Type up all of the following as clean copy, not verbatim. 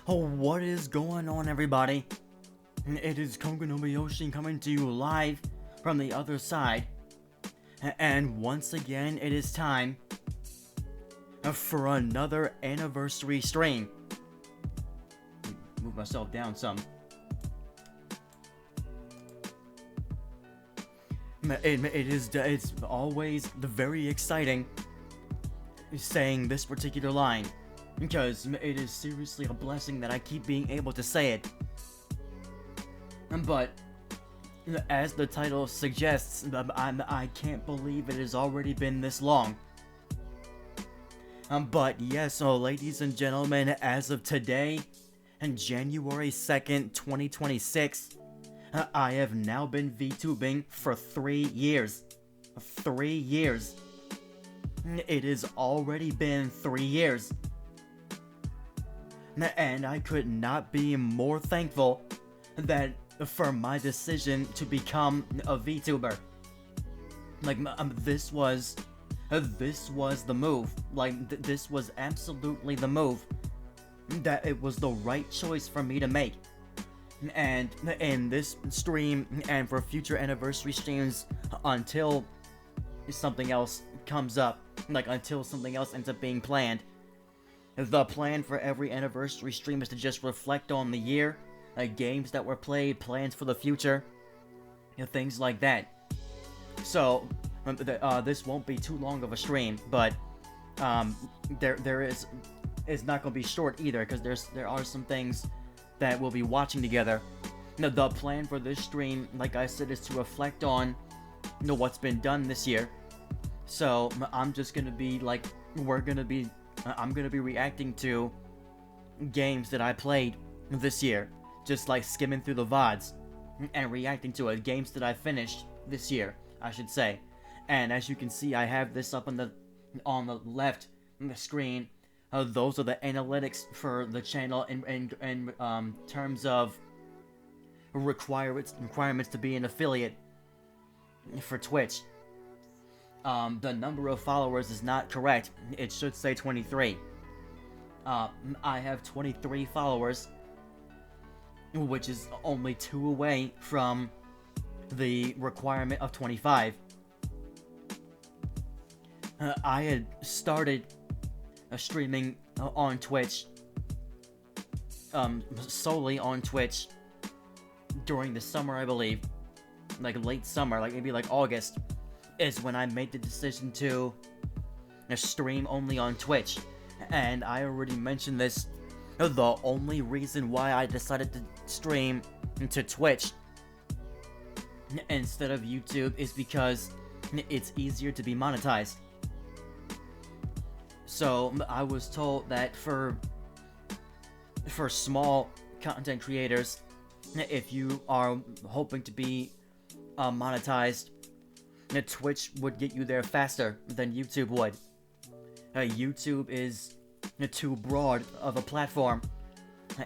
Oh, what is going on, everybody? It is Kokonomi coming to you live from the other side. And once again, it is time for another anniversary stream. Move myself down some. It's always very exciting saying this particular line, because it is seriously a blessing that I keep being able to say it. But as the title suggests, I can't believe it has already been this long. But yes, so ladies and gentlemen, as of today, January 2nd, 2026, I have now been VTubing for 3 years. 3 years. It has already been 3 years. And I could not be more thankful that for my decision to become a VTuber. Like, this was the move. Like, this was absolutely the move. That it was the right choice for me to make. And in this stream, and for future anniversary streams, until something else comes up, like until something else ends up being planned, the plan for every anniversary stream is to just reflect on the year, games that were played, plans for the future, things like that. So, this won't be too long of a stream, but it's not going to be short either, because there are some things that we'll be watching together. Now, the plan for this stream, like I said, is to reflect on what's been done this year. So I'm just gonna be I'm gonna be reacting to games that I played this year, just like skimming through the VODs and reacting to it. Games that I finished this year, I should say. And as you can see, I have this up on the left on the screen. Those are the analytics for the channel in terms of requirements to be an affiliate for Twitch. The number of followers is not correct. It should say 23. I have 23 followers, which is only 2 away from the requirement of 25. I had started streaming on Twitch, solely on Twitch, during the summer, I believe. Like late summer, like maybe like August, is when I made the decision to stream only on Twitch. And I already mentioned this, the only reason why I decided to stream to Twitch instead of YouTube is because it's easier to be monetized. So I was told that for small content creators, if you are hoping to be monetized, Twitch would get you there faster than YouTube would. YouTube is too broad of a platform,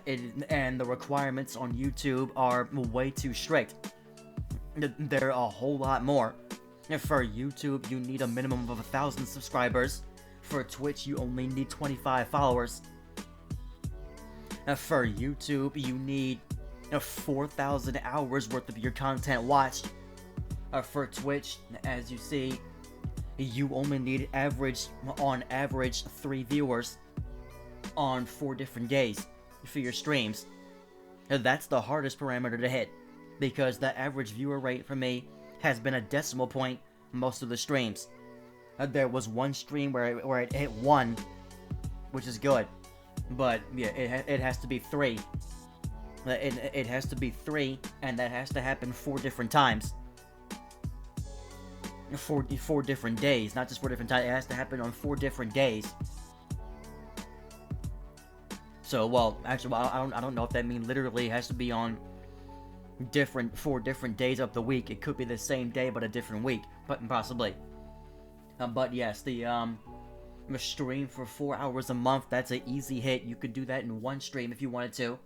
and the requirements on YouTube are way too strict. They're a whole lot more. For YouTube, you need a minimum of 1,000 subscribers. For Twitch, you only need 25 followers. For YouTube, you need 4,000 hours worth of your content watched. For Twitch, as you see, you only need on average 3 viewers on 4 different days for your streams. That's the hardest parameter to hit, because the average viewer rate for me has been a decimal point most of the streams. There was one stream where it hit 1, which is good, but yeah, it has to be 3. It has to be 3, and that has to happen 4 different times. 4 different days, not just 4 different times. It has to happen on 4 different days. So, well, actually, I don't know if that means literally it has to be on 4 different days of the week. It could be the same day but a different week, but possibly. But yes, the stream for 4 hours a month, that's an easy hit. You could do that in one stream if you wanted to.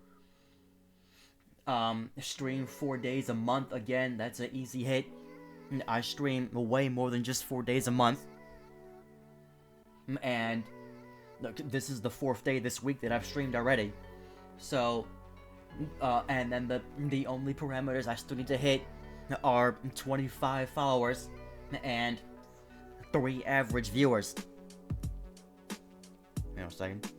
Stream 4 days a month, again, that's an easy hit. I stream way more than just 4 days a month. And look, this is the 4th day this week that I've streamed already. So, and then the only parameters I still need to hit are 25 followers and 3 average viewers. Hang on a second.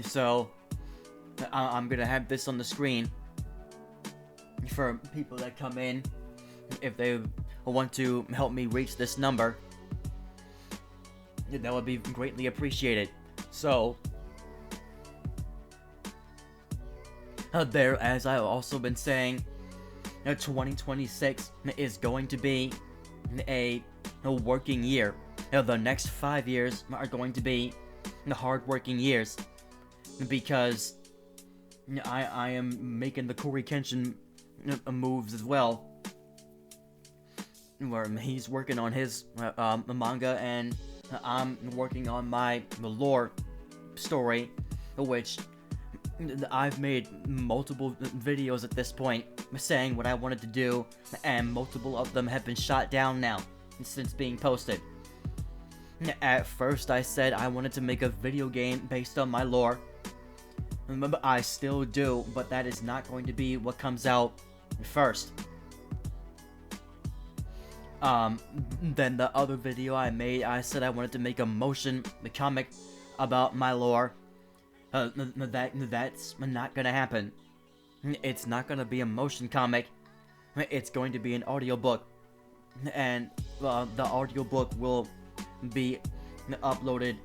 So, I'm gonna have this on the screen for people that come in if they want to help me reach this number. That would be greatly appreciated. So, there, as I've also been saying, 2026 is going to be a working year. The next 5 years are going to be hard-working years, because I am making the Corey Kenshin moves as well, where he's working on his manga and I'm working on my lore story, which I've made multiple videos at this point saying what I wanted to do, and multiple of them have been shot down now since being posted. At first I said I wanted to make a video game based on my lore. I still do, but that is not going to be what comes out first. Then the other video I made, I said I wanted to make a motion comic about my lore. That's not gonna happen. It's not gonna be a motion comic. It's going to be an audiobook. And the audiobook will be uploaded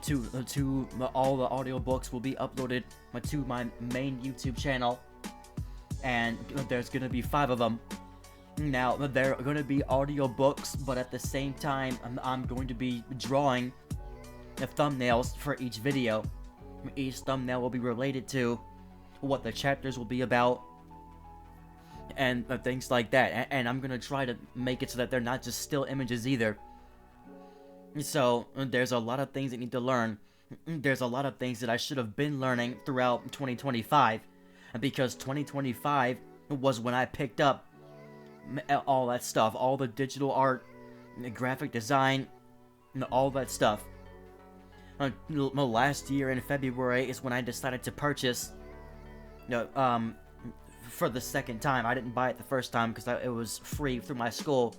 to all the audiobooks will be uploaded to my main YouTube channel, and there's gonna be 5 of them. Now, they're gonna be audiobooks, but at the same time, I'm going to be drawing the thumbnails for each video. Each thumbnail will be related to what the chapters will be about, and things like that. And I'm gonna try to make it so that they're not just still images either. So, there's a lot of things I need to learn. There's a lot of things that I should have been learning throughout 2025. Because 2025 was when I picked up all that stuff. All the digital art, graphic design, all that stuff. Last year in February is when I decided to purchase, for the second time. I didn't buy it the first time because it was free through my school.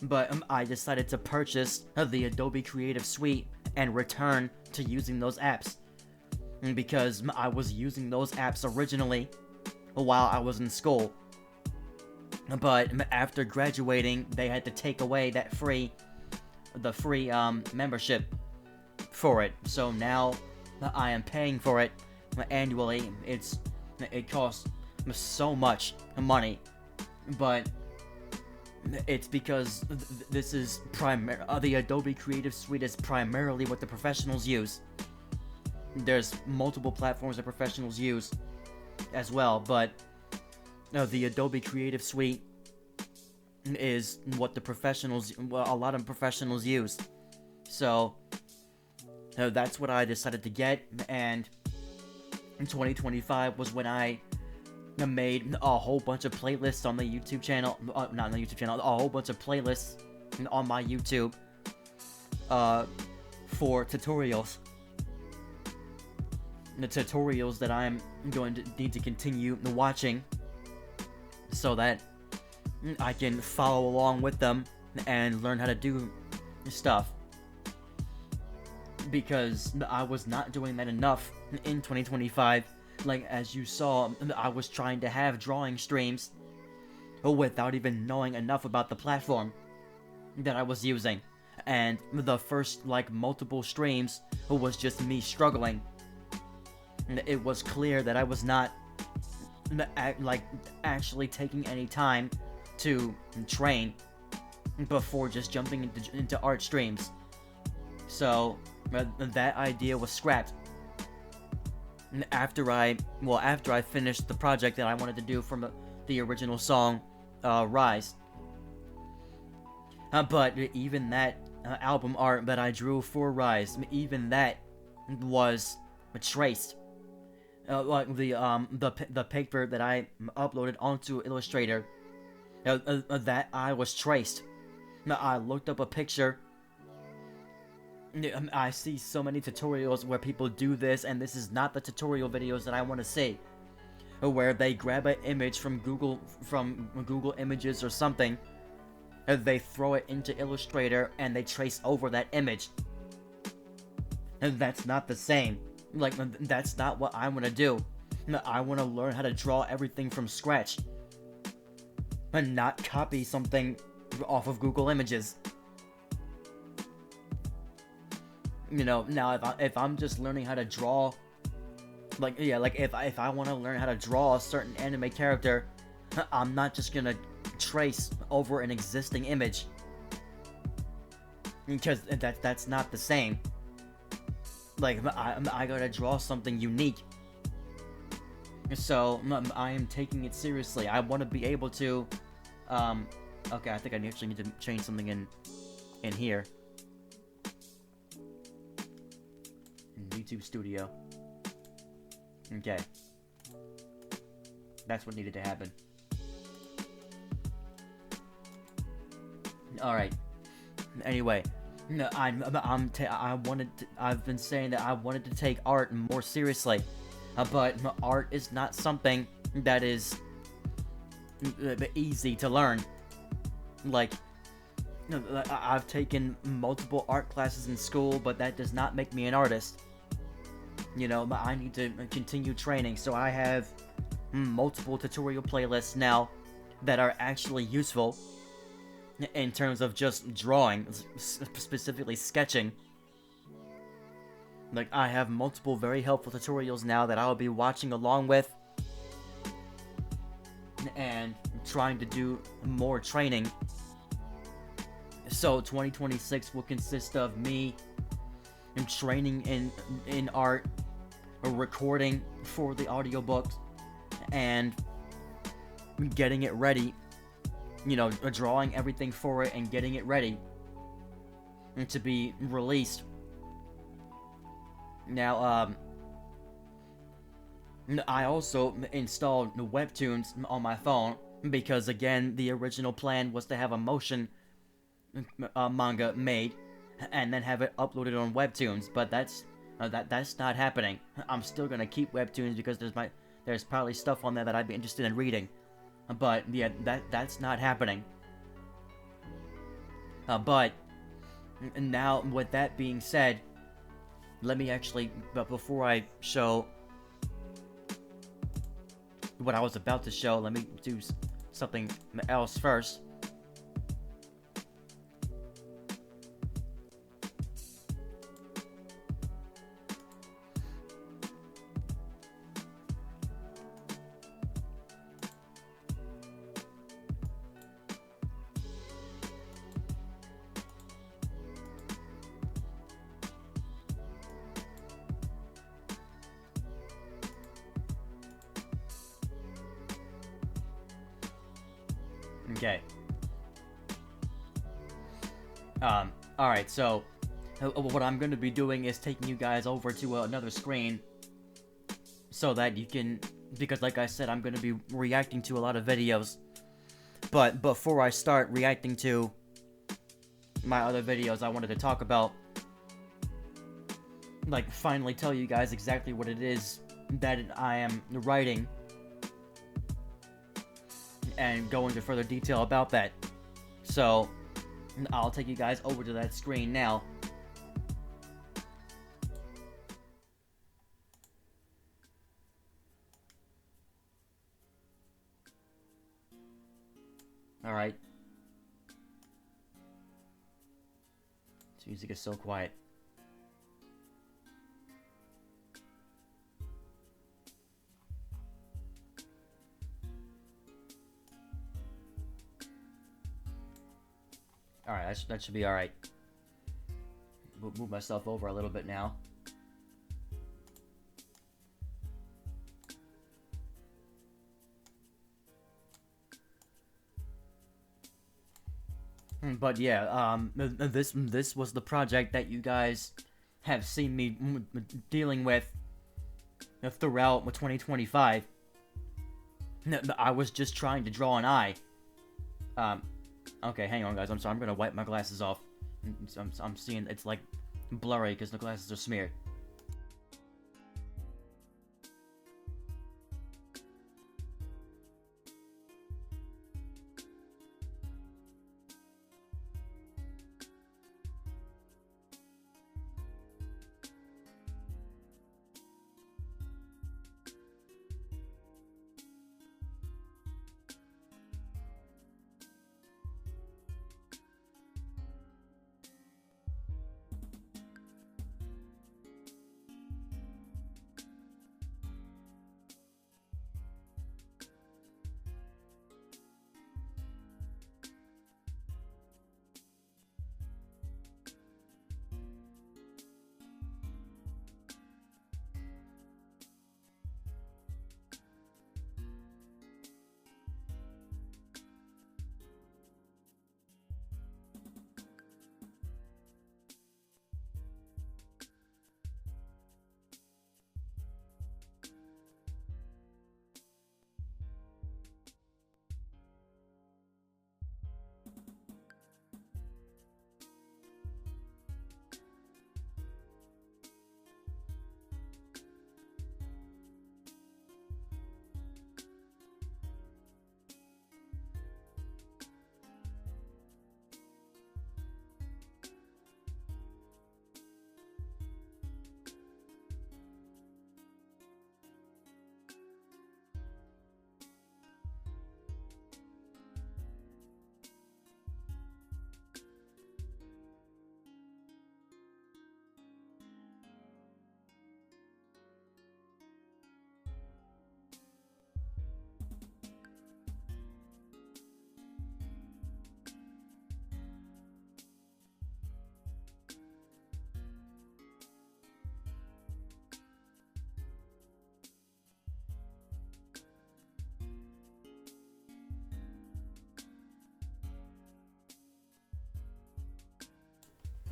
But I decided to purchase the Adobe Creative Suite and return to using those apps, because I was using those apps originally while I was in school. But after graduating, they had to take away the free membership for it. So now I am paying for it annually. It costs so much money, but it's because this is the Adobe Creative Suite is primarily what the professionals use. There's multiple platforms that professionals use as well, but the Adobe Creative Suite is what a lot of professionals use. So that's what I decided to get, and in 2025 was when I made a whole bunch of playlists on the YouTube channel, not on the YouTube channel, a whole bunch of playlists on my YouTube for tutorials. The tutorials that I'm going to need to continue watching so that I can follow along with them and learn how to do stuff. Because I was not doing that enough in 2025. Like, as you saw, I was trying to have drawing streams without even knowing enough about the platform that I was using. And the first, multiple streams was just me struggling. It was clear that I was not, actually taking any time to train before just jumping into art streams. So, that idea was scrapped. After I finished the project that I wanted to do from the original song, Rise. But even that album art that I drew for Rise, even that was traced. The paper that I uploaded onto Illustrator, that I was traced I looked up a picture. I see so many tutorials where people do this, and this is not the tutorial videos that I want to see. Where they grab an image from Google Images or something, and they throw it into Illustrator, and they trace over that image. And that's not the same. Like, that's not what I want to do. I want to learn how to draw everything from scratch. And not copy something off of Google Images. You know, now if I'm just learning how to draw, like, yeah, like if I want to learn how to draw a certain anime character, I'm not just gonna trace over an existing image. Because that's not the same. Like, I gotta draw something unique. So, I am taking it seriously. I want to be able to, okay, I think I actually need to change something in here. In YouTube Studio. Okay. That's what needed to happen. Alright. Anyway. No, I've been saying that I wanted to take art more seriously. But art is not something that is easy to learn. Like, I've taken multiple art classes in school, but that does not make me an artist. You know, I need to continue training, so I have multiple tutorial playlists now that are actually useful in terms of just drawing, specifically sketching. Like, I have multiple very helpful tutorials now that I'll be watching along with and trying to do more training. So 2026 will consist of me training in art, recording for the audiobooks, and getting it ready. You know, drawing everything for it and getting it ready to be released. Now, I also installed Webtoons on my phone because, again, the original plan was to have a motion manga made and then have it uploaded on Webtoons, but that's not happening. I'm still gonna keep Webtoons because there's probably stuff on there that I'd be interested in reading, but yeah, that's not happening. But now, with that being said, let me actually, but before I show what I was about to show, let me do something else first. Okay. Alright, so what I'm going to be doing is taking you guys over to another screen so that you can, because like I said, I'm going to be reacting to a lot of videos. But before I start reacting to my other videos, I wanted to talk about, like, finally tell you guys exactly what it is that I am writing and go into further detail about that. So, I'll take you guys over to that screen now. Alright. This music is so quiet. Alright, that should be alright. We'll move myself over a little bit now. But yeah, this was the project that you guys have seen me dealing with throughout 2025. I was just trying to draw an eye. Okay, hang on, guys. I'm sorry. I'm gonna wipe my glasses off. I'm seeing it's like blurry because the glasses are smeared.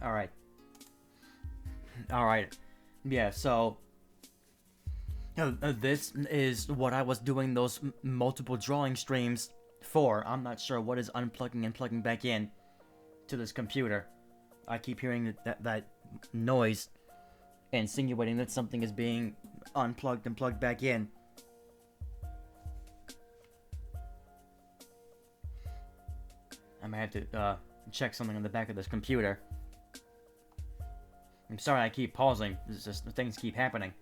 All right. All right. Yeah. So this is what I was doing those multiple drawing streams for. I'm not sure what is unplugging and plugging back in to this computer. I keep hearing that noise, insinuating that something is being unplugged and plugged back in. I might have to check something on the back of this computer. I'm sorry I keep pausing. It's just things keep happening.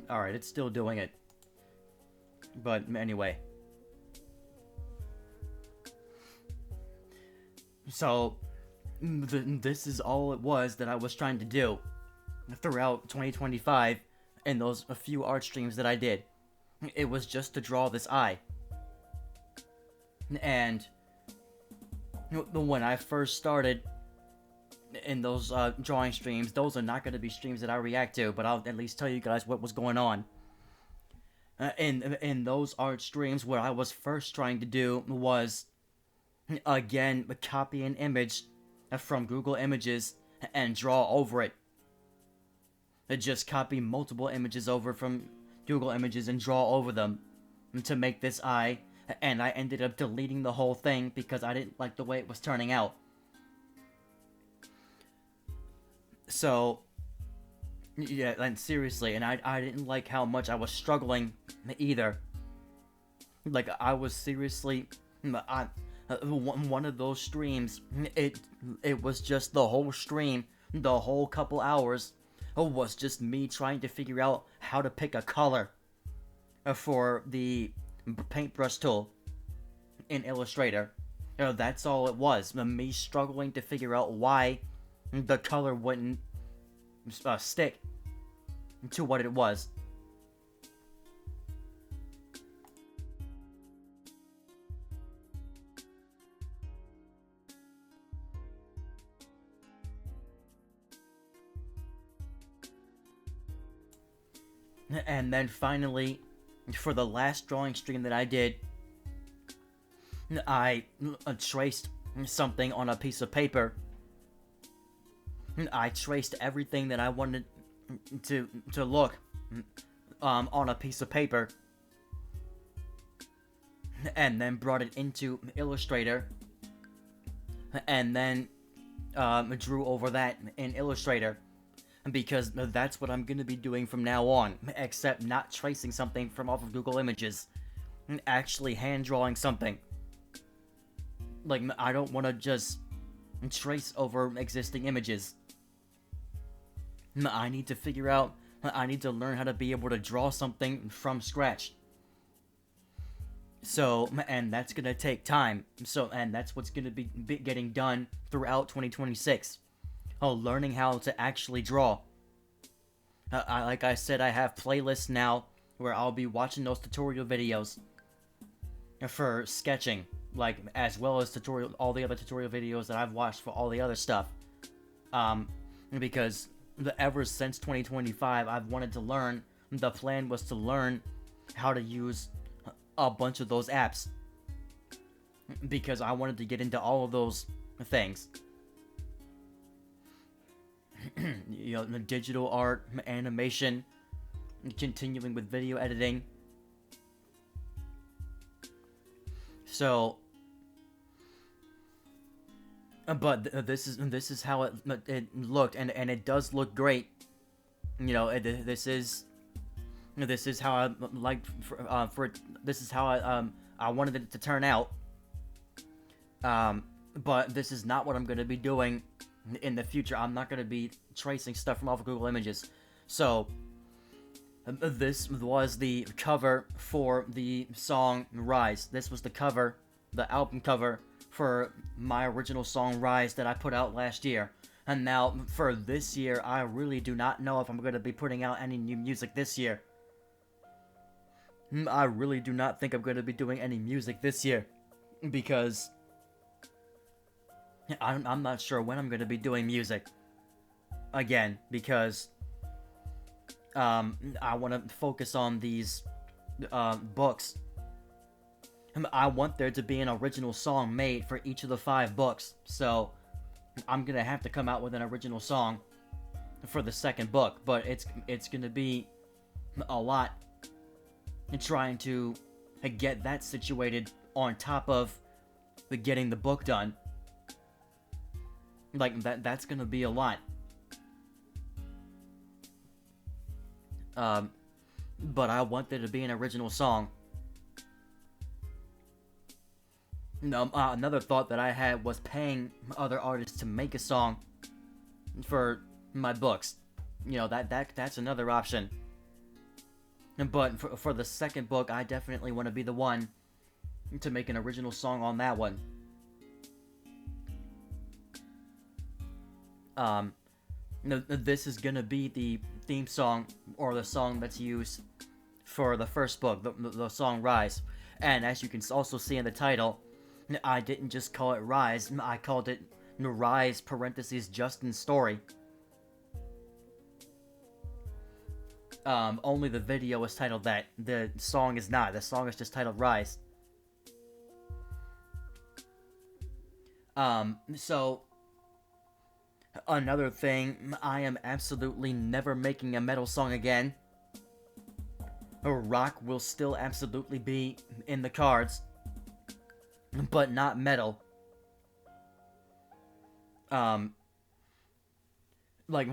Alright, it's still doing it. But anyway. So, this is all it was that I was trying to do throughout 2025 in those few art streams that I did. It was just to draw this eye. And when I first started in those drawing streams, those are not going to be streams that I react to, but I'll at least tell you guys what was going on. In those art streams, what I was first trying to do was, again, copy an image from Google Images and draw over it. Just copy multiple images over from Google Images and draw over them to make this eye, and I ended up deleting the whole thing because I didn't like the way it was turning out. So, yeah, and seriously, and I didn't like how much I was struggling either. Like, I was seriously, One of those streams, it was just the whole stream, the whole couple hours, was just me trying to figure out how to pick a color for the paintbrush tool in Illustrator. That's all it was. Me struggling to figure out why the color wouldn't stick to what it was. And then finally, for the last drawing stream that I did, I traced something on a piece of paper. I traced everything that I wanted to look on a piece of paper, and then brought it into Illustrator, and then drew over that in Illustrator, because that's what I'm gonna be doing from now on, except not tracing something from off of Google Images, actually hand drawing something. Like, I don't want to just trace over existing images. I need to figure out, I need to learn how to be able to draw something from scratch. So, and that's gonna take time. So, and that's what's gonna be getting done throughout 2026. Learning how to actually draw. Like I said, I have playlists now where I'll be watching those tutorial videos for sketching, like, as well as all the other tutorial videos that I've watched for all the other stuff. Because ever since 2025, I've wanted to learn. The plan was to learn how to use a bunch of those apps, because I wanted to get into all of those things. You know, digital art, animation, continuing with video editing. So, but this is how it looked, and it does look great. You know, this is how I like this is how I wanted it to turn out. But this is not what I'm gonna be doing in the future. I'm not gonna be tracing stuff from off of Google Images. So, this was the cover for the song Rise. This was the cover, the album cover for my original song Rise that I put out last year. And now, for this year, I really do not know if I'm going to be putting out any new music this year. I really do not think I'm going to be doing any music this year, because I'm not sure when I'm going to be doing music again, because I want to focus on these books. I want there to be an original song made for each of the 5 books, so I'm gonna have to come out with an original song for the second book, but it's gonna be a lot trying to get that situated on top of getting the book done. Like, that's gonna be a lot. But I want there to be an original song. Another thought that I had was paying other artists to make a song for my books. You know, that's another option. But for the second book, I definitely want to be the one to make an original song on that one. This is gonna be the theme song, or the song that's used for the first book, the song Rise. And as you can also see in the title, I didn't just call it Rise, I called it Rise parentheses Justin's Story. Only the video is titled that. The song is not. The song is just titled Rise. So, another thing, I am absolutely never making a metal song again. Rock will still absolutely be in the cards, but not metal. Like,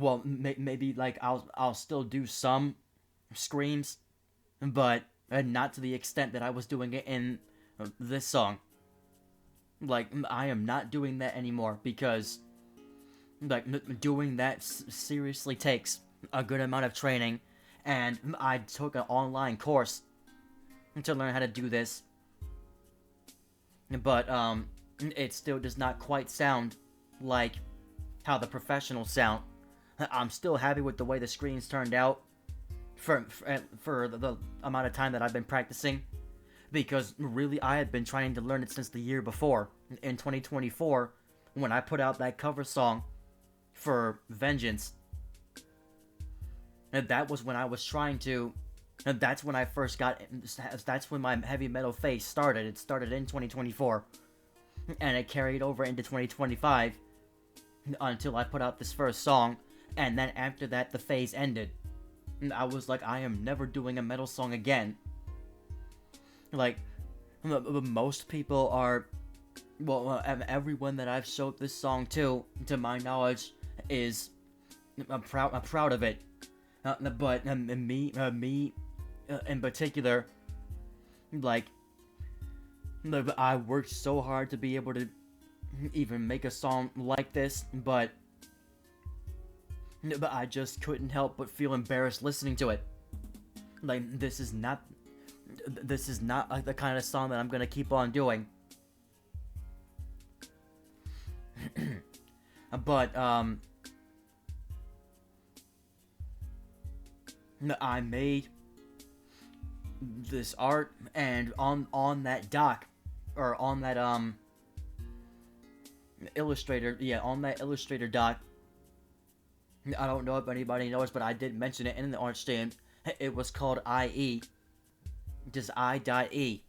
well, maybe, like, I'll still do some screams, but not to the extent that I was doing it in this song. Like, I am not doing that anymore because, like, doing that seriously takes a good amount of training, and I took an online course to learn how to do this, but, it still does not quite sound like how the professionals sound. I'm still happy with the way the screens turned out for the amount of time that I've been practicing, because really I had been trying to learn it since the year before, in 2024, when I put out that cover song for Vengeance. And that was when I was trying to, and that's when I first got, that's when my heavy metal phase started. It started in 2024, and it carried over into 2025 until I put out this first song, and then after that the phase ended. And I was like, I am never doing a metal song again. Like, most people are, well, everyone that I've showed this song to my knowledge, is I'm proud of it. But me in particular, like, I worked so hard to be able to even make a song like this, but I just couldn't help but feel embarrassed listening to it. Like, this is not the kind of song that I'm gonna keep on doing. But I made this art, and on that doc, or on that Illustrator, yeah, on that Illustrator doc. I don't know if anybody knows, but I did mention it in the art stream. It was called IE, just I.E.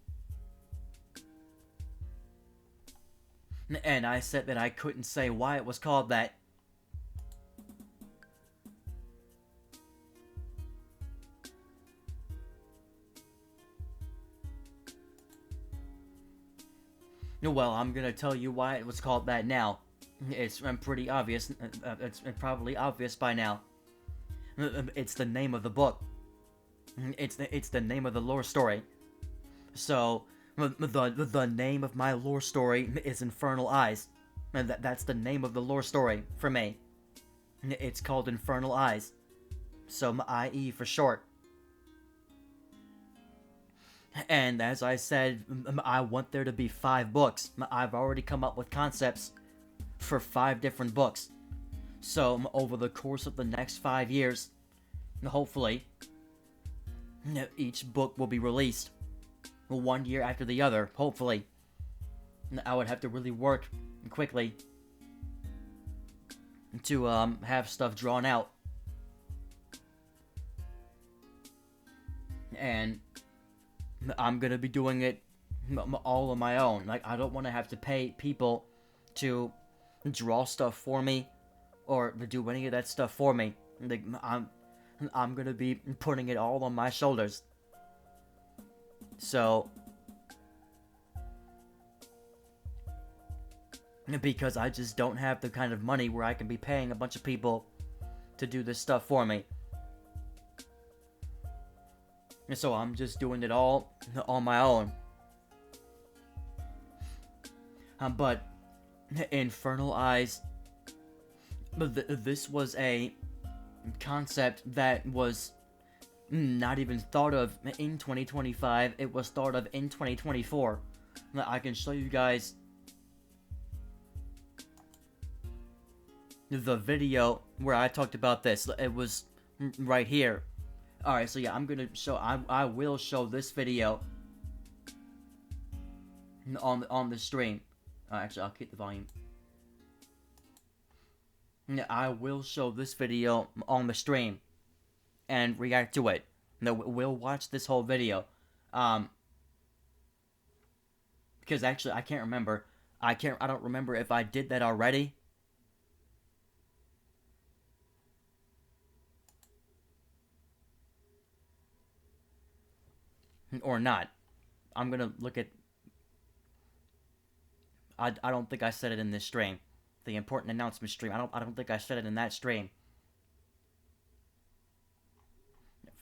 And I said that I couldn't say why it was called that. Well, I'm gonna tell you why it was called that now. It's pretty obvious. It's probably obvious by now. It's the name of the book. It's the name of the lore story. So, the name of my lore story is Infernal Eyes. That's the name of the lore story for me. It's called Infernal Eyes. So, IE for short. And as I said, I want there to be 5 books. I've already come up with concepts for 5 different books. So, over the course of the next 5 years, hopefully, each book will be released 1 year after the other, hopefully. I would have to really work quickly to have stuff drawn out. And I'm gonna be doing it all on my own. Like, I don't want to have to pay people to draw stuff for me, or to do any of that stuff for me. Like, I'm gonna be putting it all on my shoulders. So, because I just don't have the kind of money where I can be paying a bunch of people to do this stuff for me. And so I'm just doing it all on my own. But Infernal Eyes, this was a concept that was not even thought of in 2025. It was thought of in 2024. I can show you guys the video where I talked about this. It was right here. Alright, so yeah, I'm gonna show, I will show this video on the stream. Actually, I'll keep the volume. Yeah, I will show this video on the stream and react to it. No, we'll watch this whole video. Because actually, I can't remember. I don't remember if I did that already. Or not. I'm gonna look at... I don't think I said it in this stream. The important announcement stream. I don't think I said it in that stream.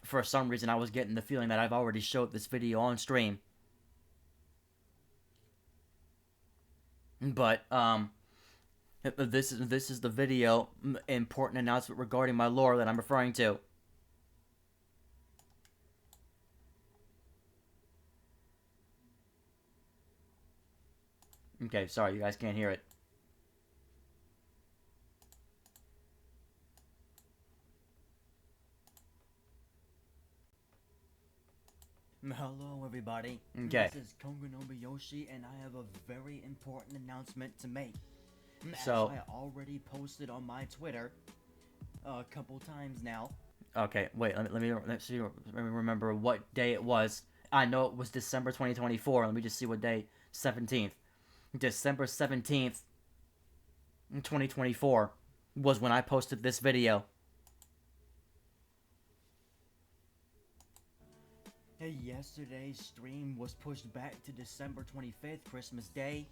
For some reason, I was getting the feeling that I've already showed this video on stream. But this is the video important announcement regarding my lore that I'm referring to. Okay, sorry, you guys can't hear it. Hello, everybody. Okay. This is Konga Nobuyoshi, and I have a very important announcement to make. So- As I already posted on my Twitter a couple times now. Okay, wait. Let me remember what day it was. I know it was December 2024. Let me just see what day. 17th. December 17th, 2024 was when I posted this video. Yesterday's stream was pushed back to December 25th, Christmas Day.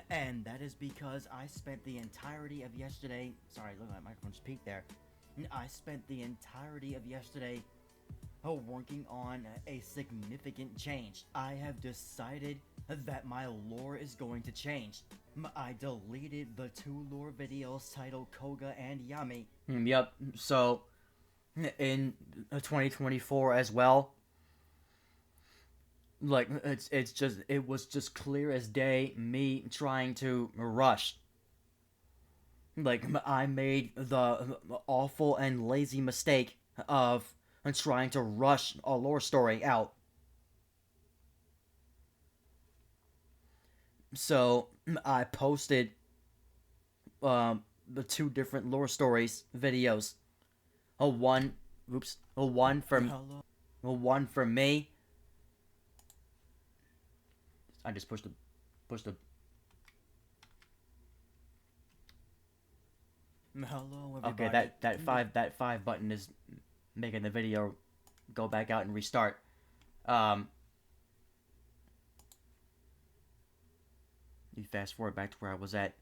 And that is because I spent the entirety of yesterday. Sorry, look at my microphone just peaked there. I spent the entirety of yesterday working on a significant change. I have decided that my lore is going to change. I deleted the 2 lore videos titled Koga and Yami. Yep. So, in 2024 as well, like it was just clear as day me trying to rush. Like, I made the awful and lazy mistake of trying to rush a lore story out. So I posted the 2 different lore stories videos. One for me. I just pushed the. Hello, everybody. Okay, that five button is making the video go back out and restart. You fast forward back to where I was at.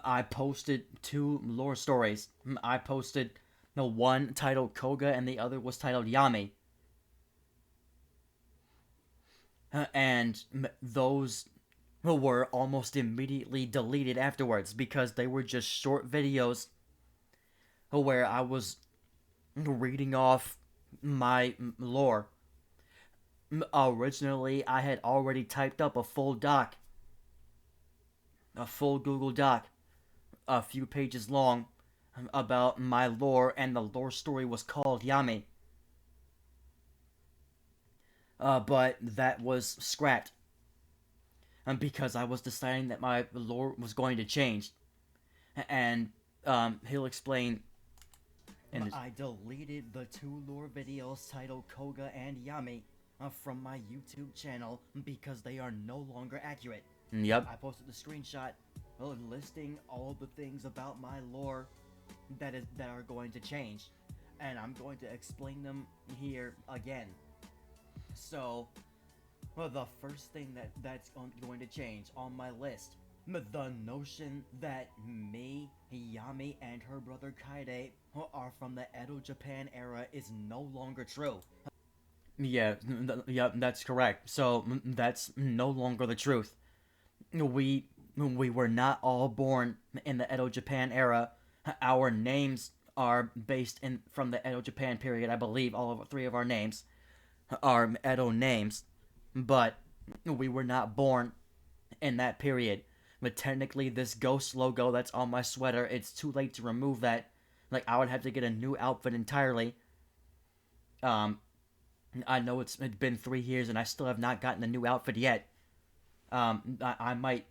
I posted 2 lore stories. I posted the one titled Koga and the other was titled Yami. And those were almost immediately deleted afterwards because they were just short videos where I was reading off my lore. Originally, I had already typed up a full Google Doc, a few pages long, about my lore, and the lore story was called Yami. But that was scrapped. Because I was deciding that my lore was going to change. And he'll explain. I deleted the 2 lore videos titled Koga and Yami from my YouTube channel because they are no longer accurate. Yep. I posted the screenshot listing all the things about my lore that are going to change, and I'm going to explain them here again. So, the first thing that's going to change on my list, the notion that me, Yami, and her brother Kaide are from the Edo Japan era is no longer true. Yeah, that's correct. So that's no longer the truth. We were not all born in the Edo Japan era. Our names are based in from the Edo Japan period. I believe all of 3 of our names are Edo names, but we were not born in that period. But technically, this ghost logo that's on my sweater, it's too late to remove that. Like, I would have to get a new outfit entirely. I know it's been 3 years and I still have not gotten a new outfit yet. I might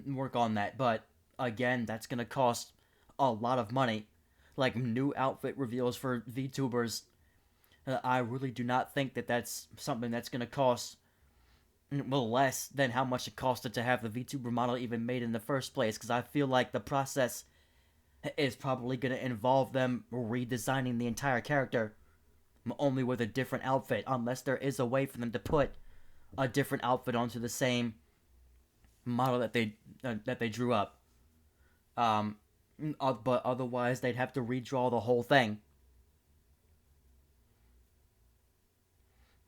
work on that, but again, that's gonna cost a lot of money. Like, new outfit reveals for VTubers, I really do not think that that's something that's gonna cost less than how much it costed to have the VTuber model even made in the first place. Because I feel like the process is probably gonna involve them redesigning the entire character, only with a different outfit, unless there is a way for them to put a different outfit onto the same model that they drew up. But otherwise they'd have to redraw the whole thing.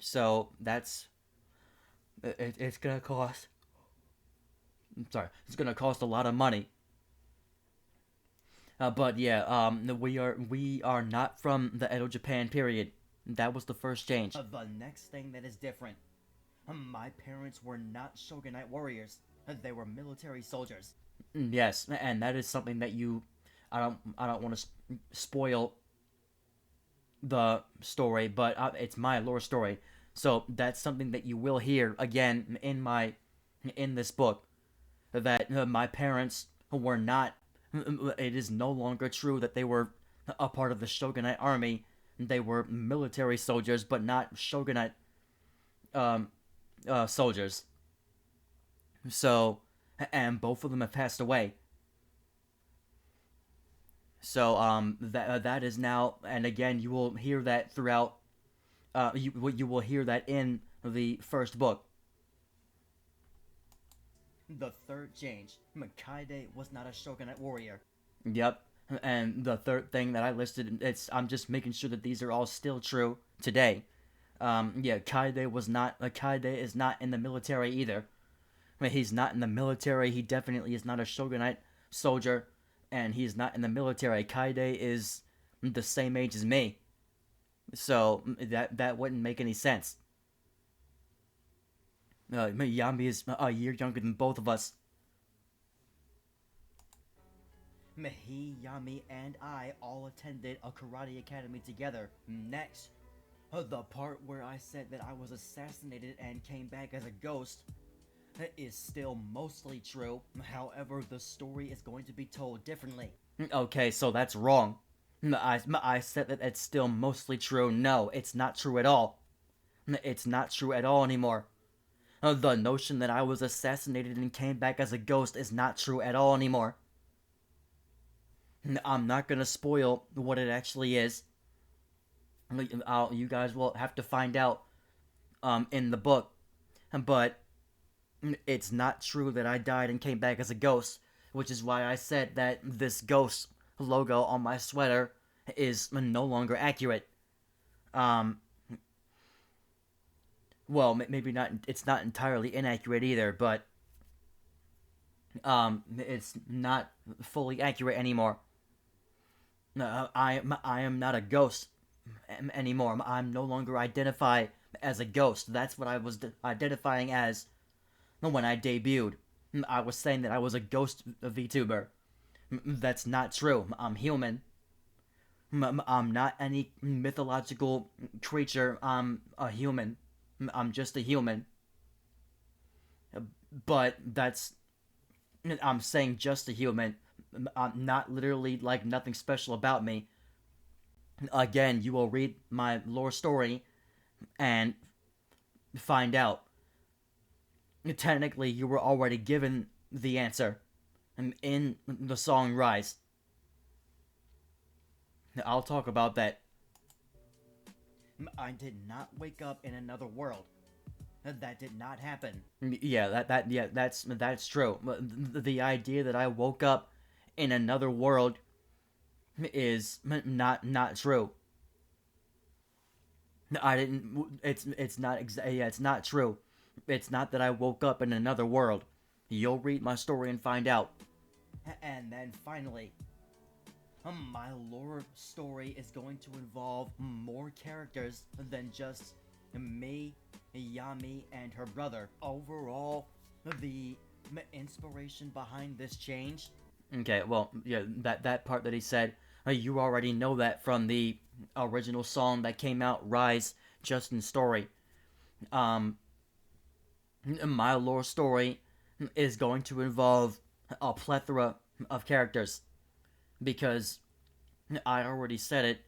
So that's it's gonna cost. I'm sorry, it's gonna cost a lot of money. But yeah, we are not from the Edo Japan period. That was the first change. The next thing that is different. My parents were not shogunate warriors. They were military soldiers. Yes, and that is something that I don't want to spoil the story, but it's my lore story. So that's something that you will hear again in this book, that my parents were not. It is no longer true that they were a part of the shogunate army. They were military soldiers, but not shogunate um, soldiers. So, and both of them have passed away. So that is now, and again, you will hear that throughout. You will hear that in the first book. The third change. Kaide was not a shogunate warrior. Yep. And the third thing that I listed, I'm just making sure that these are all still true today. Yeah, Kaide was not. Kaide is not in the military either. I mean, he's not in the military. He definitely is not a shogunate soldier, and he's not in the military. Kaide is the same age as me, so that wouldn't make any sense. Yami is a year younger than both of us. He, Yami, and I all attended a karate academy together. Next, the part where I said that I was assassinated and came back as a ghost is still mostly true. However, the story is going to be told differently. Okay, so that's wrong. I said that it's still mostly true. No, it's not true at all. It's not true at all anymore. The notion that I was assassinated and came back as a ghost is not true at all anymore. I'm not gonna spoil what it actually is. You guys will have to find out in the book. But it's not true that I died and came back as a ghost, which is why I said that this ghost logo on my sweater is no longer accurate. Well, maybe not. It's not entirely inaccurate either, but it's not fully accurate anymore. I am not a ghost anymore. I'm no longer identified as a ghost. That's what I was identifying as when I debuted. I was saying that I was a ghost VTuber. That's not true. I'm human. I'm not any mythological creature. I'm a human. I'm just a human. But I'm saying just a human. I'm not literally like nothing special about me. Again, you will read my lore story and find out. Technically, you were already given the answer in the song Rise. I'll talk about that. I did not wake up in another world. That did not happen. Yeah, that's true. The idea that I woke up in another world is not true. I didn't. It's not Yeah, it's not true. It's not that I woke up in another world. You'll read my story and find out. And then finally, my lore story is going to involve more characters than just me, Yami, and her brother. Overall, the inspiration behind this change. Okay, well, yeah, that part that he said, you already know that from the original song that came out, Rise, Justin's story. My lore story is going to involve a plethora of characters, because I already said it.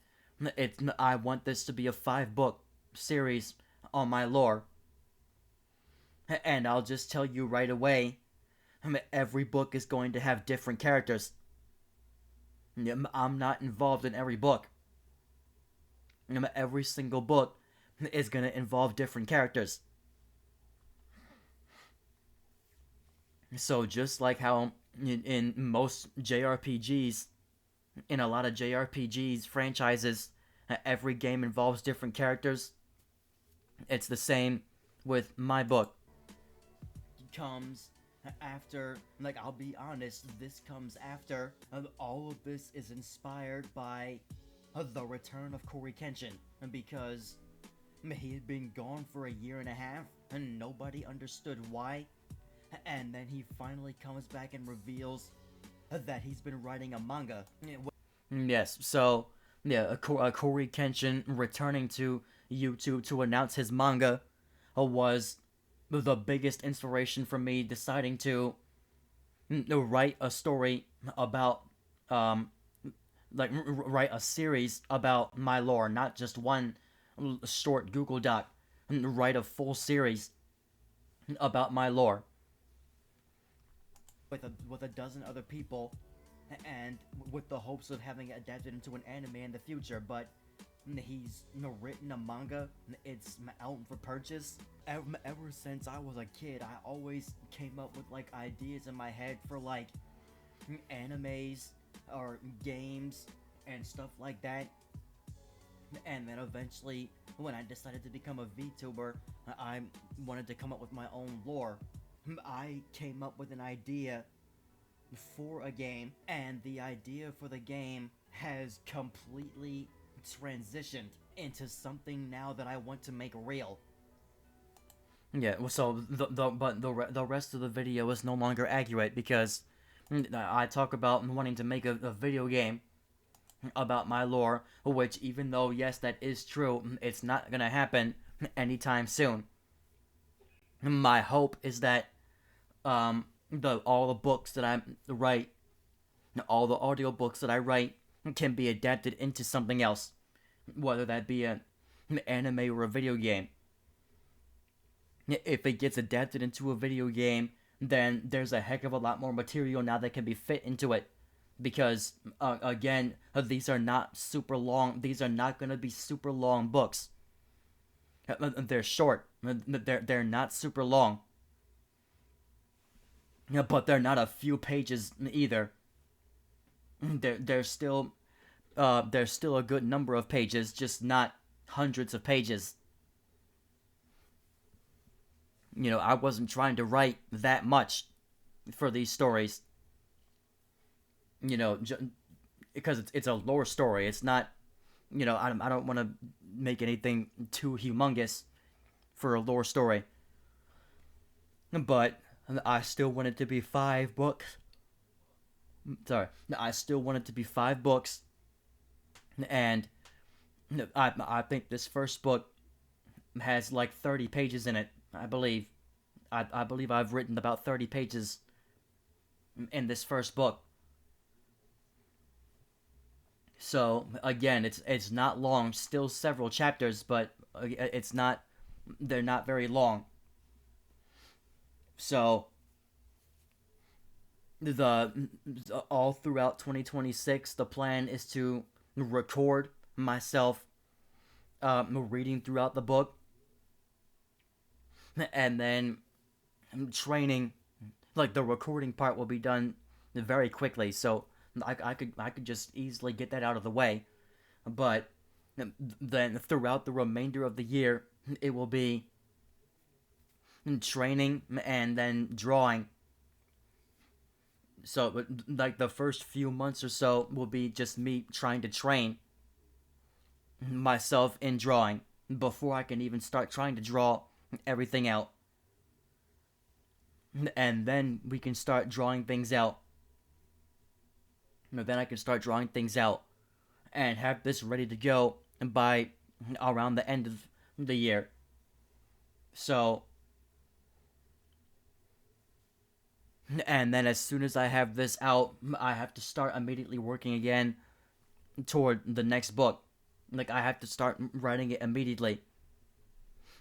I want this to be a 5-book series on my lore, and I'll just tell you right away. Every book is going to have different characters. I'm not involved in every book. Every single book is going to involve different characters. So just like how in most JRPGs, in a lot of JRPGs franchises, every game involves different characters. It's the same with my book. Comes after, like, I'll be honest, this comes after all of this is inspired by the return of Corey Kenshin, because he had been gone for a year and a half and nobody understood why, and then he finally comes back and reveals that he's been writing a manga. Yes, so yeah, Corey Kenshin returning to YouTube to announce his manga was the biggest inspiration for me deciding to write a story about write a series about my lore, not just one short Google Doc. Write a full series about my lore with a dozen other people, and with the hopes of having it adapted into an anime in the future. But he's written a manga. It's out for purchase. Ever since I was a kid, I always came up with like ideas in my head for like animes or games and stuff like that. And then eventually, when I decided to become a VTuber, I wanted to come up with my own lore. I came up with an idea for a game, and the idea for the game has completely transitioned into something now that I want to make real. Yeah, so the rest of the video is no longer accurate because I talk about wanting to make a video game about my lore, which, even though yes, that is true, it's not gonna happen anytime soon. My hope is that all the books that I write, all the audiobooks that I write, can be adapted into something else, whether that be an anime or a video game. If it gets adapted into a video game, then there's a heck of a lot more material now that can be fit into it. Because, again, these are not super long. These are not going to be super long books. They're short. They're not super long. But they're not a few pages either. There's still a good number of pages, just not hundreds of pages. I wasn't trying to write that much for these stories. Because it's a lore story. It's not, I don't want to make anything too humongous for a lore story. But I still want it to be 5 books. Sorry, I still want it to be 5 books. And I think this first book has like 30 pages in it, I believe. I believe I've written about 30 pages in this first book. So again, it's not long, still several chapters, but they're not very long. So all throughout 2026, the plan is to record myself reading throughout the book, and then training. Like, the recording part will be done very quickly, so I could just easily get that out of the way. But then throughout the remainder of the year, it will be training and then drawing. So like the first few months or so will be just me trying to train myself in drawing before I can even start trying to draw everything out. And then we can start drawing things out. Then I can start drawing things out and have this ready to go by around the end of the year. So, and then as soon as I have this out, I have to start immediately working again toward the next book. Like, I have to start writing it immediately.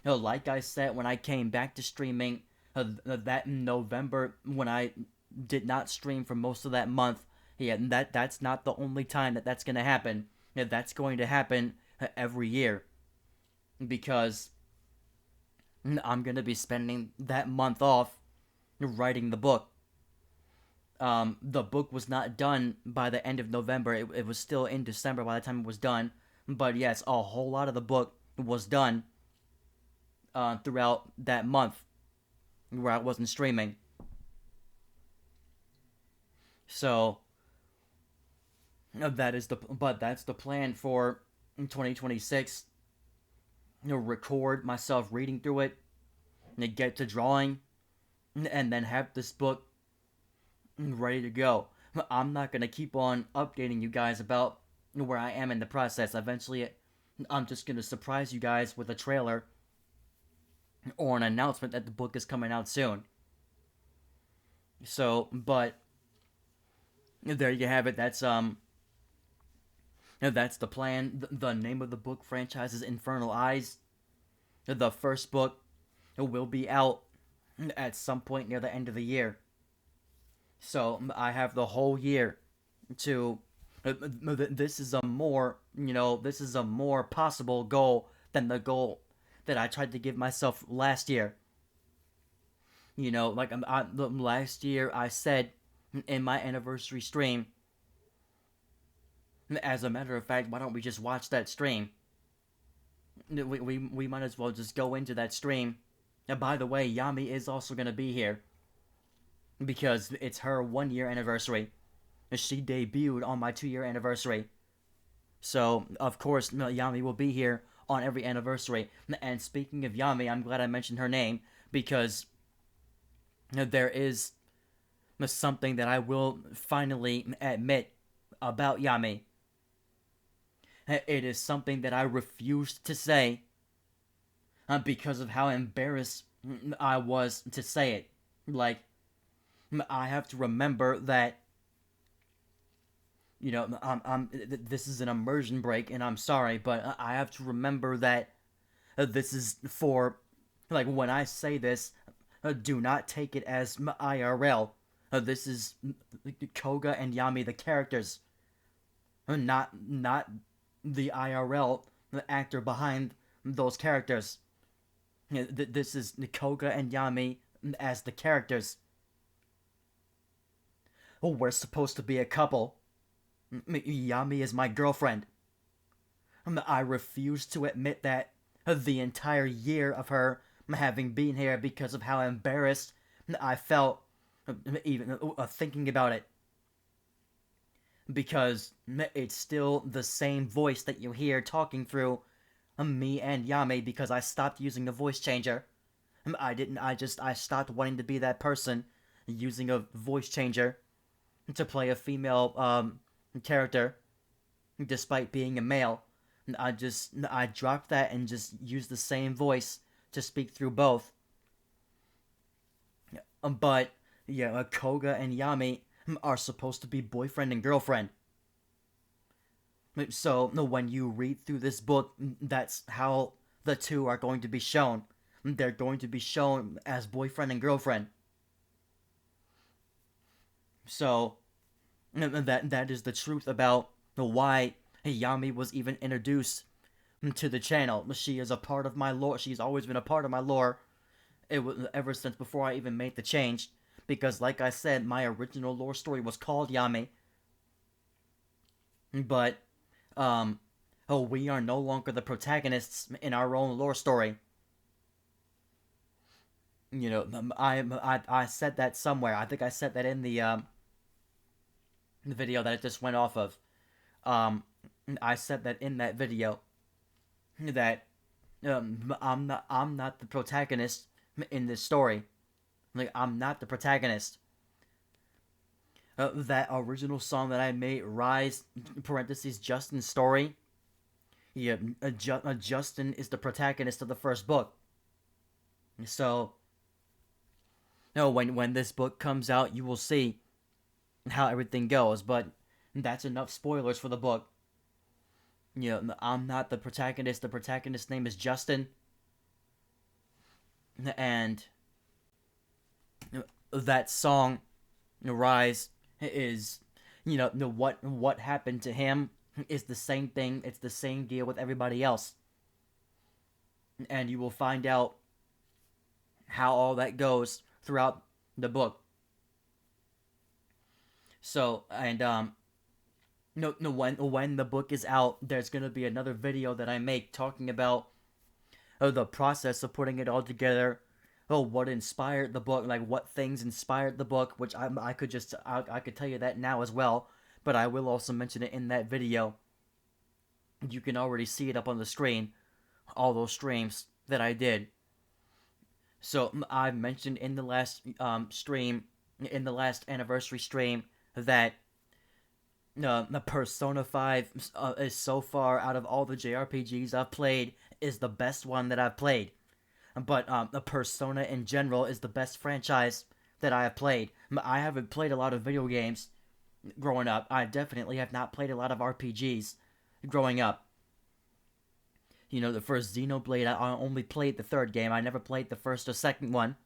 Like I said, when I came back to streaming, that November, when I did not stream for most of that month, that's not the only time that's going to happen. That's going to happen every year. Because I'm going to be spending that month off writing the book. The book was not done by the end of November. It was still in December by the time it was done. But yes, a whole lot of the book was done. throughout that month where I wasn't streaming. So that's the plan for 2026. Record myself reading through it, and get to drawing, and then have this book ready to go. I'm not gonna keep on updating you guys about where I am in the process. Eventually, I'm just gonna surprise you guys with a trailer or an announcement that the book is coming out soon. So, but there you have it. That's the plan. The name of the book franchise is Infernal Eyes. The first book will be out at some point near the end of the year. So I have the whole year to. This is a more, this is a more possible goal than the goal that I tried to give myself last year. Last year I said in my anniversary stream. As a matter of fact, why don't we just watch that stream? We might as well just go into that stream. And by the way, Yami is also going to be here. Because it's her 1-year anniversary. She debuted on my 2-year anniversary. So, of course, Yami will be here on every anniversary. And speaking of Yami, I'm glad I mentioned her name. Because there is something that I will finally admit about Yami. It is something that I refused to say because of how embarrassed I was to say it. Like, I have to remember that, this is an immersion break, and I'm sorry, but I have to remember that this is for, like, when I say this, do not take it as IRL. This is Koga and Yami, the characters, not the IRL, the actor behind those characters. This is Koga and Yami as the characters. We're supposed to be a couple. Yami is my girlfriend. I refuse to admit that the entire year of her having been here because of how embarrassed I felt even thinking about it. Because it's still the same voice that you hear talking through me and Yami because I stopped using the voice changer. I stopped wanting to be that person using a voice changer to play a female character despite being a male. I dropped that and just used the same voice to speak through both. But yeah, Koga and Yami are supposed to be boyfriend and girlfriend. So when you read through this book, that's how the two are going to be shown. They're going to be shown as boyfriend and girlfriend. So that is the truth about why Yami was even introduced to the channel. She is a part of my lore. She's always been a part of my lore. It was ever since before I even made the change. Because, like I said, my original lore story was called Yami. But, we are no longer the protagonists in our own lore story. I said that somewhere. I think I said that in the video that it just went off of. I said that in that video that I'm not the protagonist in this story. Like, I'm not the protagonist. That original song that I made, Rise, parentheses, Justin's story. Yeah, Justin is the protagonist of the first book. So, when this book comes out, you will see how everything goes. But that's enough spoilers for the book. I'm not the protagonist. The protagonist's name is Justin. And that song, Rise, is, what happened to him is the same thing. It's the same deal with everybody else. And you will find out how all that goes throughout the book. So, and, when the book is out, there's gonna be another video that I make talking about the process of putting it all together, what inspired the book, like what things inspired the book, which I could tell you that now as well, but I will also mention it in that video. You can already see it up on the screen, all those streams that I did. So I mentioned in the last stream, in the last anniversary stream, that the Persona 5 is so far out of all the JRPGs I've played is the best one that I've played. But the Persona in general is the best franchise that I have played. I haven't played a lot of video games growing up. I definitely have not played a lot of RPGs growing up. You know, the first Xenoblade, I only played the third game. I never played the first or second one.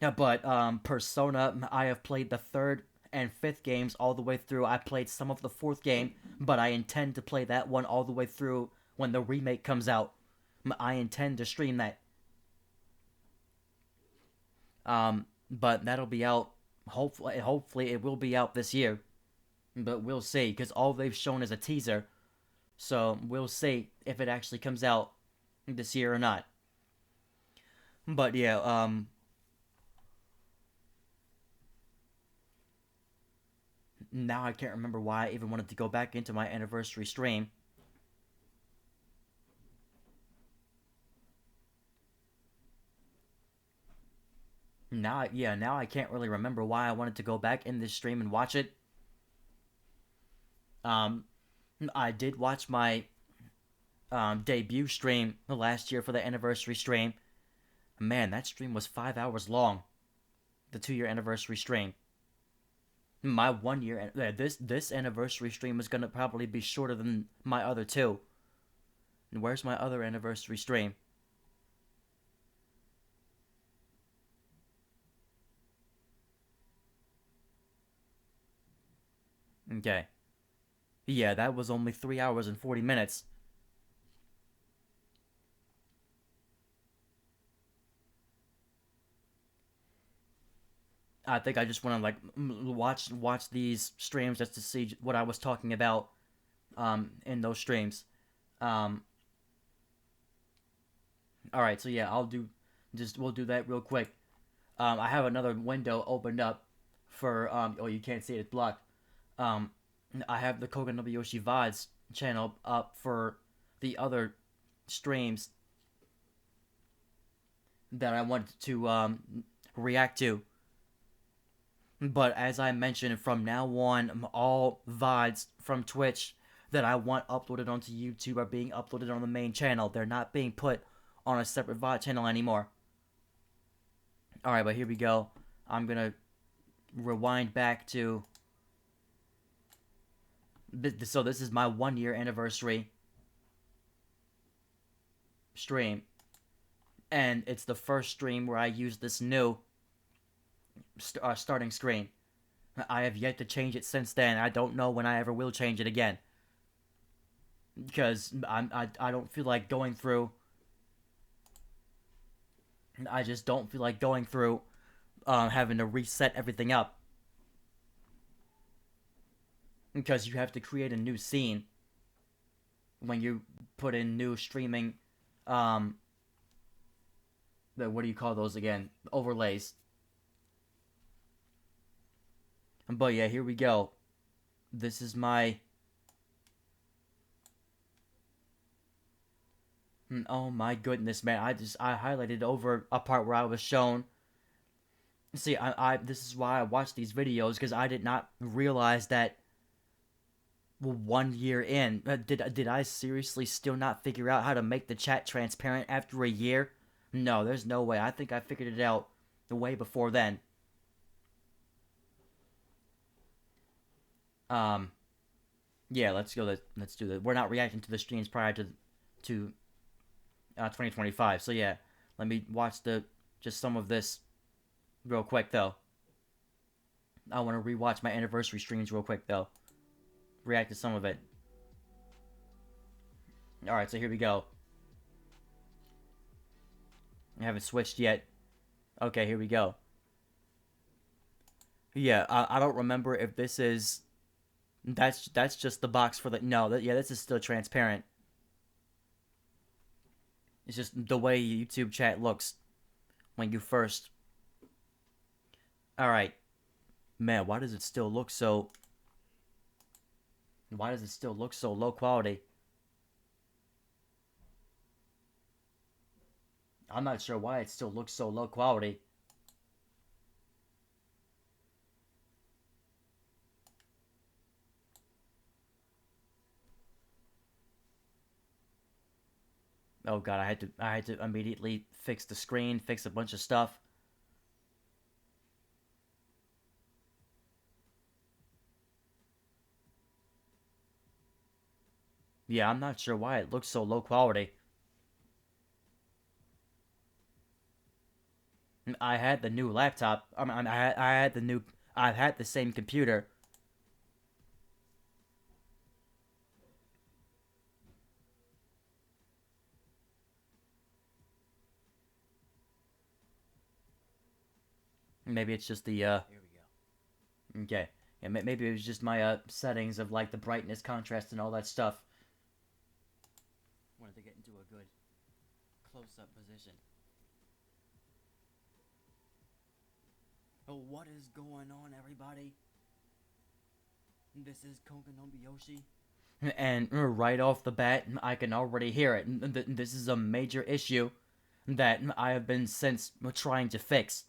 Yeah, but Persona, I have played the third and fifth games all the way through. I played some of the fourth game, but I intend to play that one all the way through when the remake comes out. I intend to stream that. But that'll be out. Hopefully it will be out this year. But we'll see, because all they've shown is a teaser. So we'll see if it actually comes out this year or not. But yeah, now I can't remember why I even wanted to go back into my anniversary stream. Now I can't really remember why I wanted to go back in this stream and watch it. Um, I did watch my debut stream last year for the anniversary stream. Man, that stream was 5 hours long. The 2-year anniversary stream. My 1 year, this anniversary stream is gonna probably be shorter than my other two. And where's my other anniversary stream? Okay. Yeah, that was only 3 hours and 40 minutes. I think I just want to like watch these streams just to see what I was talking about in those streams. Um all right, so yeah, we'll do that real quick. I have another window opened up for oh, you can't see it, it's blocked. Um I have the Koga Nobuyoshi VODs channel up for the other streams that I wanted to react to. But as I mentioned, from now on, all VODs from Twitch that I want uploaded onto YouTube are being uploaded on the main channel. They're not being put on a separate VOD channel anymore. Alright, but here we go. I'm gonna rewind back to... So this is my 1 year anniversary stream. And it's the first stream where I use this new starting screen. I have yet to change it since then. I don't know when I ever will change it again. Because I don't feel like going through... I just don't feel like going through having to reset everything up. Because you have to create a new scene when you put in new streaming, what do you call those again? Overlays. But yeah, here we go. This is my... Oh my goodness, man. I highlighted over a part where I was shown... See, this is why I watch these videos, because I did not realize that 1 year in, did I seriously still not figure out how to make the chat transparent after a year? No, there's no way. I think I figured it out way before then. Yeah, let's go. Let's do that. We're not reacting to the streams prior to 2025. So yeah, let me watch just some of this real quick though. I want to rewatch my anniversary streams real quick though. React to some of it. All right, so here we go. I haven't switched yet. Okay, here we go. Yeah, I don't remember if this is... That's just the box for the... No, yeah, this is still transparent. It's just the way YouTube chat looks when you first. Alright. Man, why does it still look so... Why does it still look so low quality? I'm not sure why it still looks so low quality. Oh god, I had to immediately fix the screen, fix a bunch of stuff. Yeah, I'm not sure why it looks so low quality. I had the new laptop. I had the new. I had the same computer. Maybe it's just the. Here we go. Okay. Yeah, maybe it was just my settings of like the brightness, contrast, and all that stuff. Wanted to get into a good close-up position. Oh, what is going on, everybody? This is Kokonomiyoshi. And right off the bat, I can already hear it. This is a major issue that I have been since trying to fix.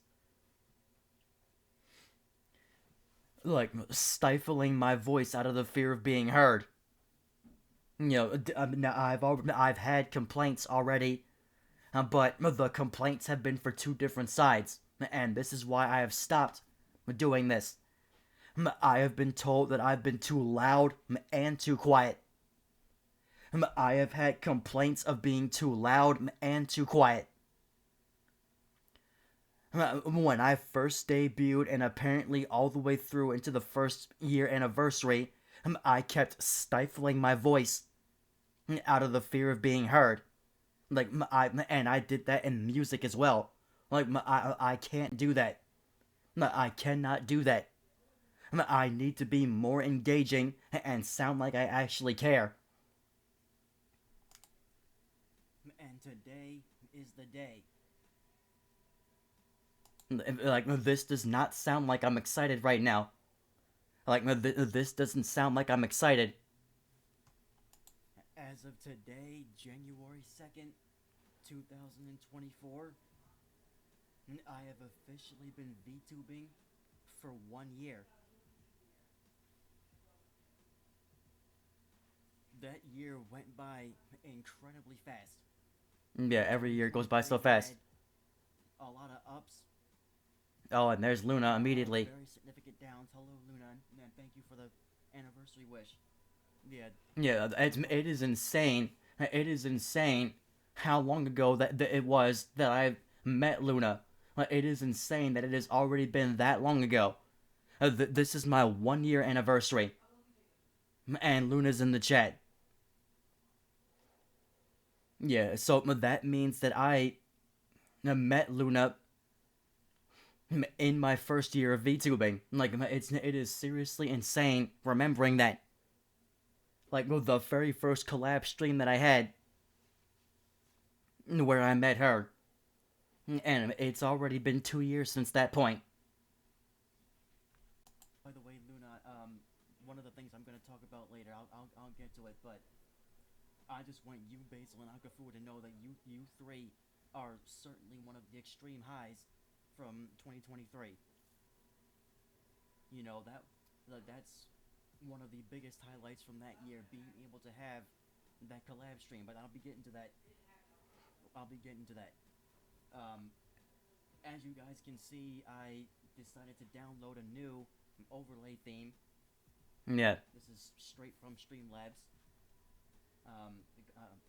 Like, stifling my voice out of the fear of being heard. You know, I've had complaints already, but the complaints have been for two different sides, and this is why I have stopped doing this. I have been told that I've been too loud and too quiet. I have had complaints of being too loud and too quiet. When I first debuted and apparently all the way through into the first year anniversary, I kept stifling my voice out of the fear of being heard. Like, I did that in music as well. Like, I can't do that. I cannot do that. I need to be more engaging and sound like I actually care. And today is the day. Like, this does not sound like I'm excited right now. Like, this doesn't sound like I'm excited. As of today, January 2nd, 2024, I have officially been VTubing for 1 year. That year went by incredibly fast. Yeah, every year goes by so fast. A lot of ups. Oh, and there's Luna immediately. Very significant downs. Hello, Luna, and thank you for the anniversary wish. Yeah. Yeah, it is insane. It is insane how long ago that it was that I met Luna. It is insane that it has already been that long ago. This is my 1 year anniversary. And Luna's in the chat. Yeah, so that means that I met Luna in my first year of VTubing. Like, it is seriously insane remembering that. Like, the very first collab stream that I had, where I met her. And it's already been 2 years since that point. By the way, Luna, one of the things I'm going to talk about later, I'll get to it, but I just want you, Basil, and Akafu to know that you three are certainly one of the extreme highs from 2023. You know, that's one of the biggest highlights from that year, being able to have that collab stream, but I'll be getting to that. As you guys can see, I decided to download a new overlay theme. Yeah. This is straight from Streamlabs.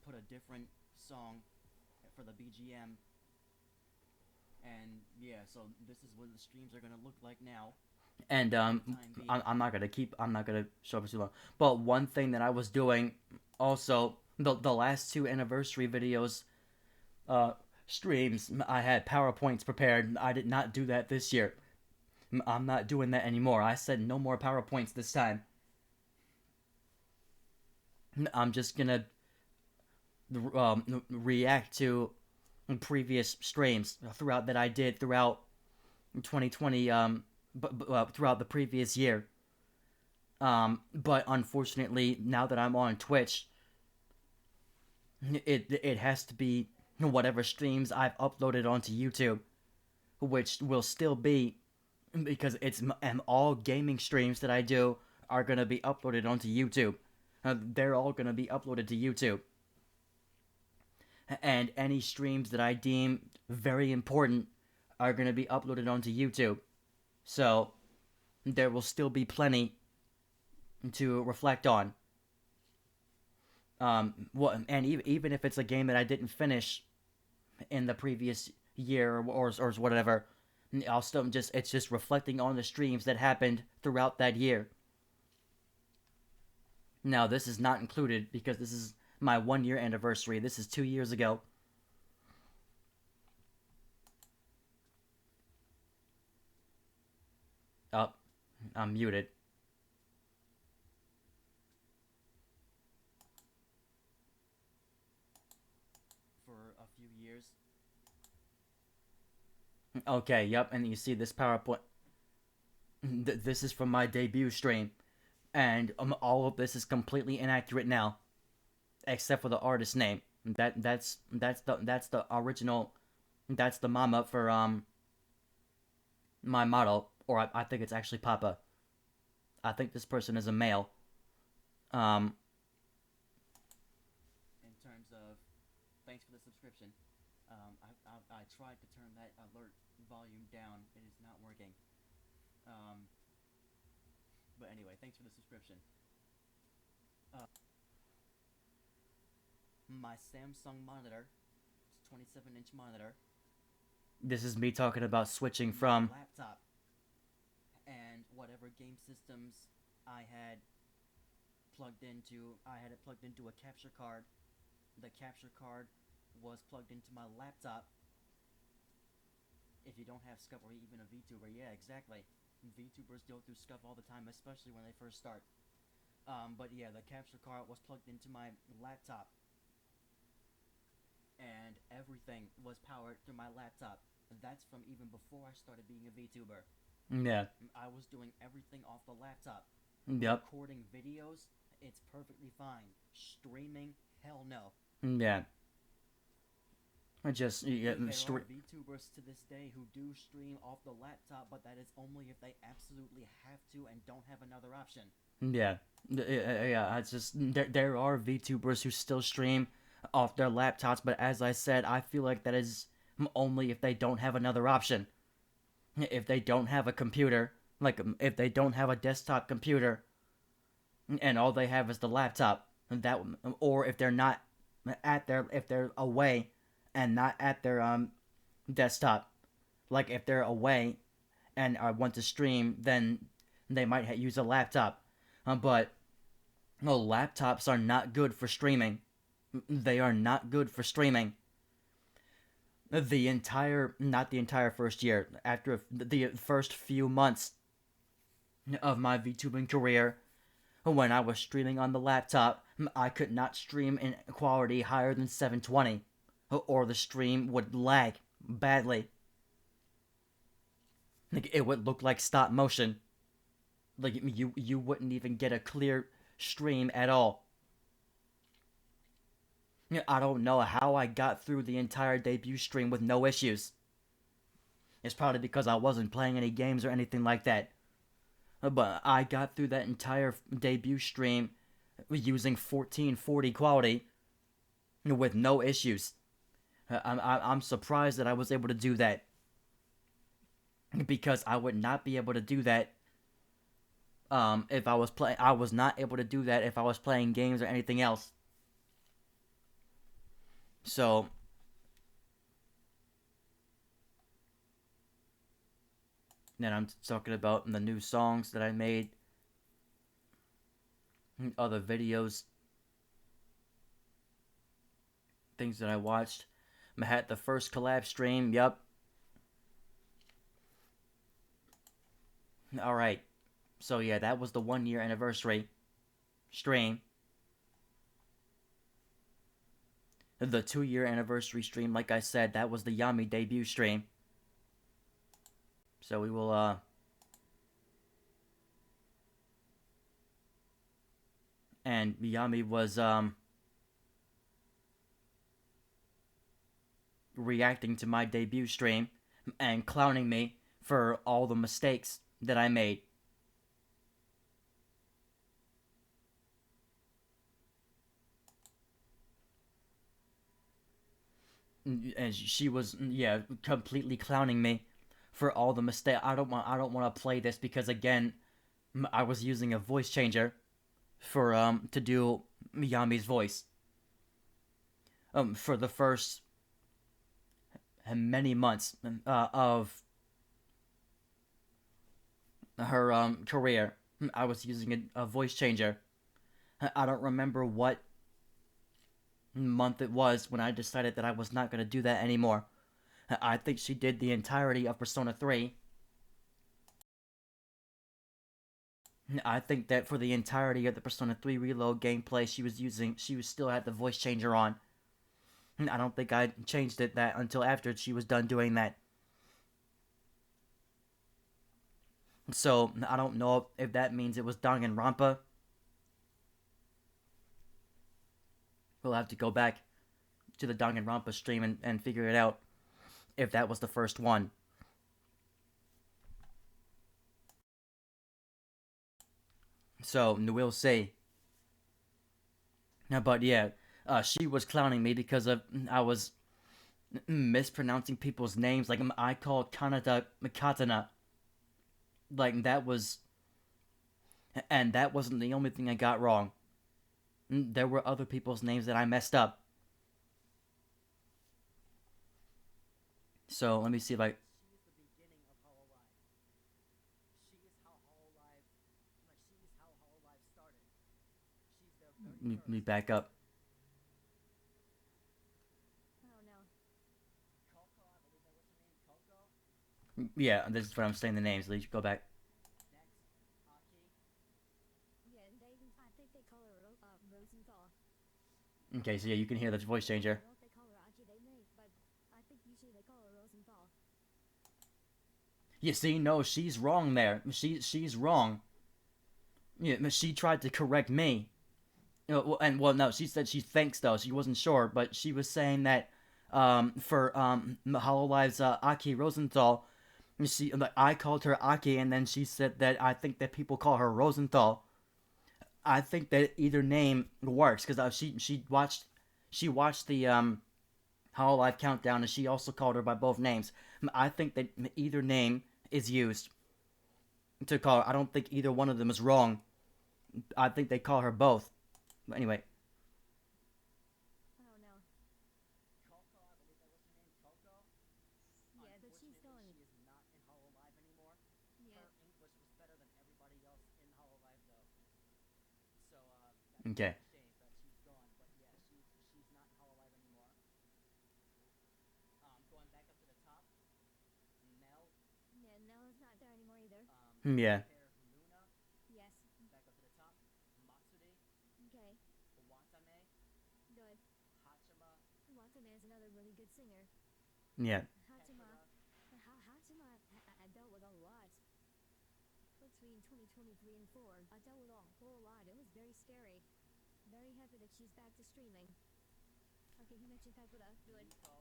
Put a different song for the BGM. And yeah, so this is what the streams are gonna look like now. And I'm not gonna show up too long. But one thing that I was doing, also the last two anniversary videos, streams, I had PowerPoints prepared. I did not do that this year. I'm not doing that anymore. I said no more PowerPoints this time. I'm just gonna react to previous streams throughout that I did throughout 2020, throughout the previous year. But unfortunately, now that I'm on Twitch, it has to be whatever streams I've uploaded onto YouTube, which will still be, because it's all gaming streams that I do are gonna be uploaded onto YouTube. They're all gonna be uploaded to YouTube. And any streams that I deem very important are gonna be uploaded onto YouTube. So there will still be plenty to reflect on. And even if it's a game that I didn't finish in the previous year or whatever, I'll still it's just reflecting on the streams that happened throughout that year. Now, this is not included because this is my 1 year anniversary. This is 2 years ago. Oh, I'm muted. For a few years. Okay, yep, and you see this PowerPoint. This is from my debut stream, and all of this is completely inaccurate now, except for the artist name. That's the original. That's the mama for my model, or I think it's actually Papa. I think this person is a male. In terms of, thanks for the subscription. I tried to turn that alert volume down. It is not working. But anyway, thanks for the subscription. My Samsung monitor, it's 27-inch monitor. This is me talking about switching from laptop and whatever game systems I had plugged into. I had it plugged into a capture card. The capture card was plugged into my laptop. If you don't have SCUF or even a VTuber, yeah, exactly. VTubers go through SCUF all the time, especially when they first start. But yeah, the capture card was plugged into my laptop. And everything was powered through my laptop. That's from even before I started being a VTuber. Yeah. I was doing everything off the laptop. Yep. Recording videos, it's perfectly fine. Streaming, hell no. Yeah. There are VTubers to this day who do stream off the laptop, but that is only if they absolutely have to and don't have another option. Yeah. Yeah, it's just, there are VTubers who still stream off their laptops, but as I said, I feel like that is only if they don't have another option. If they don't have a computer, like if they don't have a desktop computer, and all they have is the laptop, that, or if they're not at their, if they're away and not at their desktop, like if they're away and want to stream, then they might use a laptop. But laptops are not good for streaming. They are not good for streaming. Not the entire first year. After the first few months of my VTubing career, when I was streaming on the laptop, I could not stream in quality higher than 720, or the stream would lag badly. Like, it would look like stop motion. Like, you wouldn't even get a clear stream at all. I don't know how I got through the entire debut stream with no issues. It's probably because I wasn't playing any games or anything like that. But I got through that entire debut stream using 1440 quality with no issues. I'm surprised that I was able to do that, because I would not be able to do that if I was playing. I was not able to do that if I was playing games or anything else. So then I'm talking about the new songs that I made, other videos, things that I watched. I had the first collab stream, yup. Alright, so yeah, that was the 1 year anniversary stream. The 2-year anniversary stream, like I said, that was the Yami debut stream. So we will, and Yami was, reacting to my debut stream and clowning me for all the mistakes that I made. And she was, yeah, completely clowning me for all the mistakes. I don't want to play this because again, I was using a voice changer for to do Yami's voice. For the first many months of her career, I was using a voice changer. I don't remember what month it was when I decided that I was not going to do that anymore. I think she did the entirety of Persona 3. I think that for the entirety of the Persona 3 Reload gameplay, she was still had the voice changer on. I don't think I changed it that until after she was done doing that. So, I don't know if that means it was Danganronpa. We'll have to go back to the Danganronpa stream and figure it out if that was the first one. So, we'll see. But yeah, she was clowning me because of I was mispronouncing people's names. Like, I called Kanata Katana. Like, that was... And that wasn't the only thing I got wrong. There were other people's names that I messed up. So, let me see if I... Let me back up. Yeah, this is what I'm saying the names. Let's go back. Okay, so yeah, you can hear the voice changer. You see, no, she's wrong there. She's wrong. Yeah, she tried to correct me. No, she said she thinks though. She wasn't sure, but she was saying that for Hololive's Aki Rosenthal, I called her Aki, and then she said that I think that people call her Rosenthal. I think that either name works because she watched the Hololive countdown, and she also called her by both names. I think that either name is used to call her. I don't think either one of them is wrong. I think they call her both. But anyway. Okay. Yeah. Yeah.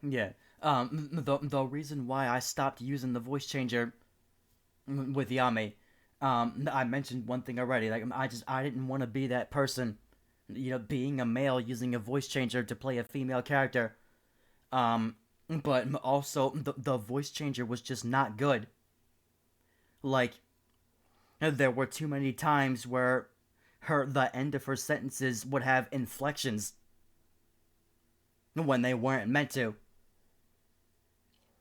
Yeah. The reason why I stopped using the voice changer with Yami, I mentioned one thing already. Like, I didn't want to be that person, being a male using a voice changer to play a female character. But also the voice changer was just not good. Like, there were too many times where the end of her sentences would have inflections when they weren't meant to.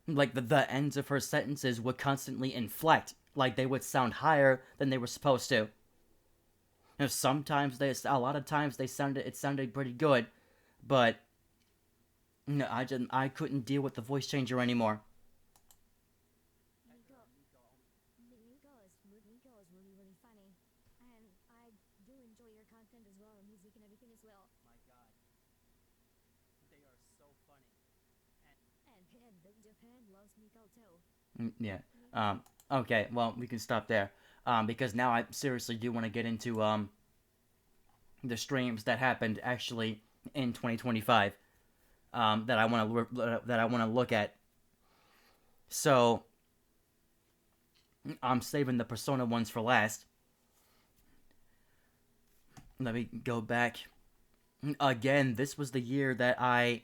Like, the ends of her sentences would constantly inflect, like they would sound higher than they were supposed to. Sometimes a lot of times it sounded pretty good, but no, I couldn't deal with the voice changer anymore. Yeah. Okay, well, we can stop there. Because now I seriously do want to get into the streams that happened actually in 2025. That I want to look at. So I'm saving the Persona ones for last. Let me go back. Again, this was the year that I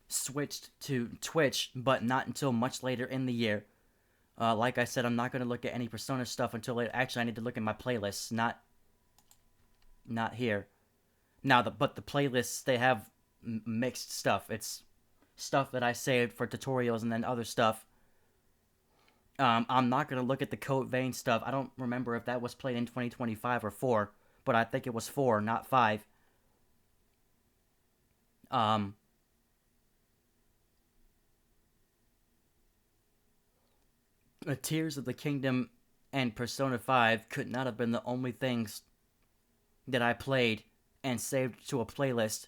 switched to Twitch, but not until much later in the year. Like I said, I'm not gonna look at any Persona stuff until later. Actually, I need to look at my playlists, not here. Now, but the playlists, they have mixed stuff. It's stuff that I saved for tutorials and then other stuff. I'm not gonna look at the Code Vein stuff. I don't remember if that was played in 2025 or 4, but I think it was 4, not 5. Tears of the Kingdom and Persona 5 could not have been the only things that I played and saved to a playlist.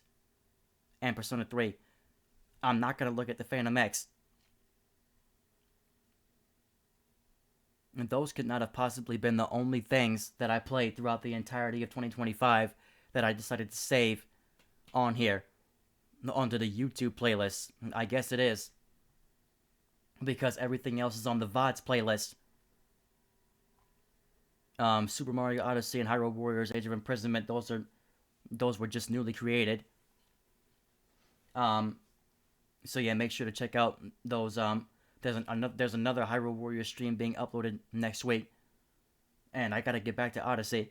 And Persona 3. I'm not gonna look at the Phantom X. And those could not have possibly been the only things that I played throughout the entirety of 2025 that I decided to save on here. Onto the YouTube playlist. I guess it is. Because everything else is on the VODs playlist. Super Mario Odyssey and Hyrule Warriors Age of Imprisonment, those were just newly created. So yeah, make sure to check out those. There's another Hyrule Warriors stream being uploaded next week, and I gotta get back to Odyssey.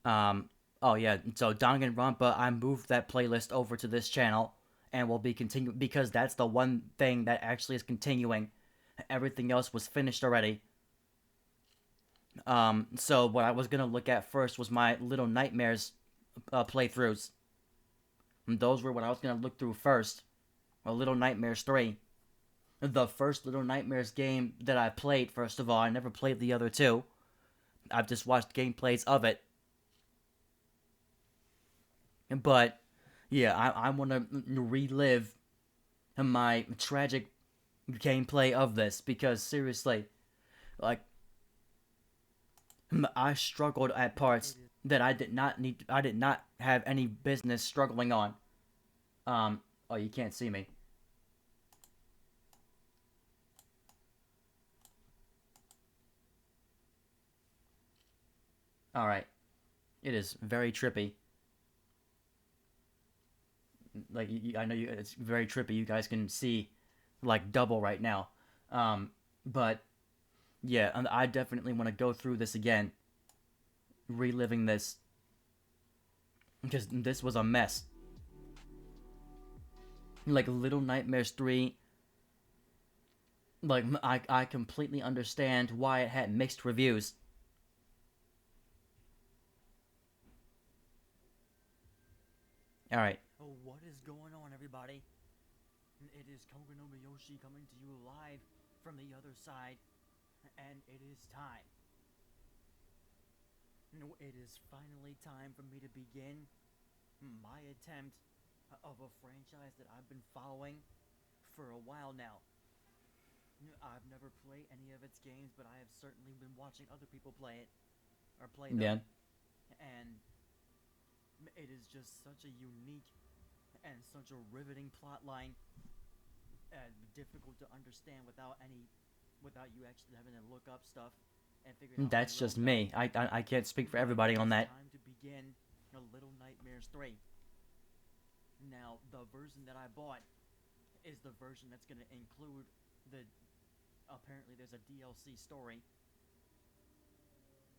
Oh yeah, so Danganronpa, I moved that playlist over to this channel, and will be continuing because that's the one thing that actually is continuing. Everything else was finished already. So what I was gonna look at first was my Little Nightmares playthroughs. And those were what I was gonna look through first. Or Little Nightmares 3. The first Little Nightmares game that I played, first of all, I never played the other two. I've just watched gameplays of it. But, yeah, I want to relive my tragic gameplay of this, because seriously, like, I struggled at parts that I did not have any business struggling on. Oh, you can't see me. Alright. It is very trippy. Like, I know it's very trippy. You guys can see, like, double right now. But, yeah, I definitely want to go through this again. Reliving this. Because this was a mess. Like, Little Nightmares 3, like, I completely understand why it had mixed reviews. Alright. Oh, what is going on, everybody? It is Koga no Miyoshi coming to you live from the other side, and it is time. It is finally time for me to begin my attempt of a franchise that I've been following for a while now. I've never played any of its games, but I have certainly been watching other people play it, or play them. Yeah. And it is just such a unique and such a riveting plot line, difficult to understand without you actually having to look up stuff and figure it out. That's just me. I can't speak for everybody on that. Time to begin a Little Nightmares 3. Now, the version that I bought is the version that's going to include apparently there's a DLC story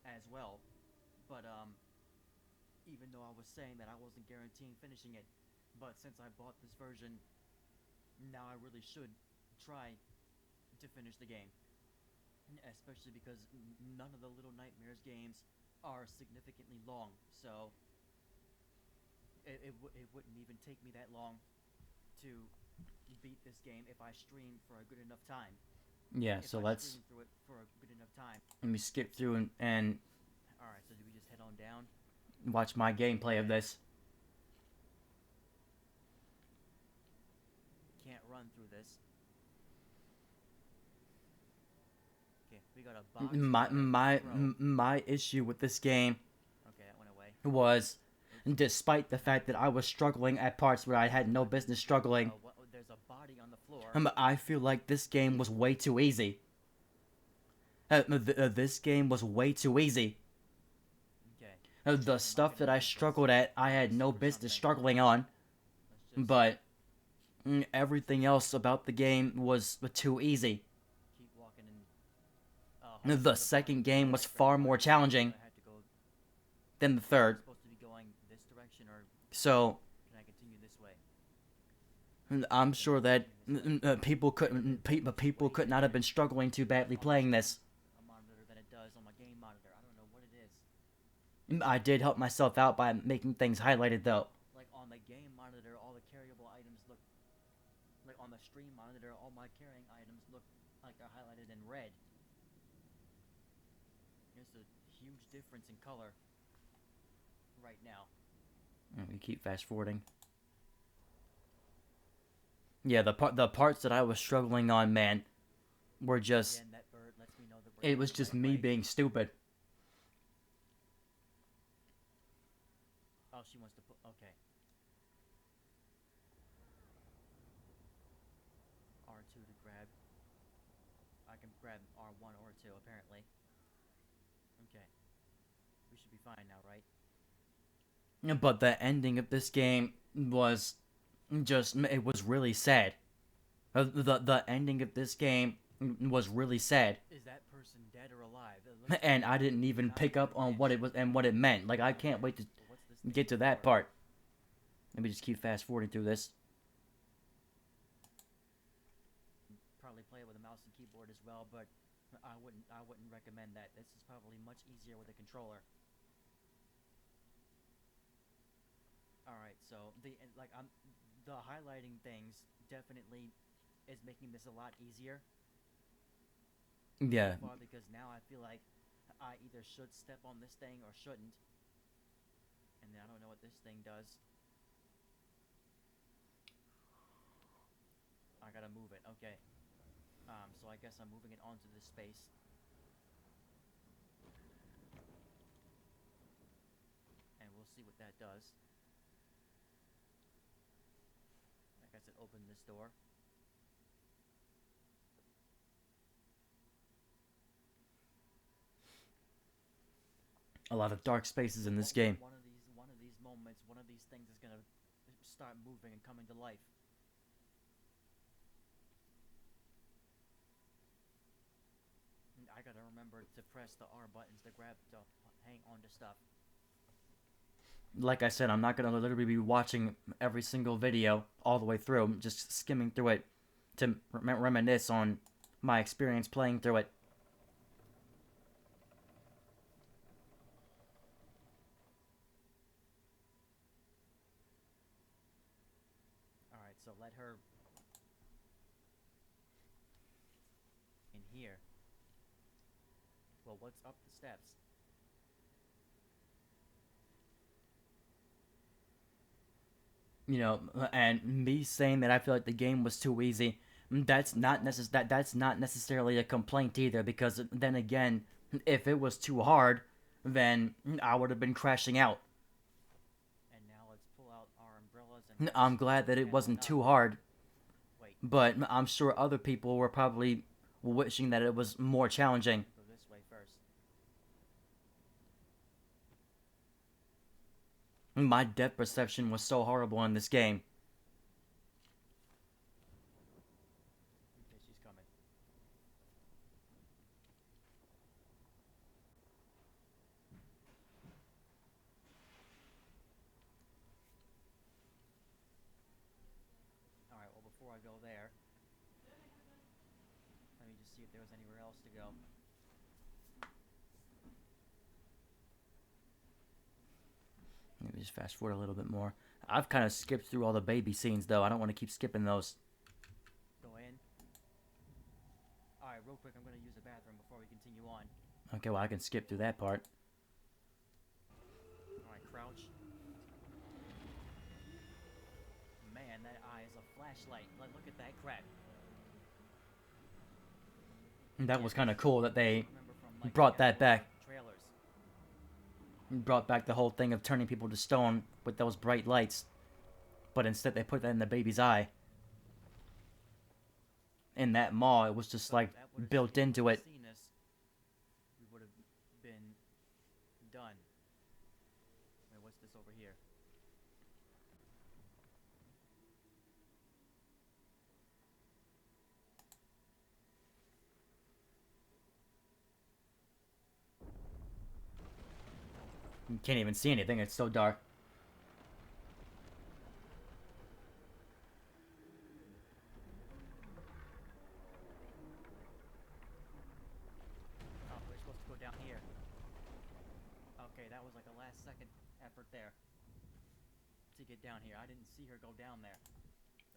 as well. But, even though I was saying that I wasn't guaranteeing finishing it, but since I bought this version, now I really should try to finish the game. Especially because none of the Little Nightmares games are significantly long, so it wouldn't even take me that long to beat this game if I stream for a good enough time. Yeah, so let's stream through it for a good enough time. let me skip through and All right, so do we down. Watch my gameplay of this. Can't run through this. Okay, we got a box. My issue with this game Okay, that went away. was, despite the fact that I was struggling at parts where I had no business struggling, There's a body on the floor. I feel like this game was way too easy. This game was way too easy. Okay. The stuff that I struggled at, I had no business struggling on, but everything else about the game was too easy. Keep walking and The second game was far more challenging I had to go. than the third, Supposed to be going this direction, or so can I continue this way? I'm sure that people could not have been struggling too badly playing this. A monitor than it does on my game monitor. I don't know what it is. I did help myself out by making things highlighted though. Like on the game monitor, all the carryable items look like on the stream monitor, all my carrying items look like they're highlighted in red. There's a huge difference in color right now. We keep fast forwarding. Yeah, the parts that I was struggling on, man, were just. Again, that bird lets me know that we're It going was the just right me way. being stupid. Oh, she wants to put. Okay. R2 to grab. I can grab R1 or 2 apparently. Okay. We should be fine now, right? But the ending of this game was just. It was really sad. The ending of this game was really sad. Is that person dead or alive? It looks And like I didn't even not pick up very on what it was and what it meant. Like, I can't wait to But what's this thing get to that for? part. Let me just keep fast forwarding through this. Probably play it with a mouse and keyboard as well, but I wouldn't recommend that. This is probably much easier with a controller. All right, so the highlighting things definitely is making this a lot easier Yeah. so far, because now I feel like I either should step on this thing or shouldn't, and I don't know what this thing does. I gotta move it. Okay. So I guess I'm moving it onto this space. And we'll see what that does. I guess it opened this door. A lot of dark spaces in this game. One of these moments, one of these things is gonna start moving and coming to life. And I gotta remember to press the R buttons to hang on to stuff. Like I said, I'm not gonna literally be watching every single video all the way through. I'm just skimming through it to reminisce on my experience playing through it. Alright, so let her in here. Well, what's up the steps? You know, and me saying that I feel like the game was too easy, that's not necessarily a complaint either, because then again, if it was too hard, then I would have been crashing out. And now let's pull out our umbrellas and I'm glad that it wasn't too hard, Wait, but I'm sure other people were probably wishing that it was more challenging. go this way first. My depth perception was so horrible in this game. Okay, she's coming. Alright, well, before I go there, let me just see if there was anywhere else to go. Let me just fast forward a little bit more. I've kind of skipped through all the baby scenes, though. I don't want to keep skipping those. Go in. Alright, real quick, I'm gonna use the bathroom before we continue on. Okay, well, I can skip through that part. flashlight. Look at that crap. That was kind of cool that they brought that back. Brought back the whole thing of turning people to stone with those bright lights. But instead they put that in the baby's eye. In that mall, it was just like built into it. We would have been done. Wait, what's this over here? You can't even see anything, it's so dark. Oh, we're supposed to go down here. Okay, that was like a last second effort there. To get down here. I didn't see her go down there.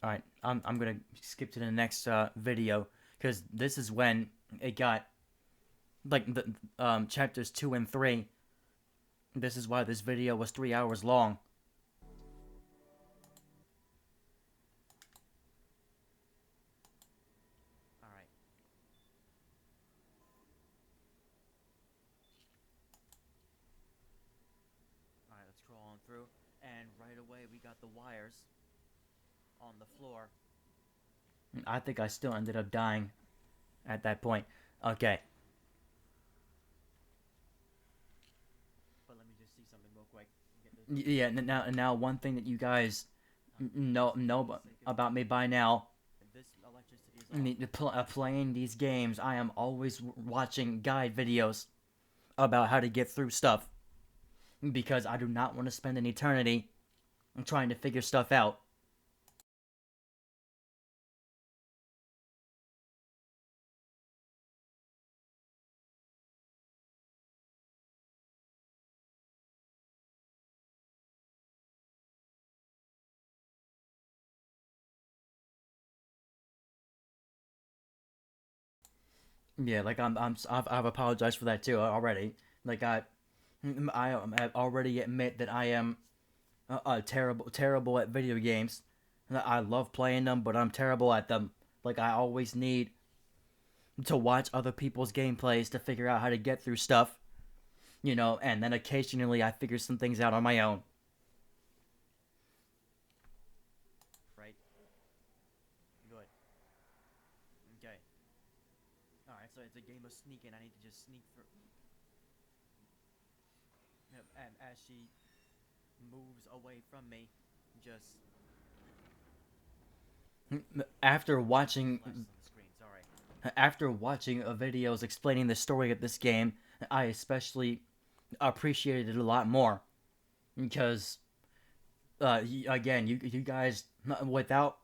Alright, I'm gonna skip to the next video. Because this is when it got... Like, the chapters 2 and 3... This is why this video was 3 hours long. Alright. Alright, let's crawl on through. And right away we got the wires on the floor. I think I still ended up dying at that point. Okay. Yeah, now one thing that you guys know about me by now, playing these games, I am always watching guide videos about how to get through stuff, because I do not want to spend an eternity trying to figure stuff out. Yeah, like I've apologized for that too already. Like I already admit that I am terrible at video games. I love playing them, but I'm terrible at them. Like I always need to watch other people's gameplays to figure out how to get through stuff, you know, and then occasionally I figure some things out on my own. Right. Good. Okay. Alright, so it's a game of sneaking. I need to just sneak through. And as she moves away from me, just... After watching videos explaining the story of this game, I especially appreciated it a lot more. Because, again, you guys, without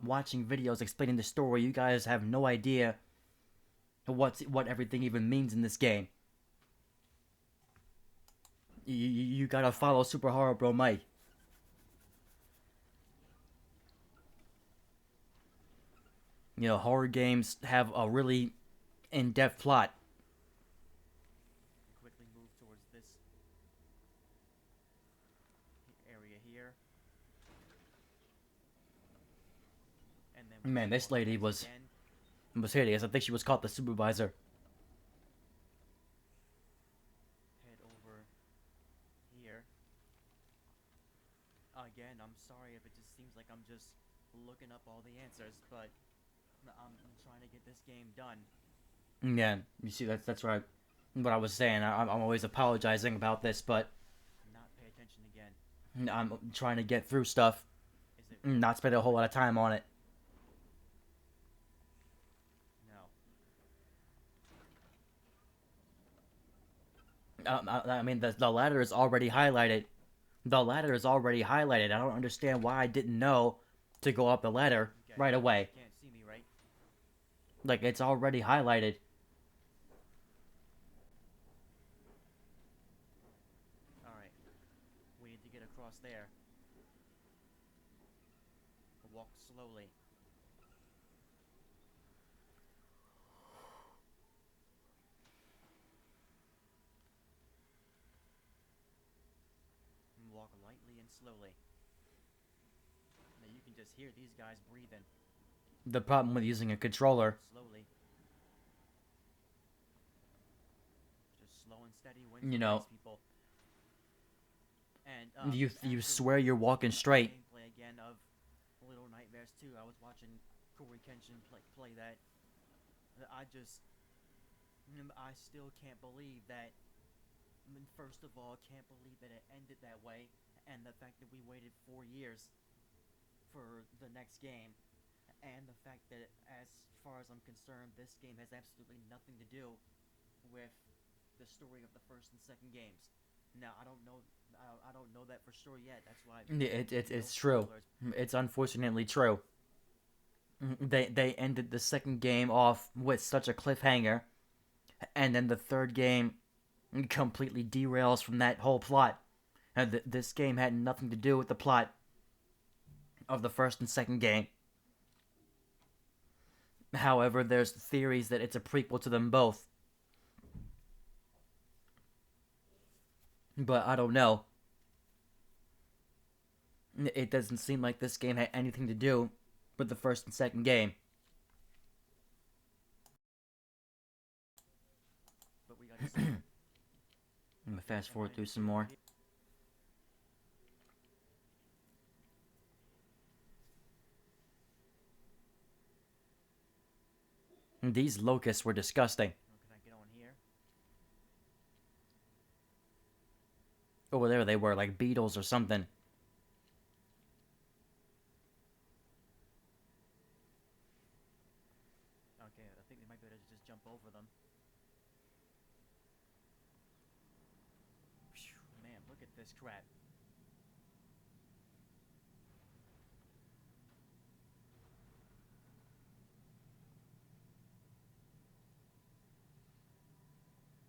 watching videos explaining the story, you guys have no idea what everything even means in this game. You gotta follow Super Horror Bro Mike. You know, horror games have a really in-depth plot. Quickly move towards this area here. And then man, this lady was hideous. I think she was called the supervisor. Head over here. Again, I'm sorry if it just seems like I'm just looking up all the answers, but I'm trying to get this game done. Yeah, you see, that's right. What I was saying, I'm always apologizing about this, but... Not pay attention again. I'm trying to get through stuff. Not spend a whole lot of time on it. No. I mean, the ladder is already highlighted. The ladder is already highlighted. I don't understand why I didn't know to go up the ladder right away. You can't see me, right? Like, it's already highlighted. Alright. We need to get across there. Walk slowly. Walk lightly and slowly. Now you can just hear these guys breathing The problem with using a controller, slowly. Just slow and steady wins you the know, race, people. And you actually, swear you're walking straight. gameplay again of Little Nightmares 2. I was watching Corey Kenshin play that. I still can't believe that. First of all, can't believe that it ended that way, and the fact that we waited 4 years for the next game, and the fact that, as far as I'm concerned, this game has absolutely nothing to do with the story of the first and second games. Now, I don't know. I don't know that for sure yet. That's why. It's true. It's unfortunately true. They ended the second game off with such a cliffhanger, and then the third game completely derails from that whole plot. And this game had nothing to do with the plot of the first and second game. However, there's theories that it's a prequel to them both. But I don't know. It doesn't seem like this game had anything to do with the first and second game. But we gotta see. I'm gonna fast forward through some more. These locusts were disgusting. Can I get on here? Over there they were, like beetles or something. Okay, I think we might be able to just jump over them. Phew, man, look at this crap.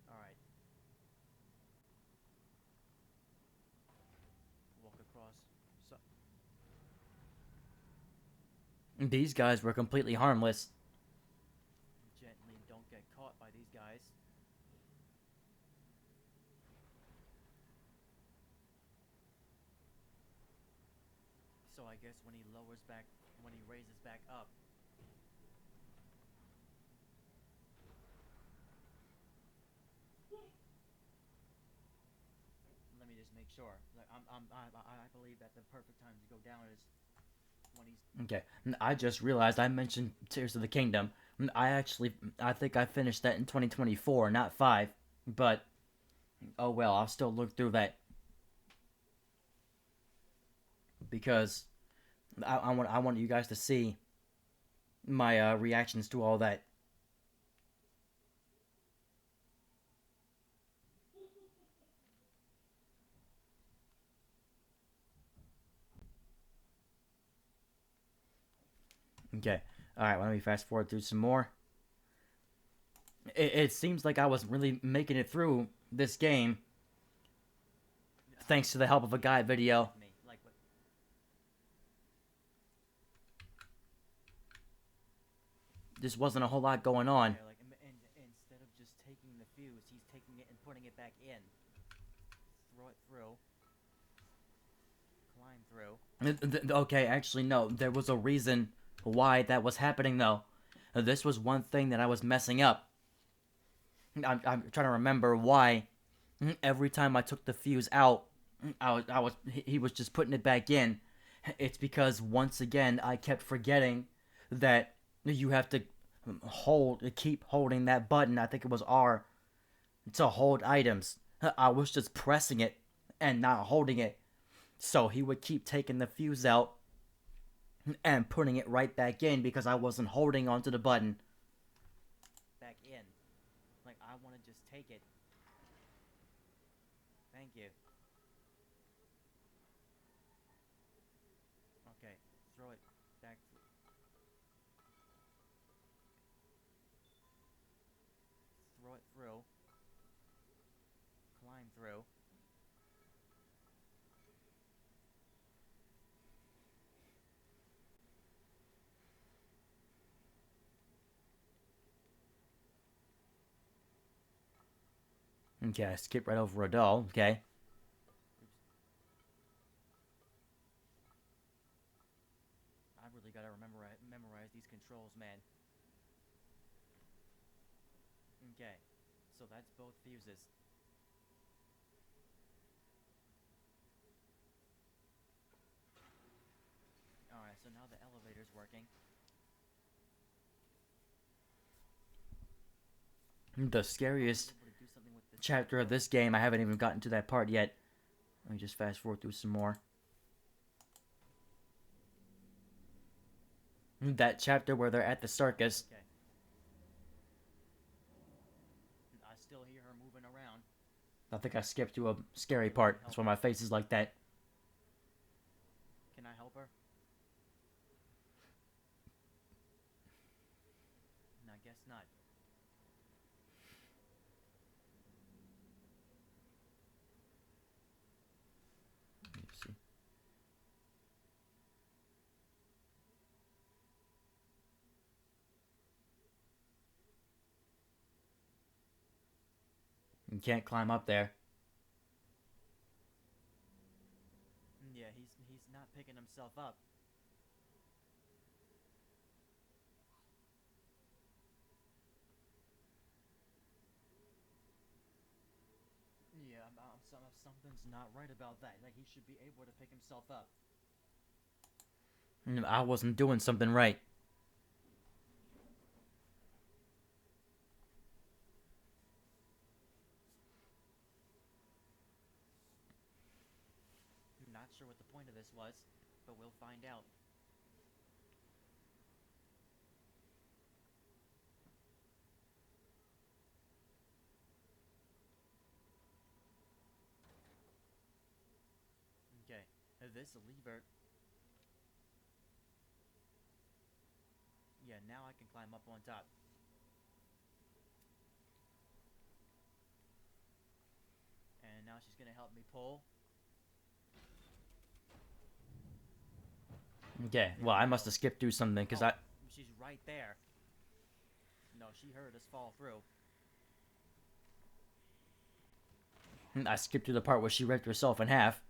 Alright. Walk across. So These guys were completely harmless. gently, don't get caught by these guys. So I guess when he raises back up. Let me just make sure. Like, I believe that the perfect time to go down is when he's. Okay, I just realized I mentioned Tears of the Kingdom. I think I finished that in 2024, not 5. But, oh well, I'll still look through that. Because I want you guys to see my reactions to all that. Okay, alright, let me fast forward through some more. It seems like I was really making it through this game thanks to the help of a guide video. Me. Like, what? Just wasn't a whole lot going on. Yeah, like, and instead of just taking the fuse, he's taking it and putting it back in. Throw it through. Climb through. Okay, actually, no. There was a reason why that was happening, though. This was one thing that I was messing up. I'm trying to remember why. Every time I took the fuse out, he was just putting it back in. It's because once again I kept forgetting that you have to keep holding that button. I think it was R to hold items. I was just pressing it and not holding it. So he would keep taking the fuse out and putting it right back in because I wasn't holding onto the button. Back in. Like, I want to just take it. Thank you. Okay, throw it back. Throw it through. Climb through. Okay, I skip right over a doll. Okay. man. Okay, so that's both fuses. Alright, so now the elevator's working. The scariest Able to do something with this chapter of this game, I haven't even gotten to that part yet. Let me just fast forward through some more. That chapter where they're at the circus. Okay. I still hear her moving around. I think I skipped to a scary part. That's why my face is like that. Can I help her? I guess not. Let me see. You can't climb up there. Yeah, he's not picking himself up. Yeah, something's not right about that. Like, he should be able to pick himself up. I wasn't doing something right. Not sure what the point of this was, but we'll find out. Okay, this lever... Yeah, now I can climb up on top. And now she's gonna help me pull. Okay, well, I must have skipped through something, because She's right there. No, she heard us fall through. I skipped through the part where she ripped herself in half.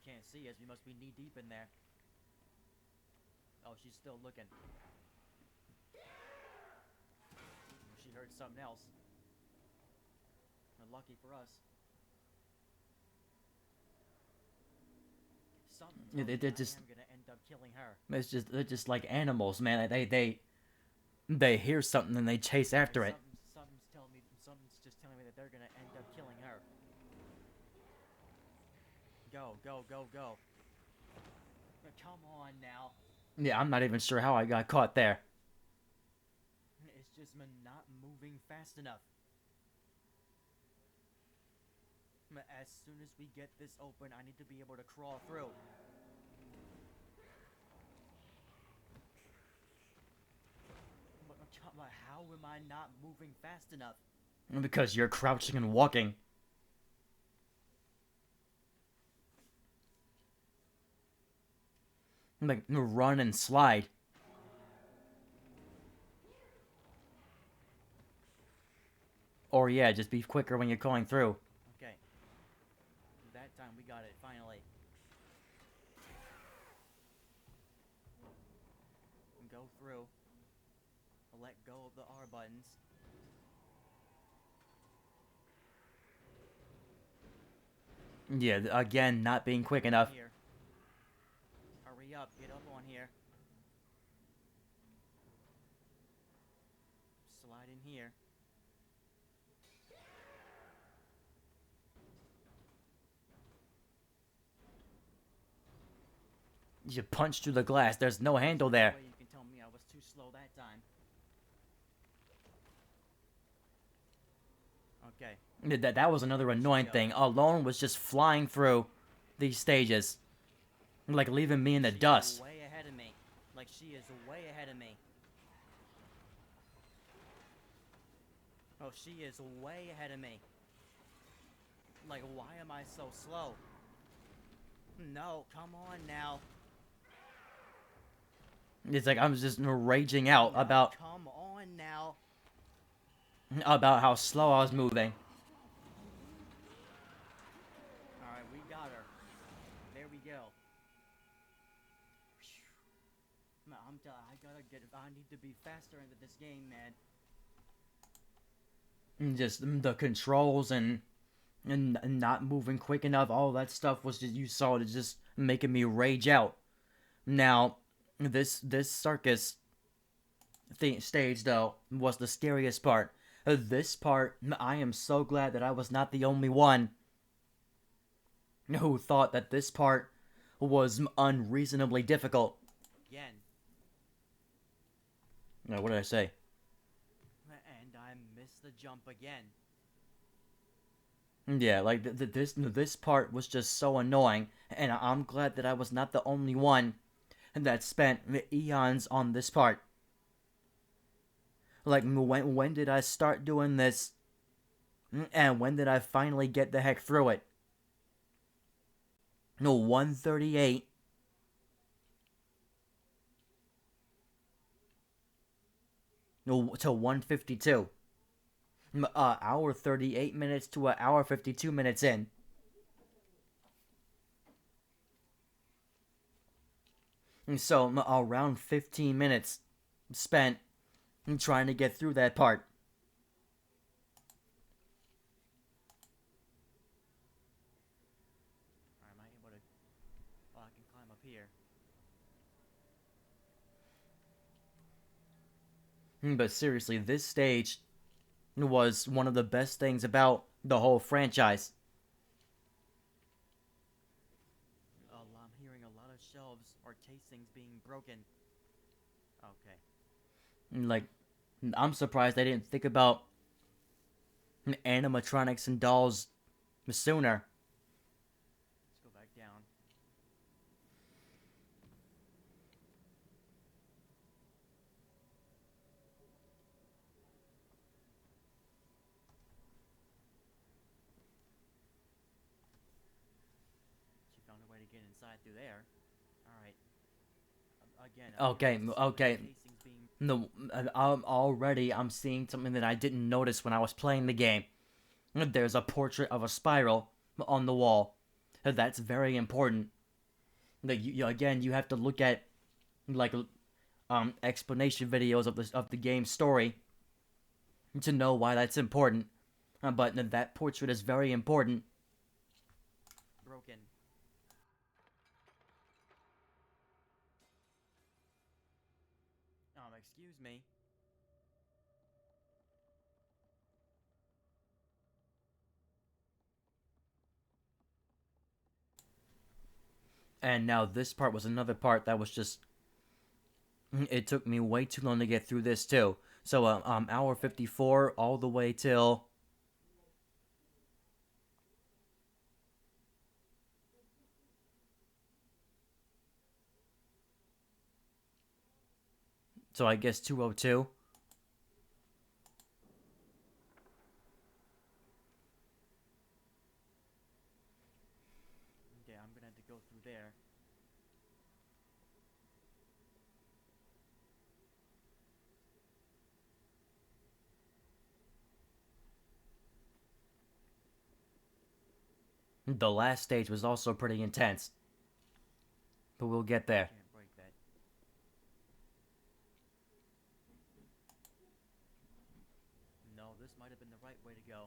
Can't see us, we must be knee deep in there. Oh, she's still looking. She heard something else. Lucky for us. Something Yeah, tells they're me just- I am gonna end up killing her. They're just like animals, man. They hear something and they chase after it. Something's just telling me that they're gonna end up killing her. Go, go, go, go. Come on now. Yeah, I'm not even sure how I got caught there. It's just not moving fast enough. As soon as we get this open, I need to be able to crawl through. But how am I not moving fast enough? Because you're crouching and walking. Like, run and slide. Or yeah, just be quicker when you're going through. Okay. That time we got it, finally. Go through. Let go of the R buttons. Yeah, again, not being quick enough. Here. Hurry up, get up on here. Slide in here. You punch through the glass. There's no handle there. You can tell me I was too slow that time. Okay. That was another annoying thing. Alone was just flying through these stages. Like, leaving me in the dust. She is way ahead of me. Like, she is way ahead of me. Oh, she is way ahead of me. Like, why am I so slow? No, come on now. It's like I'm just raging out No, about come on now. how slow I was moving. Alright, we got her. There we go. I need to be faster into this game, man. Just the controls and not moving quick enough. All that stuff was just, you saw it, just making me rage out. Now, this circus stage though was the scariest part. This part, I am so glad that I was not the only one who thought that this part was unreasonably difficult. Again. Now, what did I say? And I missed the jump again. Yeah, like this part was just so annoying, and I'm glad that I was not the only one that spent eons on this part. Like, when did I start doing this, and when did I finally get the heck through it? No, 138. No, to 152. Hour 38 minutes to an hour 52 minutes in. And so, around 15 minutes spent trying to get through that part. Am I able to... Oh, I can climb up here. But seriously, this stage was one of the best things about the whole franchise. I'm hearing a lot of shelves or casings being broken. Okay. Like, I'm surprised they didn't think about animatronics and dolls sooner. Let's go back down. She found a way to get inside through there. Alright. Again. Okay. No, I'm seeing something that I didn't notice when I was playing the game. There's a portrait of a spiral on the wall. That's very important. Like, you have to look at like explanation videos of the game's story to know why that's important. But that portrait is very important. Broken. Excuse me. And now this part was another part that was just... It took me way too long to get through this too. So, hour 54 all the way till... So I guess 202. Yeah, I'm gonna have to go through there. The last stage was also pretty intense. But we'll get there. Can't break that. No, this might have been the right way to go.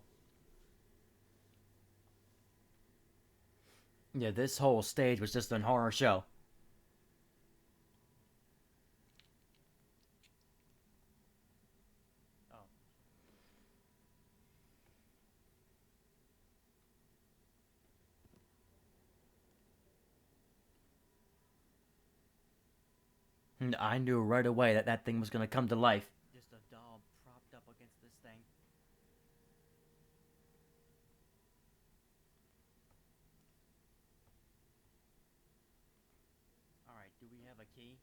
Yeah, this whole stage was just a horror show. Oh. And I knew right away that that thing was gonna come to life. Just a doll propped up against this thing. Alright, do we have a key?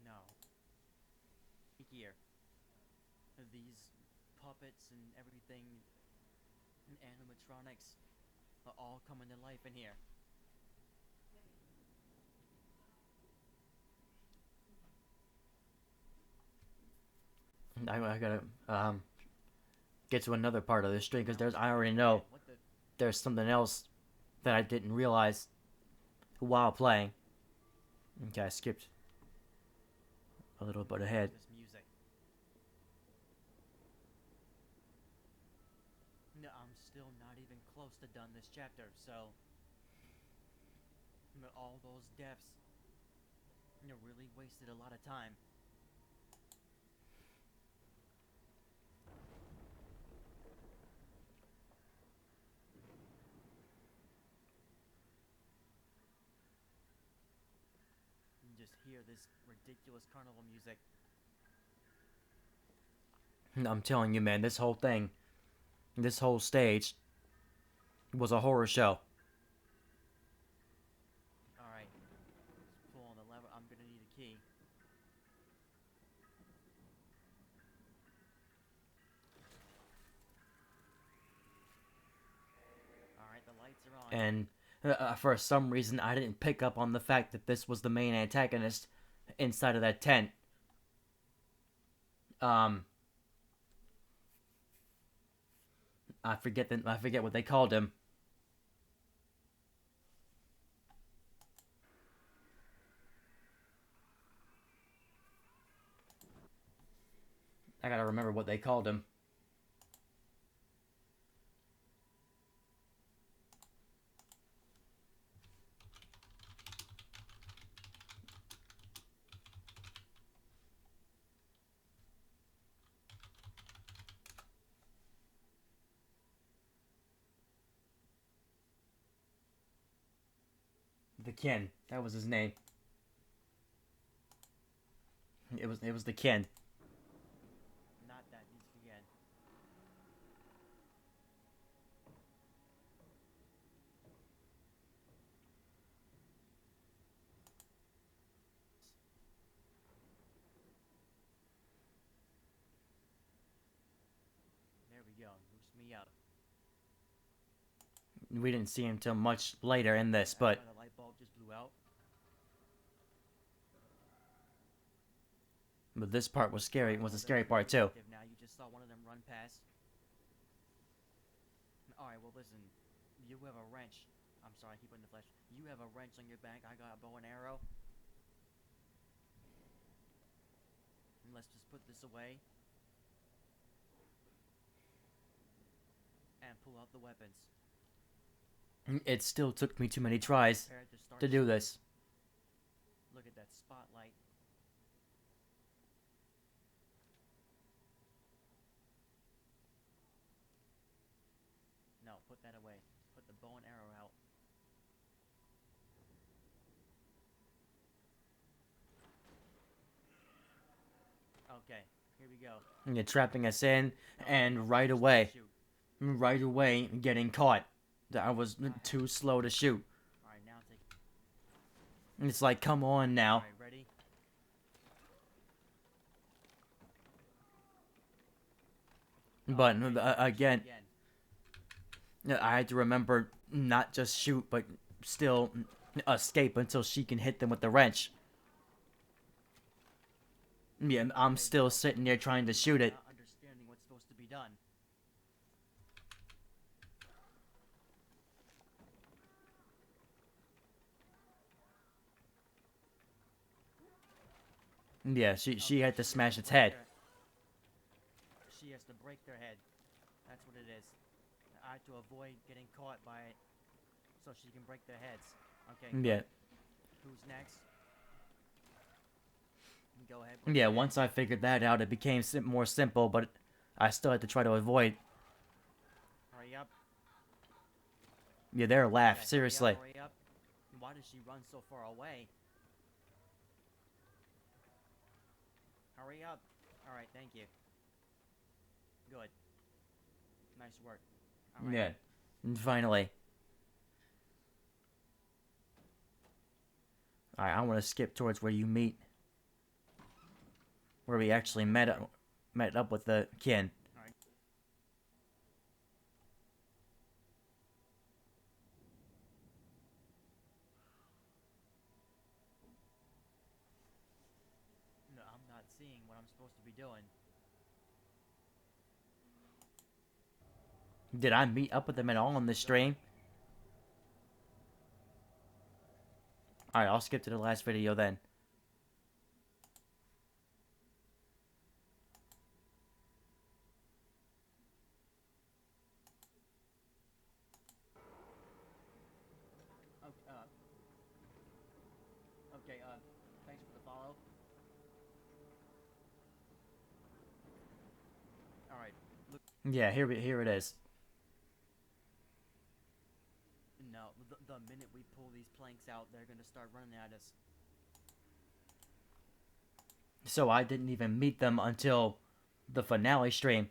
No. Here. These puppets and everything, and animatronics, are all coming to life in here. I gotta get to another part of this stream because I already know there's something else that I didn't realize while playing. Okay, I skipped a little bit ahead. This music. No, I'm still not even close to done this chapter, so all those deaths really wasted a lot of time. You just hear this ridiculous carnival music. I'm telling you, man, this whole thing, this whole stage was a horror show. Alright, pull on the lever. I'm gonna need a key. Alright, the lights are on. And for some reason, I didn't pick up on the fact that this was the main antagonist inside of that tent. I forget what they called him. I gotta remember what they called him. The Ken. That was his name. It was the Ken. Not that needs to begin. There we go. Boost me up. We didn't see him till much later in this, but The light bulb just blew out. this part was scary. Was the scary part too. Now you just saw one of them run past. Alright, well listen. You have a wrench. I'm sorry, I keep putting the flesh. You have a wrench on your back. I got a bow and arrow. And let's just put this away. And pull out the weapons. It still took me too many tries Prepare to start to do shooting. this. Look at that spotlight. No, put that away. Put the bow and arrow out. Okay, here we go. You're trapping us in, No, and no, right just away, shoot. getting caught. I was too slow to shoot. Alright, now take. It's like, come on now. Alright, ready? But Okay, again, I had to remember not just shoot, but still escape until she can hit them with the wrench. Yeah, I'm still sitting there trying to shoot it. Not understanding what's supposed to be done. Yeah, she had to she smash has its break head. She has to break their head. That's what it is. I have to avoid getting caught by it, so she can break their heads. Okay. Yeah, Who's next? Go ahead. break yeah. their head. Once I figured that out, it became more simple, but I still had to try to avoid. Hurry up. Yeah, they're Okay, laugh seriously. Hurry up. Why does she run so far away? Hurry up. Alright, thank you. Good. Nice work. All right. Yeah, and finally. Alright, I want to skip towards where you meet, where we actually met up with the Ken. Alright. No, I'm not seeing what I'm supposed to be doing. Did I meet up with them at all on the stream? Alright, I'll skip to the last video then. Okay, thanks for the follow. Alright, look. Yeah, here it is. No, the minute we pull these planks out, they're gonna start running at us. So I didn't even meet them until the finale stream.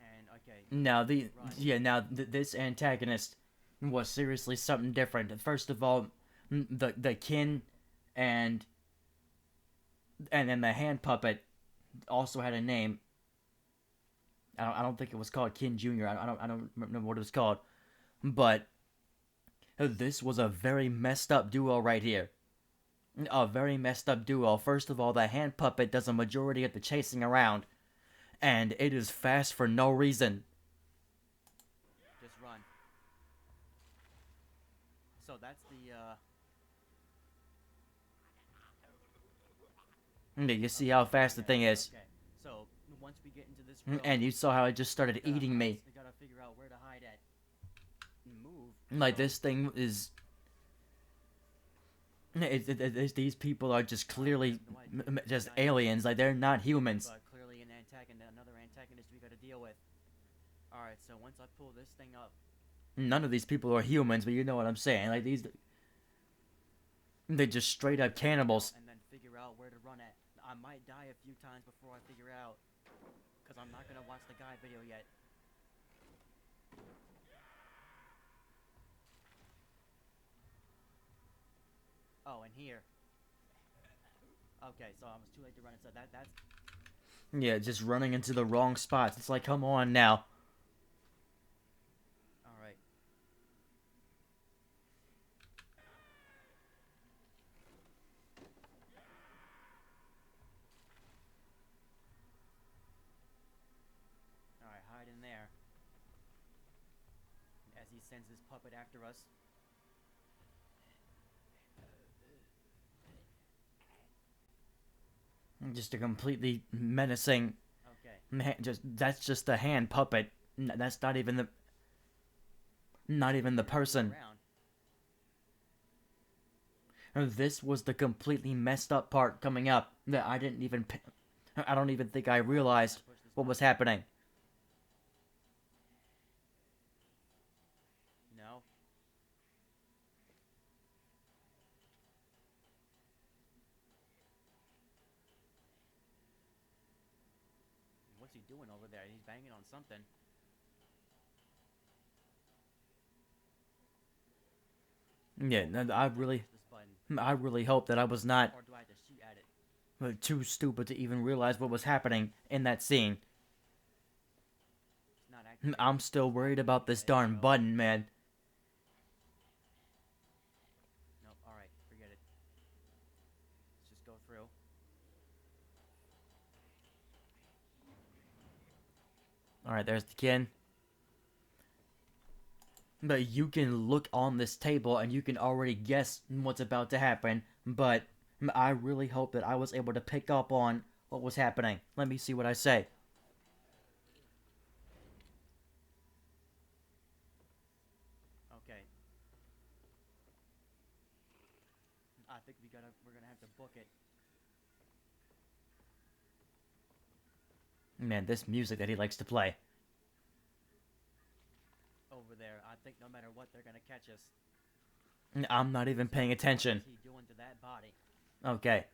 And okay. Now this antagonist was seriously something different. First of all, the kin and then the hand puppet also had a name. I don't think it was called Kin Jr. I don't remember what it was called, but this was a very messed up duo right here. A very messed up duo. First of all, the hand puppet does a majority of the chasing around, and it is fast for no reason. Just run. So that's the you see how fast the thing is. Okay. So once we get into this room, and you saw how it just started eating me. We gotta figure out where to hide at. Move. Like this thing is. These people are just clearly just aliens. Like they're not humans. But clearly another antagonist we gotta deal with. All right. So once I pull this thing up. None of these people are humans, but you know what I'm saying. Like these. They're just straight up cannibals. And then figure out where to run at. I might die a few times before I figure out. Because I'm not going to watch the guide video yet. Oh, and here. Okay, so I was too late to run inside. That's... Yeah, just running into the wrong spots. It's like, come on now. Alright. Alright, hide in there. As he sends his puppet after us. Just a completely menacing. Okay. That's just a hand puppet. That's not even the person. This was the completely messed up part coming up that I don't even think I realized what was happening. No. What's he doing over there? He's banging on something. Yeah, I really hope that I was not too stupid to even realize what was happening in that scene. I'm still worried about this darn button, man. Nope, alright, forget it. Let's just go through. Alright, there's the kin. But you can look on this table and you can already guess what's about to happen. But I really hope that I was able to pick up on what was happening. Let me see what I say. Okay. I think we're gonna have to book it. Man, this music that he likes to play. Over there, I think no matter what, they're gonna catch us. I'm not even paying attention. What's he doing to that body? Okay.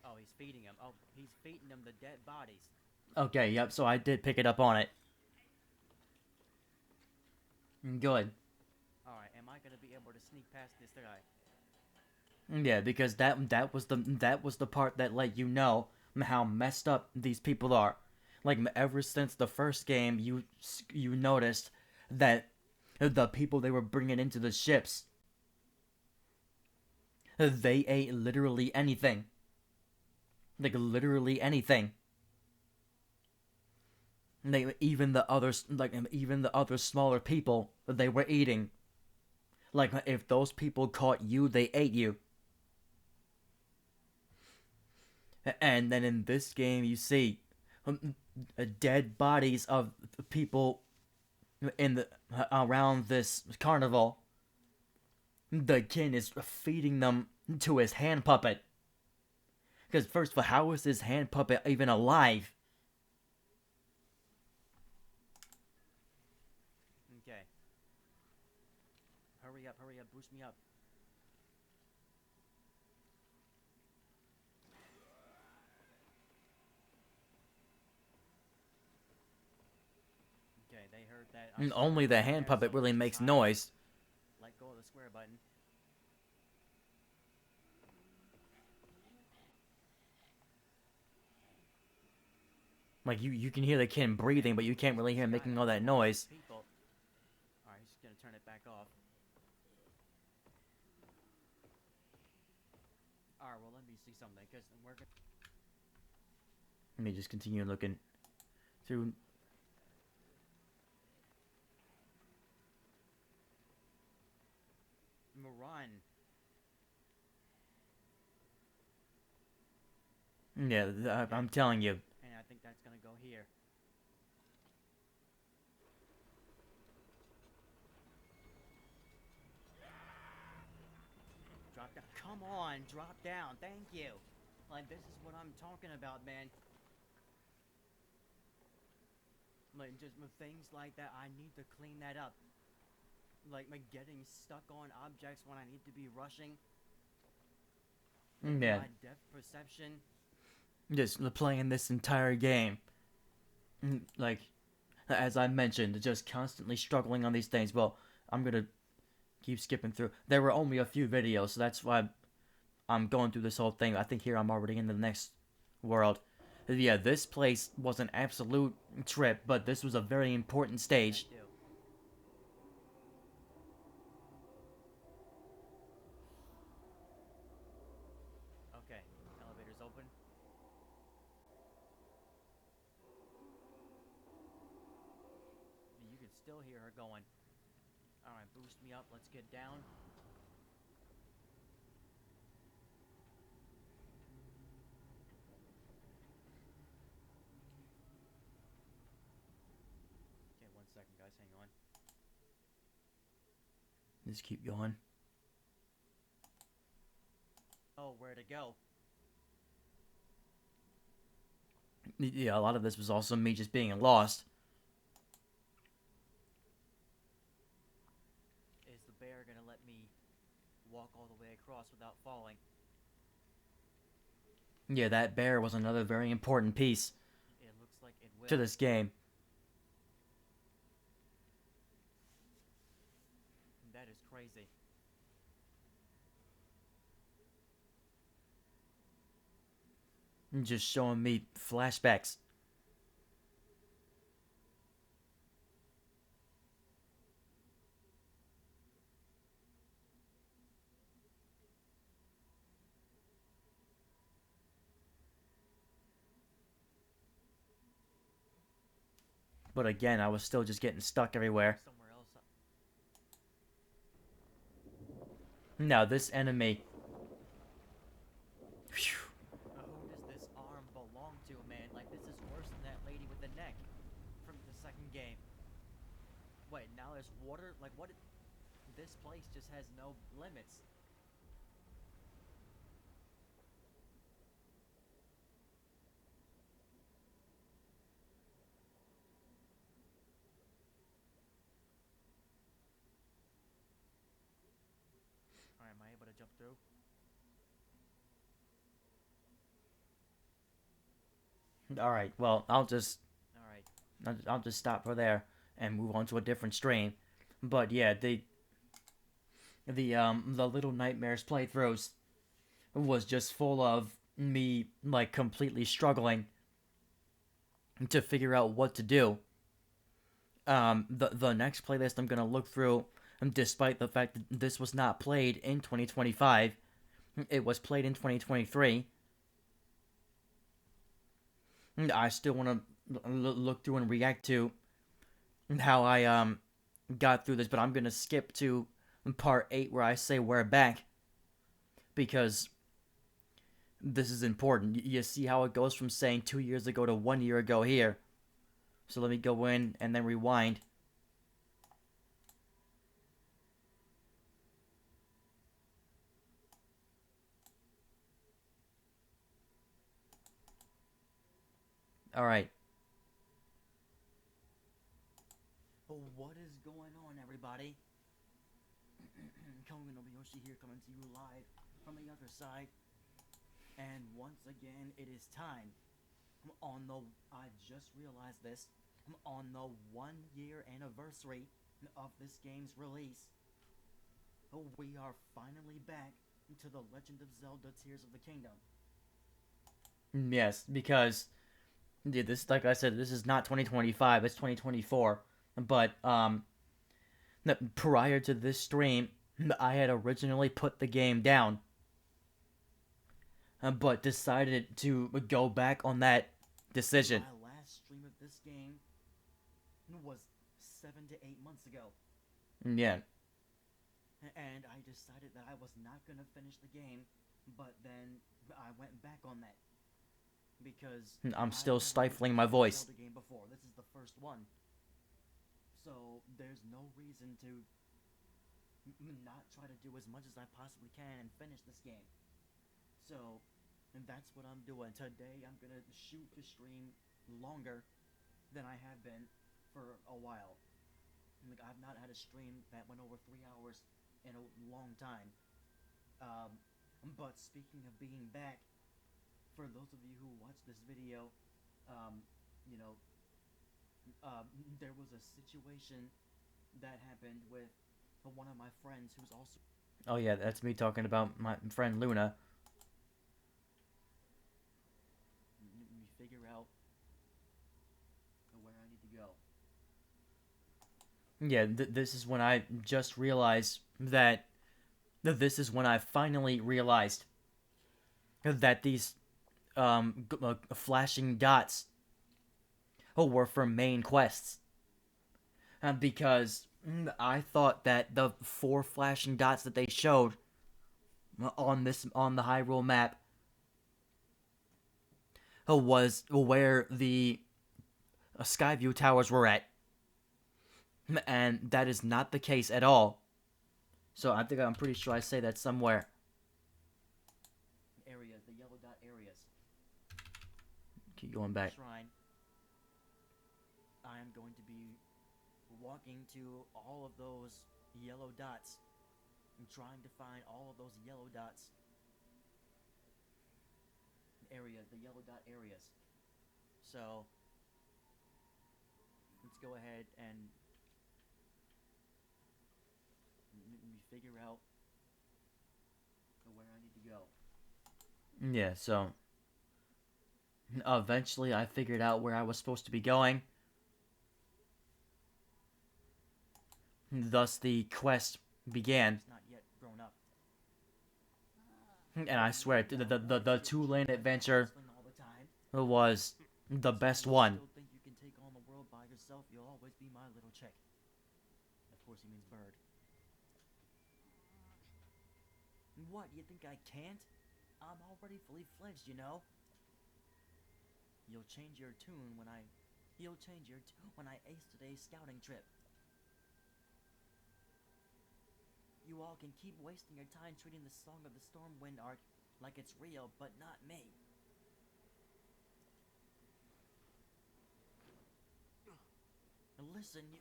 Oh, he's feeding him. Oh, he's feeding them the dead bodies. Okay, yep, so I did pick it up on it. Good. Alright, am I gonna be able to sneak past this guy? Yeah, because that was the part that let you know how messed up these people are. Like ever since the first game, you noticed that the people they were bringing into the ships, they ate literally anything. Like literally anything. They even the other smaller people they were eating. Like if those people caught you, they ate you. And then in this game, you see dead bodies of people in the around this carnival. The king is feeding them to his hand puppet. Because first of all, how is his hand puppet even alive? Okay. Hurry up, boost me up. Okay, they heard that. Only the hand puppet really makes noise. Let go of the square button. Like you can hear the kid breathing, but you can't really hear him making all that noise. Alright, he's just gonna turn it back off. Alright, well let me see something, because we're gonna... Let me just continue looking through... Run. Yeah, I'm telling you. And I think that's gonna go here. Drop down. Come on, drop down. Thank you. Like, this is what I'm talking about, man. Like, just things like that, I need to clean that up. Like, getting stuck on objects when I need to be rushing. Yeah. My depth perception. Just playing this entire game. Like, as I mentioned, just constantly struggling on these things. Well, I'm gonna keep skipping through. There were only a few videos, so that's why I'm going through this whole thing. I think here I'm already in the next world. Yeah, this place was an absolute trip, but this was a very important stage. Okay, elevator's open. You can still hear her going. Alright, boost me up, let's get down. Okay, 1 second guys, hang on. Just keep going. Oh, where to go? Yeah, a lot of this was also me just being lost. Is the bear gonna let me walk all the way across without falling? Yeah, that bear was another very important piece. It looks like it will. To this game. That is crazy. Just showing me flashbacks. But again, I was still just getting stuck everywhere. Now, this enemy... Whew. Who does this arm belong to, man? Like, this is worse than that lady with the neck from the second game. Wait, now there's water? Like, what? This place just has no limits. Alright, am I able to jump through? Alright, well, I'll just stop for there and move on to a different stream. But yeah, the Little Nightmares playthroughs, was just full of me like completely struggling to figure out what to do. The next playlist I'm gonna look through, despite the fact that this was not played in 2025, it was played in 2023. I still want to look through and react to how I got through this, but I'm gonna skip to part 8 where I say we're back because this is important. You see how it goes from saying 2 years ago to 1 year ago here. So let me go in and then rewind. Alright. What is going on, everybody? Kongo Nobuyoshi here, coming to you live from the other side. And once again, it is time. I just realized this. On the 1 year anniversary of this game's release, we are finally back to The Legend of Zelda Tears of the Kingdom. Yes, because this, like I said, this is not 2025, it's 2024. But prior to this stream, I had originally put the game down, but decided to go back on that decision. My last stream of this game was 7 to 8 months ago. Yeah. And I decided that I was not going to finish the game, but then I went back on that. Because I'm still stifling my voice. Game before. This is the first one. So there's no reason to not try to do as much as I possibly can and finish this game. So, and that's what I'm doing. Today I'm going to shoot the stream longer than I have been for a while. Like, I've not had a stream that went over 3 hours in a long time. But speaking of being back, for those of you who watch this video, you know, there was a situation that happened with one of my friends who's also... Oh yeah, that's me talking about my friend Luna. Let me figure out where I need to go. Yeah, this is when I just realized that... This is when I finally realized that these flashing dots were for main quests. Because I thought that the 4 flashing dots that they showed on the Hyrule map was where the Skyview Towers were at. And that is not the case at all. So I'm pretty sure I say that somewhere. Areas, the yellow dot areas. Keep going back. Shrine. I am going to be walking to all of those yellow dots and trying to find all of those yellow dots. Areas, the yellow dot areas. So let's go ahead and figure out where I need to go. Yeah, so eventually I figured out where I was supposed to be going. Thus the quest began. Not yet grown up. And I swear, the 2-lane adventure was the best one. Still think you can take on the world by yourself? You'll always be my little chick. Of course he means bird. What, you think I can't? I'm already fully fledged, you know? You'll change your tune when I ace today's scouting trip. You all can keep wasting your time treating the Song of the Stormwind arc like it's real, but not me. Listen, you...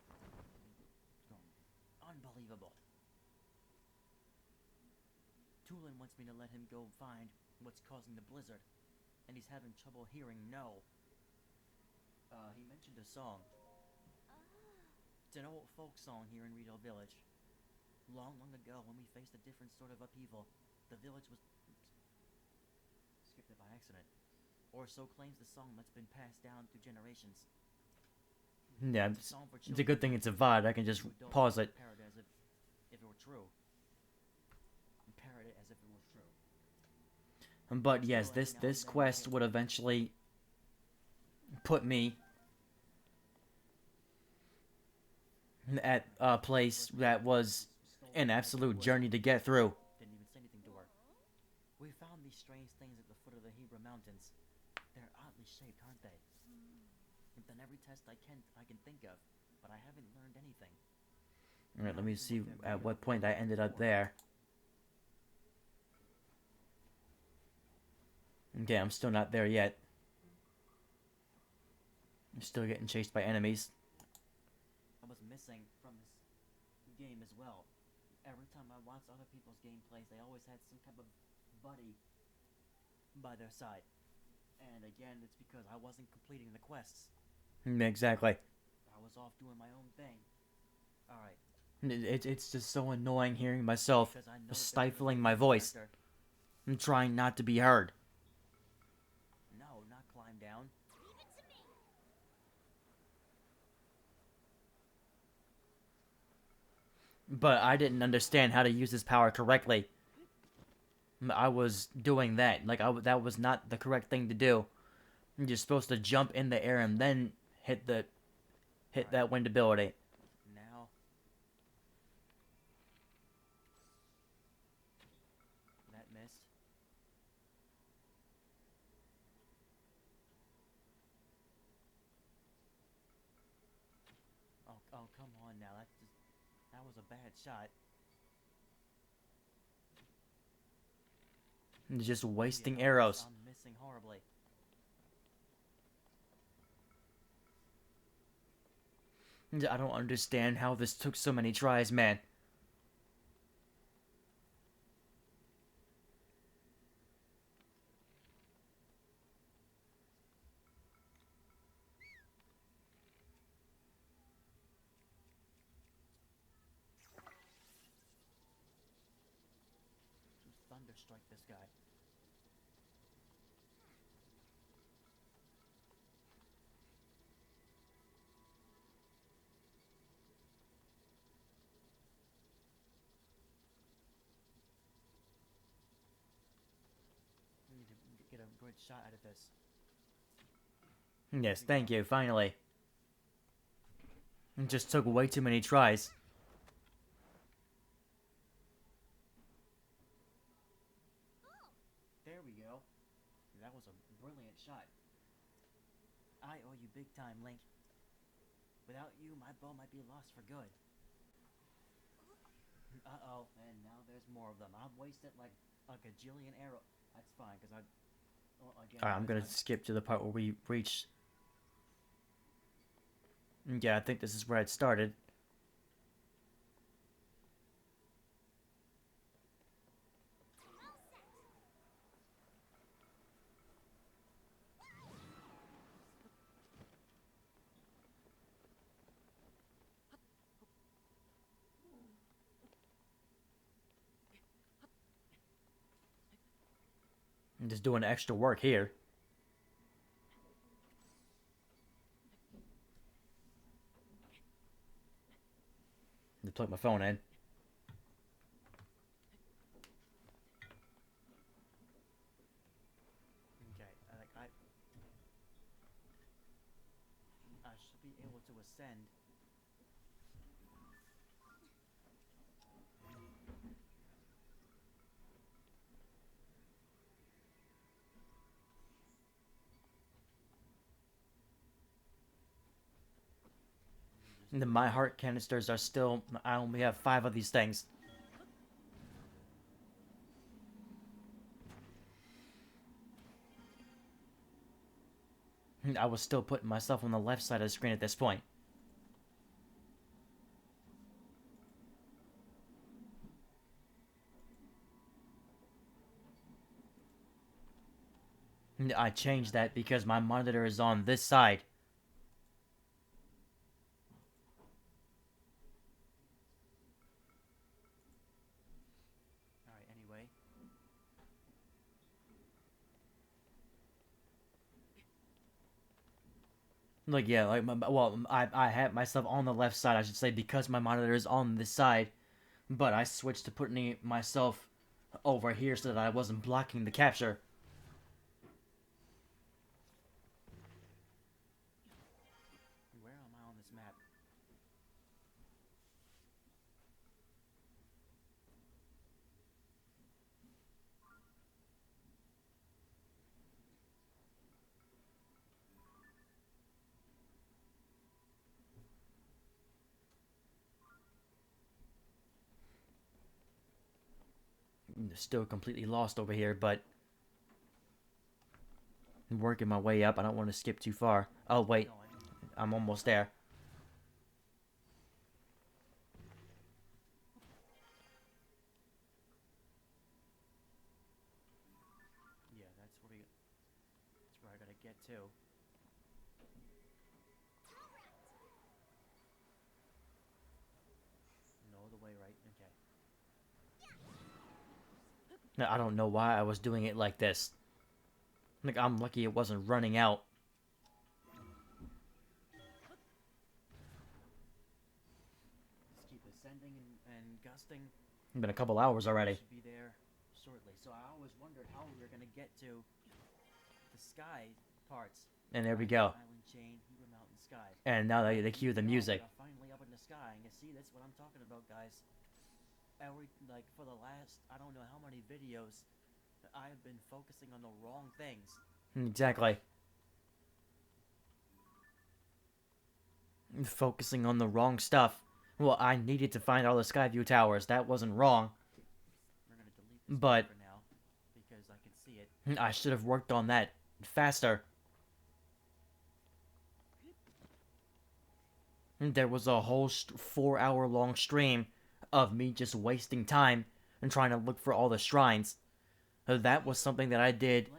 Unbelievable. Tulin wants me to let him go find what's causing the blizzard, and he's having trouble hearing no. He mentioned a song. It's an old folk song here in Rito Village. Long, long ago, when we faced a different sort of upheaval, the village was... picked it by accident. Or so claims the song that's been passed down through generations. Yeah, It's a song for it's a children, good thing it's a VOD. I can just to adults pause who it. parrot it as if it were true. And parrot it as if it was true. But yes, Still, every this now and this then you quest get- would eventually put me at a place that was an absolute journey to get through. Didn't even say anything to her. We found these strange things at the foot of the Hebra Mountains. They're oddly shaped, aren't they? I've done every test I can think of, but I haven't learned anything. Alright, let me see at what point I ended up there. Okay, I'm still not there yet. I'm still getting chased by enemies. I was missing from this game as well. Every time I watched other people's gameplays, they always had some type of buddy by their side. And again, it's because I wasn't completing the quests. Exactly. I was off doing my own thing. Alright. It's just so annoying hearing myself Because I know that there's stifling a my voice character. and trying not to be heard. No, not climb down. But I didn't understand how to use this power correctly. I was doing that. Like, that was not the correct thing to do. You're supposed to jump in the air and then hit that wind ability. Now. That missed. Oh, come on now. That was a bad shot. Just wasting Yeah, arrows. I'm missing horribly. I don't understand how this took so many tries, man. Just thunderstrike this guy. We need to get a good shot out of this. Yes, thank you, finally. It just took way too many tries. There we go. That was a brilliant shot. I owe you big time, Link. Without you, my bow might be lost for good. Uh-oh, and now there's more of them. I've wasted like a gajillion arrows. That's fine, because again... Alright, I'm gonna skip to the part where we reach... Yeah, I think this is where it started. I'm just doing extra work here. Just plug my phone in. Okay, I should be able to ascend. My heart canisters are still... I only have 5 of these things. I was still putting myself on the left side of the screen at this point. I changed that because my monitor is on this side. Alright, anyway. Like, yeah, like, well, I had myself on the left side, I should say, because my monitor is on this side, but I switched to putting myself over here so that I wasn't blocking the capture. Where am I on this map? Still completely lost over here, but I'm working my way up. I don't want to skip too far. Oh, wait. I'm almost there. Yeah, that's where I gotta get to. No, the way right. Okay. Now, I don't know why I was doing it like this. Like, I'm lucky it wasn't running out. Just keep ascending and gusting. It's been a couple hours already. Should be there shortly. So I always wondered how we were gonna get to the sky parts. And there we go. Island chain, Heber Mountain sky. And now they cue the music. Finally up in the sky, and you see that's what I'm talking about, guys. Like for the last I don't know how many videos, I have been focusing on the wrong things. Exactly. Focusing on the wrong stuff. Well, I needed to find all the Skyview towers. That wasn't wrong. We're gonna delete this but for now because I can see it. I should have worked on that faster. There was a whole 4-hour-long stream of me just wasting time and trying to look for all the shrines. That was something that I did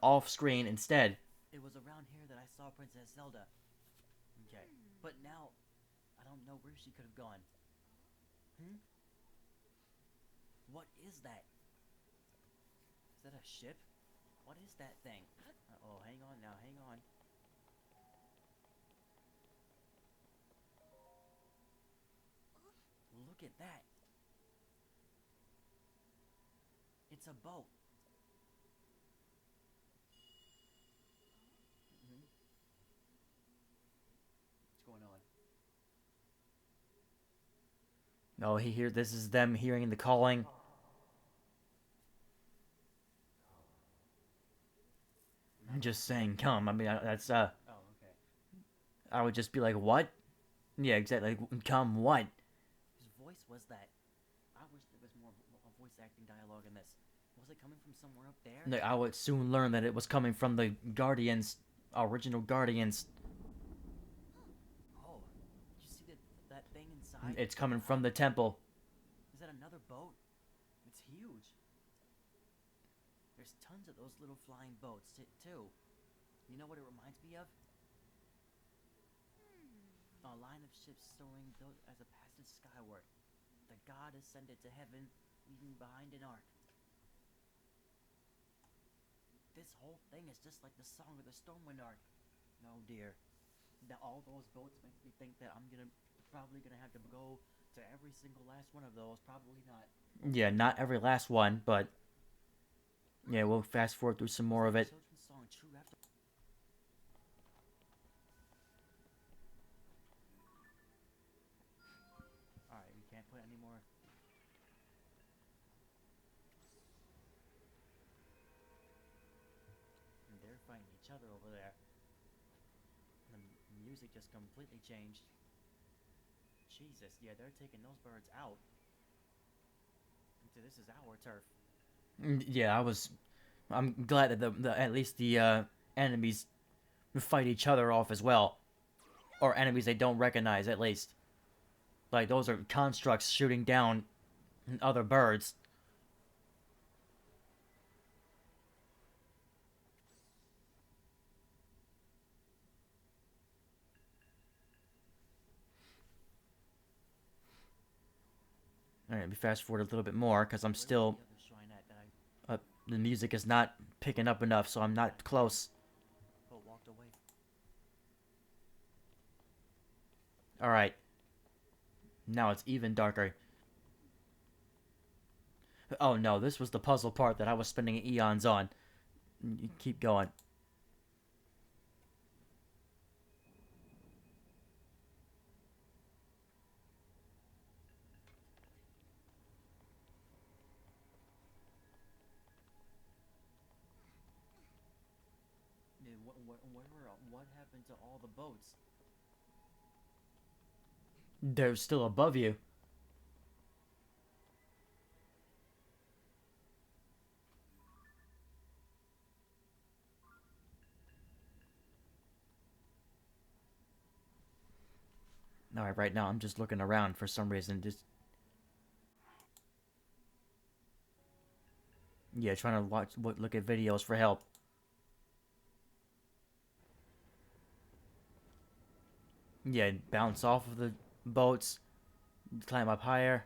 off screen instead. It was around here that I saw Princess Zelda. Okay, but now I don't know where she could have gone. What is that? Is that a ship? What is that thing? Oh, hang on now, hang on. Look at that. It's a boat. What's going on? Oh, this is them hearing the calling. I'm just saying, come. I mean, that's, Oh, okay. I would just be like, what? Yeah, exactly. Like, come, what? Whose voice was that? I wish there was more voice acting dialogue in this. Was it coming from somewhere up there? No, I would soon learn that it was coming from the Guardians, original Guardians. Oh, did you see that thing inside? It's coming from the temple. Is that another boat? It's huge. There's tons of those little flying boats, too. You know what it reminds me of? A line of ships soaring as a passage skyward. The god ascended to heaven, leaving behind an ark. This whole thing is just like the song of the Stormwind arc. Oh dear. Now all those boats make me think that I'm probably gonna have to go to every single last one of those. Probably not. Yeah, not every last one, but yeah, we'll fast forward through some more of it. Alright, we can't put any more. And they're fighting each other over there. The music just completely changed. Jesus, yeah, they're taking those birds out. This is our turf. Yeah, I'm glad that at least the enemies fight each other off as well, or enemies they don't recognize at least. Like those are constructs shooting down other birds. Alright, we fast forward a little bit more because I'm still. The music is not picking up enough, so I'm not close. Oh, walked away. Alright. Now it's even darker. Oh no, this was the puzzle part that I was spending eons on. Keep going. What happened to all the boats? They're still above you. Alright, right now I'm just looking around for some reason. Just yeah, trying to look at videos for help. Yeah, bounce off of the boats, climb up higher.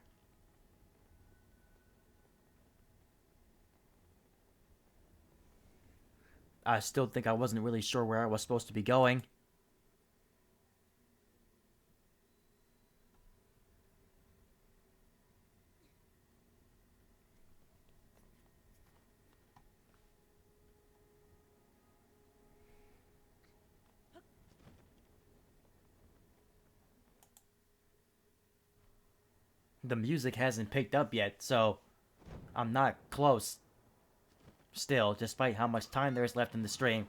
I still think I wasn't really sure where I was supposed to be going. The music hasn't picked up yet, so I'm not close. Still, despite how much time there is left in the stream.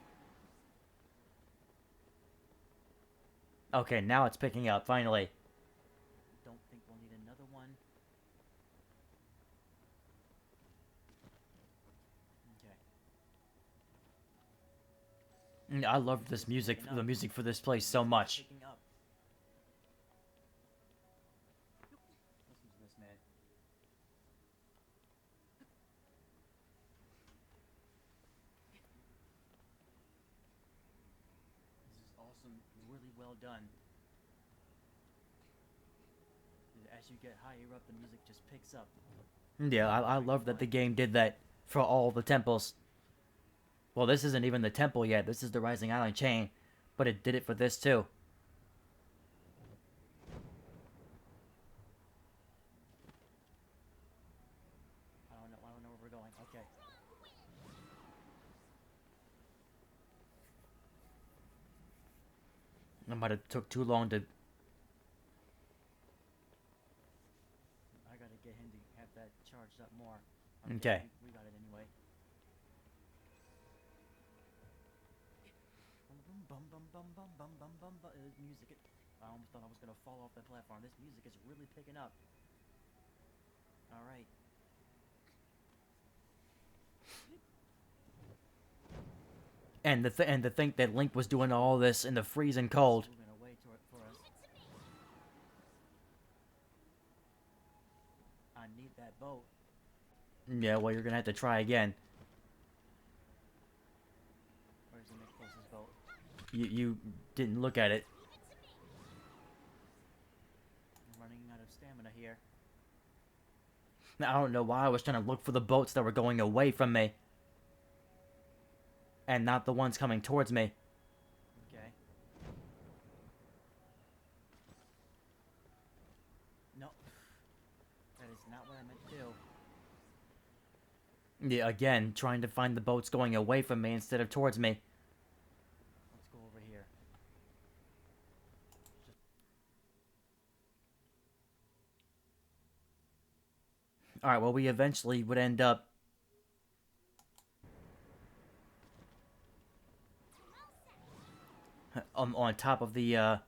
Okay, now it's picking up, finally. Don't think we'll need another one. Okay. I love this music, the music for this place so much. Listen to this, man. This is awesome, really well done. As you get higher up, the music just picks up. Yeah, I love that the game did that for all the temples. Well, this isn't even the temple yet. This is the Rising Island chain. But it did it for this, too. I don't know where we're going. Okay. It might have took too long to... I gotta get him to have that charged up more. Okay. We got it anyway. Music. I almost thought I was gonna fall off the platform. This music is really picking up. Alright. And to think that Link was doing all this in the freezing cold. I need that boat. Yeah, well, you're gonna have to try again. Where's the next closest boat? You didn't look at it. I'm running out of stamina here. Now, I don't know why I was trying to look for the boats that were going away from me. And not the ones coming towards me. Okay. No. That is not what I meant to do. Yeah, again, trying to find the boats going away from me instead of towards me. Let's go over here. Alright, well, we eventually would end up on top of the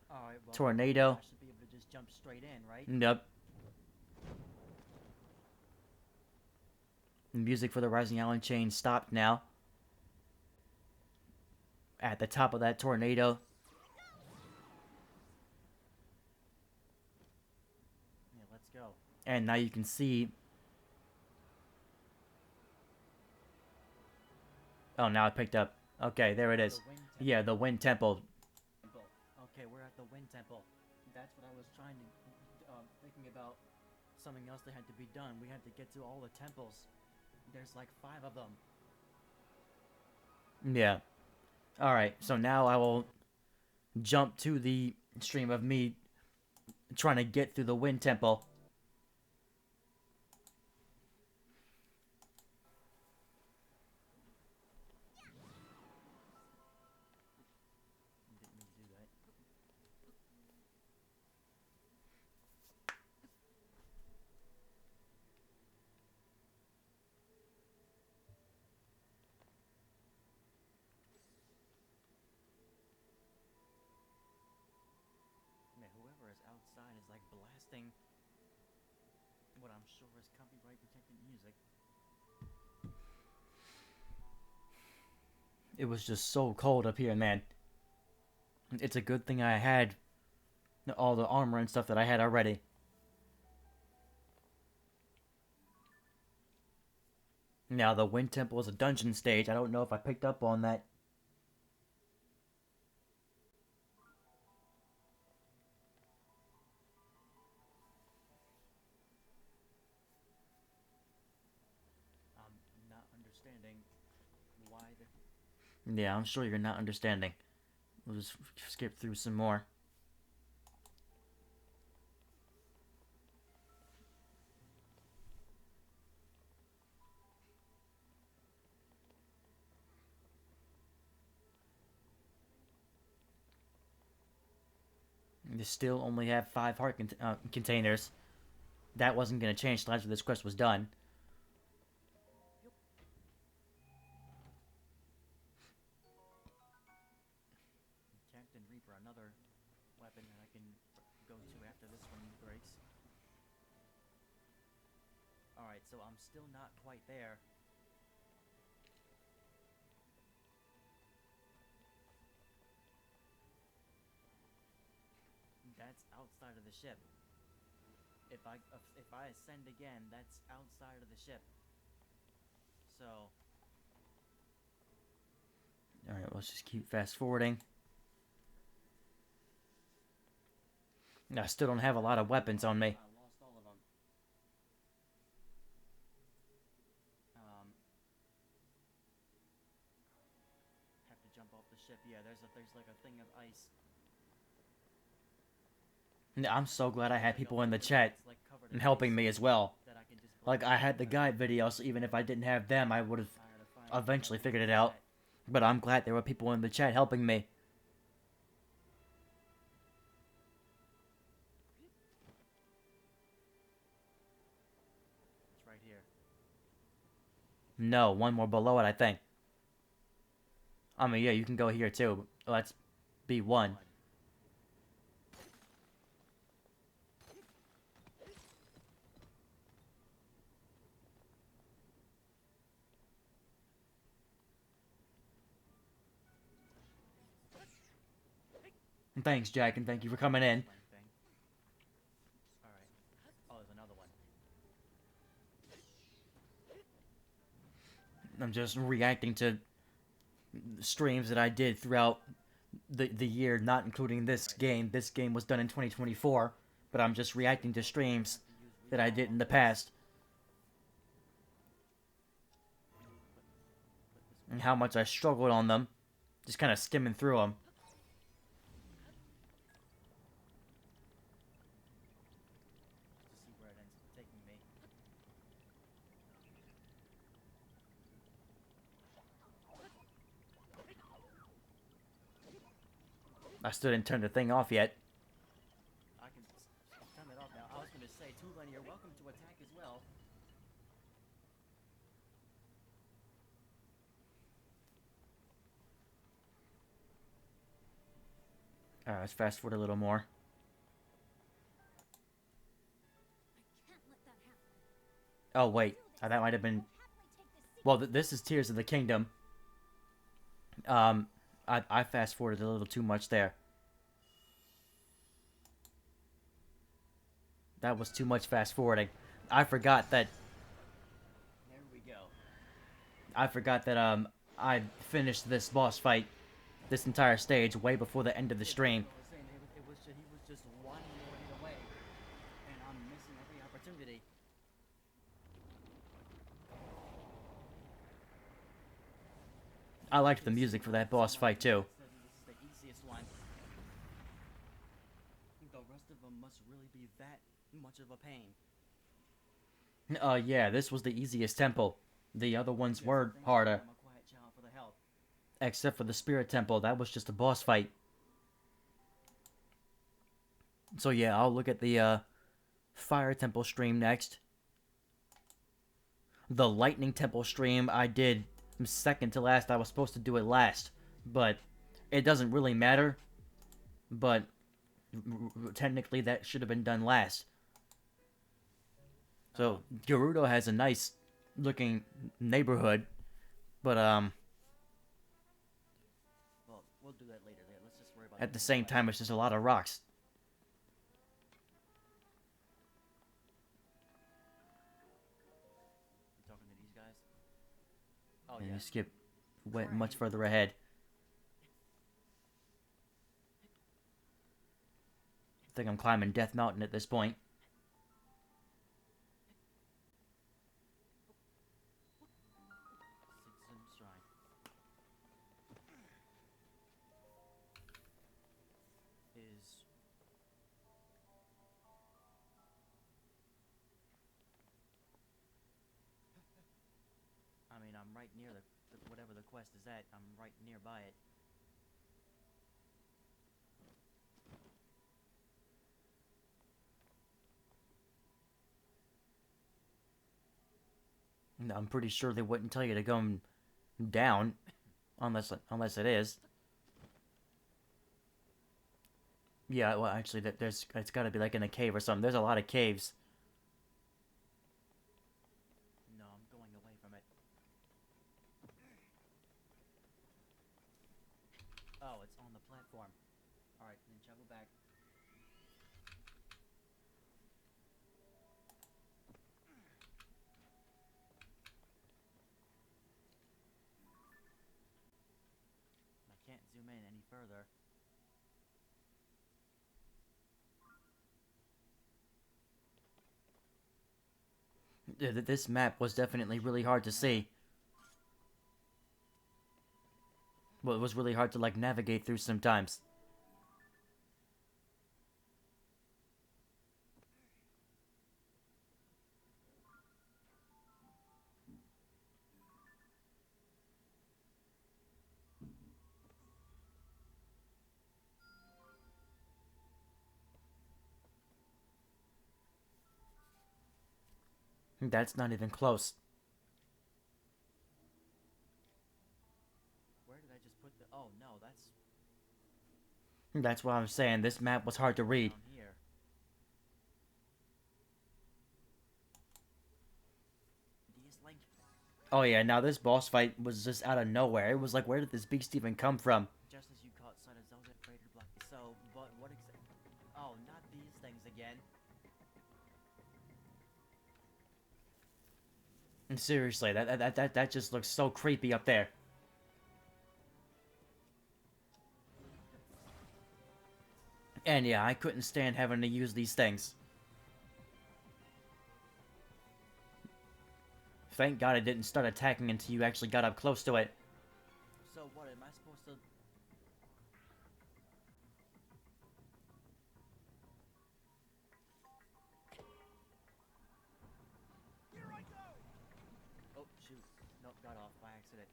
tornado. I should be able to just jump straight in, right? Yep. The music for the Rising Island chain stopped now. At the top of that tornado. Yeah, let's go. And now you can see... Oh, now it picked up. Okay, there it is. Yeah, the Wind Temple. Okay, we're at the Wind Temple. That's what I was trying to... thinking about something else that had to be done. We had to get to all the temples. There's like 5 of them. Yeah. Alright, so now I will jump to the stream of me trying to get through the Wind Temple. Man, whoever is outside is like blasting what I'm sure is copyright protected music. It was just so cold up here, man. It's a good thing I had all the armor and stuff that I had already. Now, the Wind Temple is a dungeon stage. I don't know if I picked up on that. I'm not understanding why the... Yeah, I'm sure you're not understanding. We'll just skip through some more. You still only have 5 heart containers. That wasn't going to change until after this quest was done. Captain Reaper, another weapon that I can go to after this one breaks. Alright, so I'm still not quite there. That's outside of the ship. If I ascend again, that's outside of the ship. So, alright, let's just keep fast forwarding. I still don't have a lot of weapons on me. I lost all of them. Have to jump off the ship. Yeah, there's like a thing of ice. I'm so glad I had people in the chat and helping me as well. Like, I had the guide videos, so even if I didn't have them, I would have eventually figured it out. But I'm glad there were people in the chat helping me. It's right here. No, one more below it, I think. I mean, yeah, you can go here too. Let's be one. Thanks, Jack, and thank you for coming in. Alright. Oh, there's another one. I'm just reacting to streams that I did throughout the year, not including this game. This game was done in 2024, but I'm just reacting to streams that I did in the past. And how much I struggled on them. Just kind of skimming through them. I still didn't turn the thing off yet. I can turn it off now. I was going to say, Tulane, you're welcome to attack as well. Alright, let's fast forward a little more. Oh, wait. That might have been... Well, this is Tears of the Kingdom. I fast forwarded a little too much there. That was too much fast forwarding. I forgot that... There we go. I forgot that, I finished this boss fight, this entire stage, way before the end of the stream. He was just one more hit away, and I'm missing every opportunity. I liked the music for that boss fight, too. This is the easiest one. The rest of them must really much of a pain. Yeah, this was the easiest temple. The other ones were harder. Except for the Spirit Temple, that was just a boss fight. So yeah, I'll look at the Fire Temple stream next. The Lightning Temple stream I did second to last. I was supposed to do it last, but it doesn't really matter. But technically that should have been done last. So Gerudo has a nice looking neighborhood, but well, we'll do that later. Let's just worry about. At the same time, it's just a lot of rocks. You talking to these guys? Oh yeah. You skip went much further ahead. I think I'm climbing Death Mountain at this point. I mean, I'm right near whatever the quest is at. I'm right nearby it. I'm pretty sure they wouldn't tell you to go down, unless it is. Yeah, well, actually, it's got to be like in a cave or something. There's a lot of caves. No, I'm going away from it. Oh, it's on the platform. All right, then travel back. I can't zoom in any further. This map was definitely really hard to see. Well, it was really hard to, like, navigate through sometimes. That's not even close. Where did I just put the... Oh, no, that's... That's what I'm saying. This map was hard to read. Oh yeah, now this boss fight was just out of nowhere. It was like, where did this beast even come from? Just as you caught sight of Zelda crater block. So, but what exactly? Oh, not these things again. Seriously, that just looks so creepy up there. And yeah, I couldn't stand having to use these things. Thank God it didn't start attacking until you actually got up close to it. So what, am I supposed to... Here I go! Oh, shoot. Nope, got off by accident.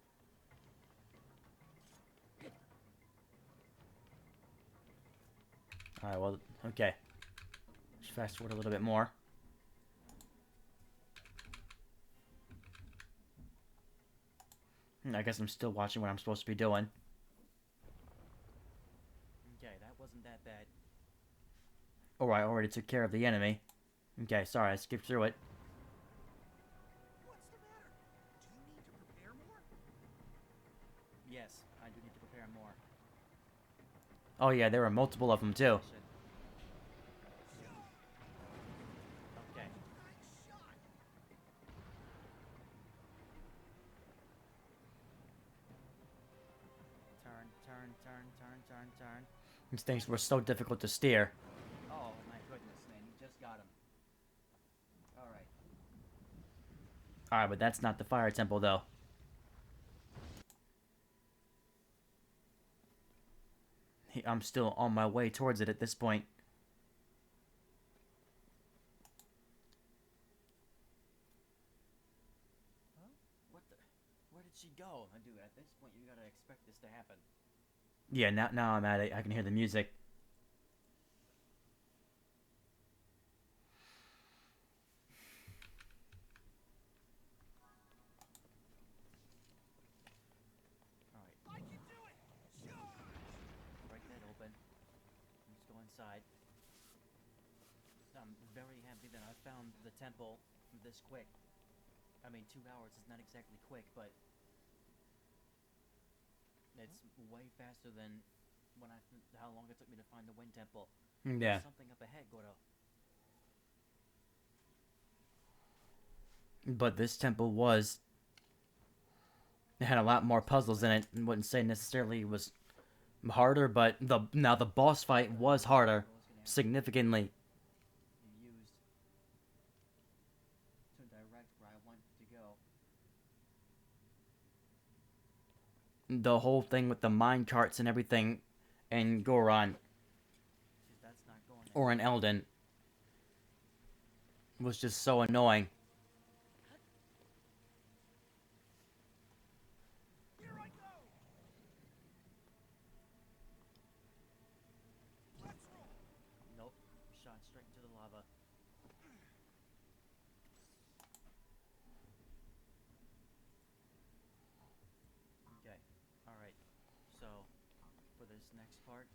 Alright, well, okay. Just fast forward a little bit more. I guess I'm still watching what I'm supposed to be doing. Okay, that wasn't that bad. Oh, I already took care of the enemy. Okay, sorry, I skipped through it. What's the matter? Do you need to prepare more? Yes, I do need to prepare more. Oh yeah, there were multiple of them too. Okay. Turn. These things were so difficult to steer. Oh my goodness, man, you just got him. Alright. Alright, but that's not the fire temple though. I'm still on my way towards it at this point. Where did she go? Dude, at this point, you gotta expect this to happen. Yeah, now I'm at it. I can hear the music. Alright, I can do it! Charge! break that open. Let's go inside. I'm very happy that I found the temple this quick. I mean, 2 hours is not exactly quick, but it's way faster than how long it took me to find the Wind Temple. Yeah. There's something up ahead, Goro. But this temple it had a lot more puzzles in it. I wouldn't say necessarily it was harder, but the boss fight was harder significantly. Used to direct where I want to go. The whole thing with the mine carts and everything in Goron That's not going or in Elden was just so annoying. Here I go! Let's roll! Nope. Shot straight into the lava. Okay. Alright. So, for this next part...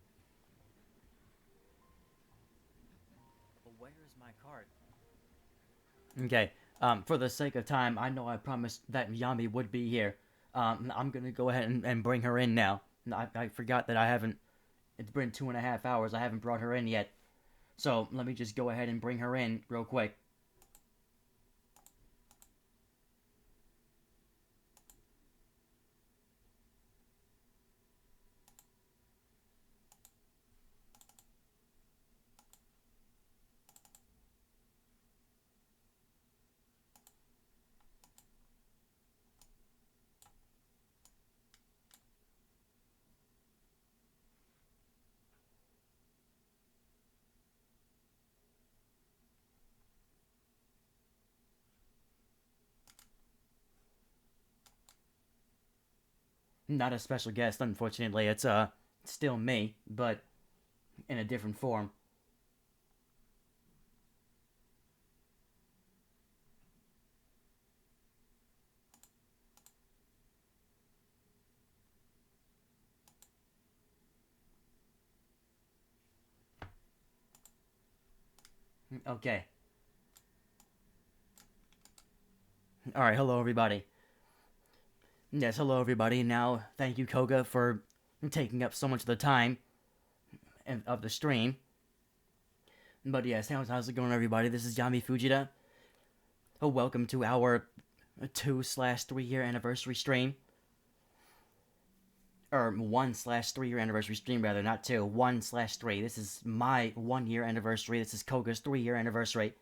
where is my cart? Okay. For the sake of time, I know I promised that Yami would be here. I'm gonna go ahead and bring her in now. I forgot that I haven't. It's been 2.5 hours. I haven't brought her in yet. So let me just go ahead and bring her in real quick. Not a special guest, unfortunately. It's still me, but in a different form. Okay. Alright, hello everybody. Yes, hello everybody. Now, thank you Koga for taking up so much of the time of the stream. But yes, how's it going everybody? This is Yami Fujita. Oh, welcome to our 2/3 year anniversary stream. Or 1/3 year anniversary stream rather, not 2. 1/3. This is my 1 year anniversary. This is Koga's 3 year anniversary.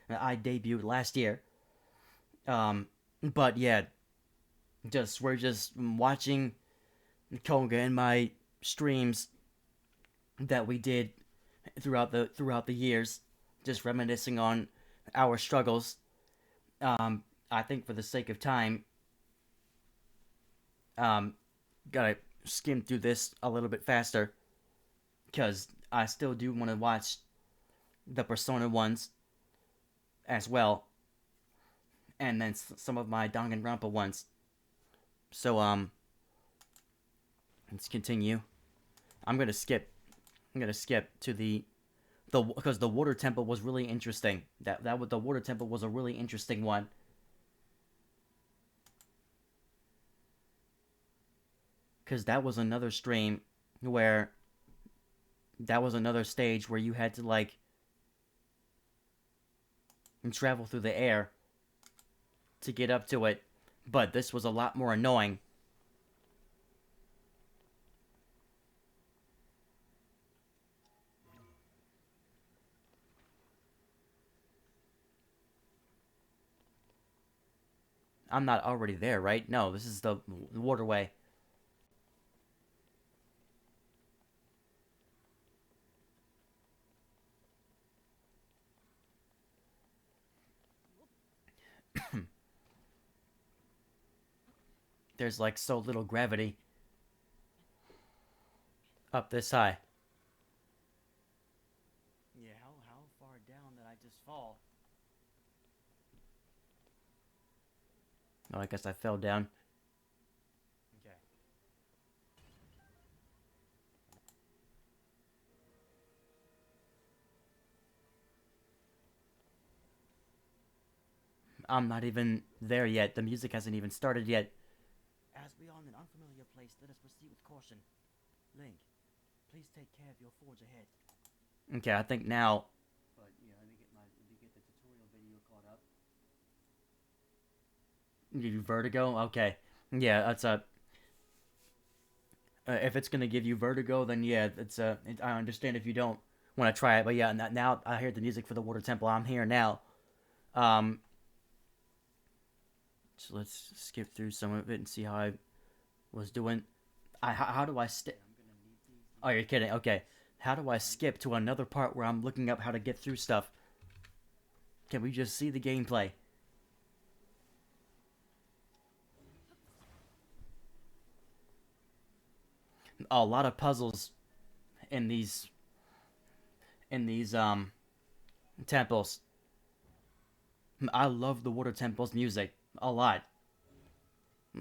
I debuted last year. But yeah, we're just watching Koga and my streams that we did throughout the years, just reminiscing on our struggles. I think for the sake of time, gotta skim through this a little bit faster, because I still do want to watch the Persona ones as well, and then some of my Danganronpa ones. So let's continue. I'm gonna skip to the because the water temple was really interesting. The water temple was a really interesting one. Because that was another stream where that was another stage where you had to like travel through the air to get up to it, but this was a lot more annoying. I'm not already there, right? No, this is the waterway. there's like so little gravity up this high. Yeah, how far down did I just fall? Oh, I guess I fell down. Okay. I'm not even there yet. The music hasn't even started yet. As we are in an unfamiliar place, let us proceed with caution. Link, please take care of your forge ahead. Okay, I think now. But yeah, let me get the tutorial video caught up. You vertigo? Okay. Yeah, that's a. If it's gonna give you vertigo, then yeah, I understand if you don't want to try it, but yeah, now I hear the music for the water temple. I'm here now. So let's skip through some of it and see how I was doing. How do I skip? Oh, you're kidding. Okay. How do I skip to another part where I'm looking up how to get through stuff? Can we just see the gameplay? A lot of puzzles in these temples. I love the water temple's music a lot.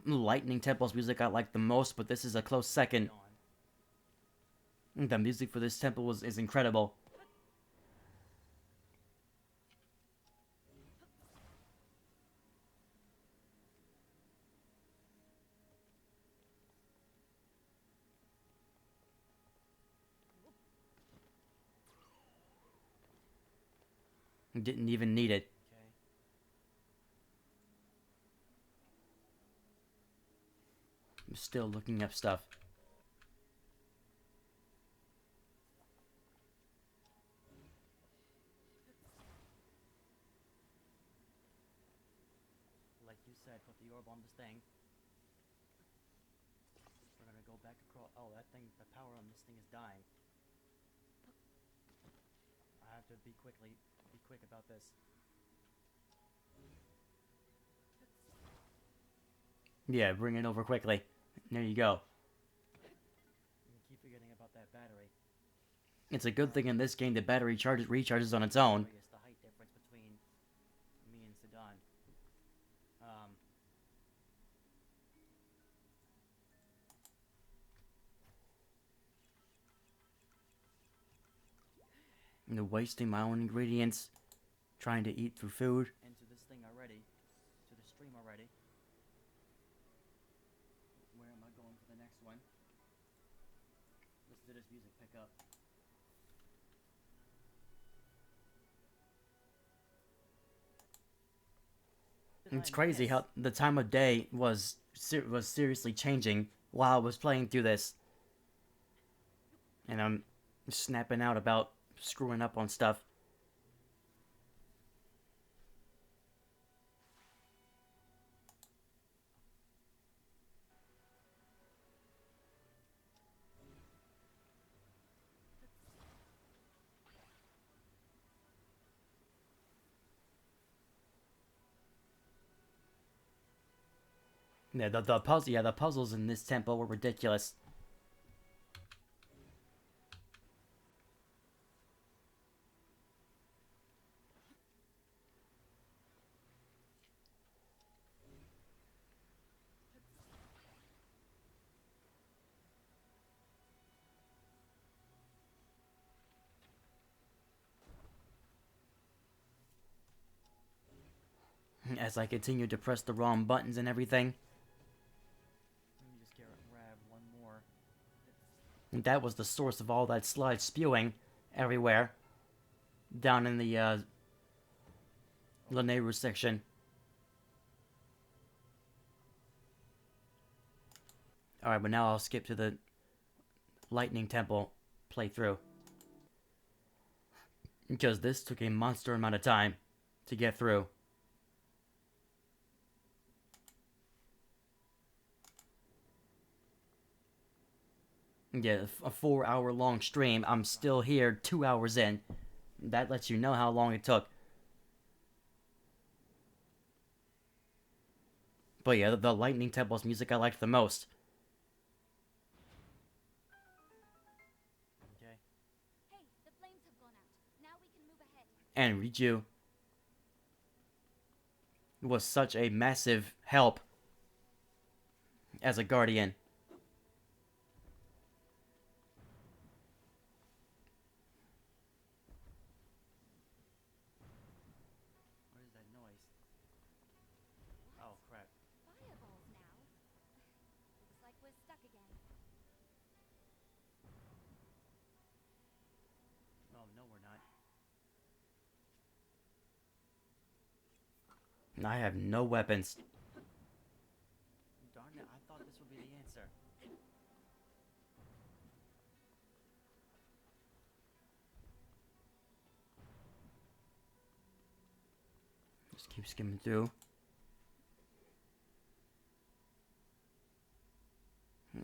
Lightning temple's music I like the most, but this is a close second. The music for this temple is incredible. Didn't even need it. I'm still looking up stuff. Like you said, put the orb on this thing. We're gonna go back across. Oh, that thing, the power on this thing is dying. I have to be quick about this. Yeah, bring it over quickly. There you go. You keep forgetting about that battery. It's a good thing in this game the battery recharges on its own. It's the height difference between me and Sidon. And wasting my own ingredients, trying to eat through food. Into this thing already, to the stream already. Where am I going for the next one? Listen to this music pick up. It's crazy how the time of day was seriously changing while I was playing through this. And I'm snapping out about screwing up on stuff. Yeah, the puzzles in this temple were ridiculous. As I continued to press the wrong buttons and everything. Let me just grab one more. And that was the source of all that sludge spewing everywhere. Down in the Lanayru section. Alright, but now I'll skip to the Lightning Temple playthrough. Because this took a monster amount of time to get through. Yeah, a 4-hour long stream. I'm still here 2 hours in. That lets you know how long it took. But yeah, the Lightning Temple's music I liked the most. Okay. Hey, the flames have gone out. Now we can move ahead. And Riju was such a massive help as a guardian. What is that noise? Oh crap. Fireballs now. Looks like we're stuck again. Oh no, we're not. I have no weapons. Darn it, I thought this would be the answer. Just keep skimming through.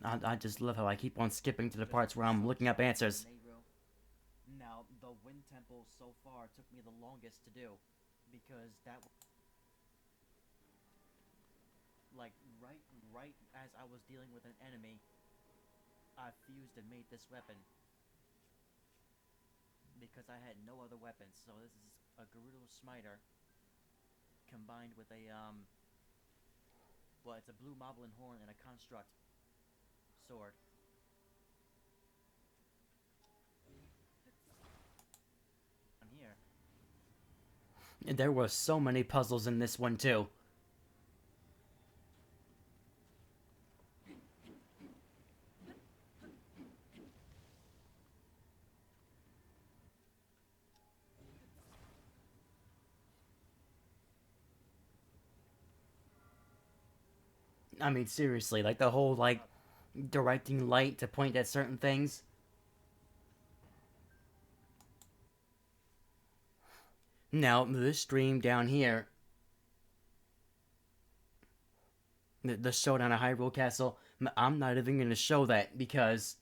I just love how I keep on skipping to the parts where I'm looking up answers. Now, the Wind Temple so far took me the longest to do, because that, like, right as I was dealing with an enemy, I fused and made this weapon. Because I had no other weapons, so this is a Gerudo Smiter combined with a, well, it's a blue Moblin Horn and a Construct sword. I'm here. And there were so many puzzles in this one too. I mean, seriously, like the whole, like, directing light to point at certain things. Now, this stream down here, the showdown at Hyrule Castle, I'm not even going to show that because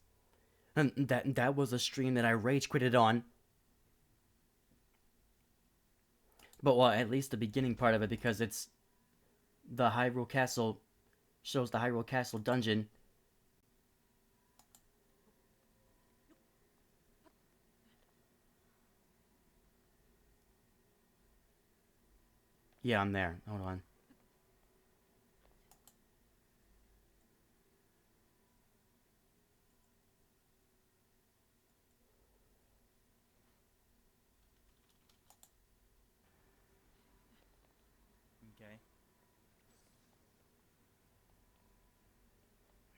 that was a stream that I rage quitted on. But, well, at least the beginning part of it, because it's the Hyrule Castle, shows the Hyrule Castle dungeon. Yeah, I'm there. Hold on. Okay.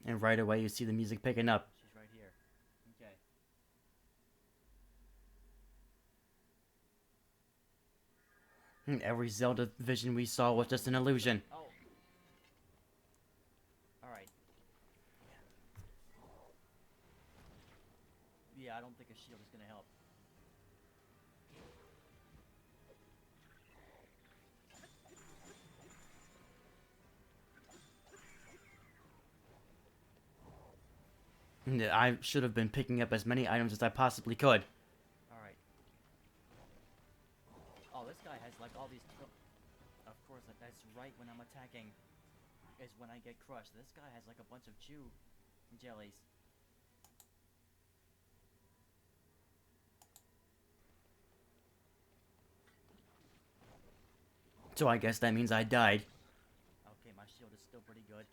And right away you see the music picking up. She's right here. Okay. Every Zelda vision we saw was just an illusion. Oh. Alright. Yeah, I don't think a shield is gonna help. I should have been picking up as many items as I possibly could. Alright. Oh, this guy has like all these. Of course, that's right when I'm attacking. Is when I get crushed. This guy has like a bunch of chew jellies. So I guess that means I died. Okay, my shield is still pretty good.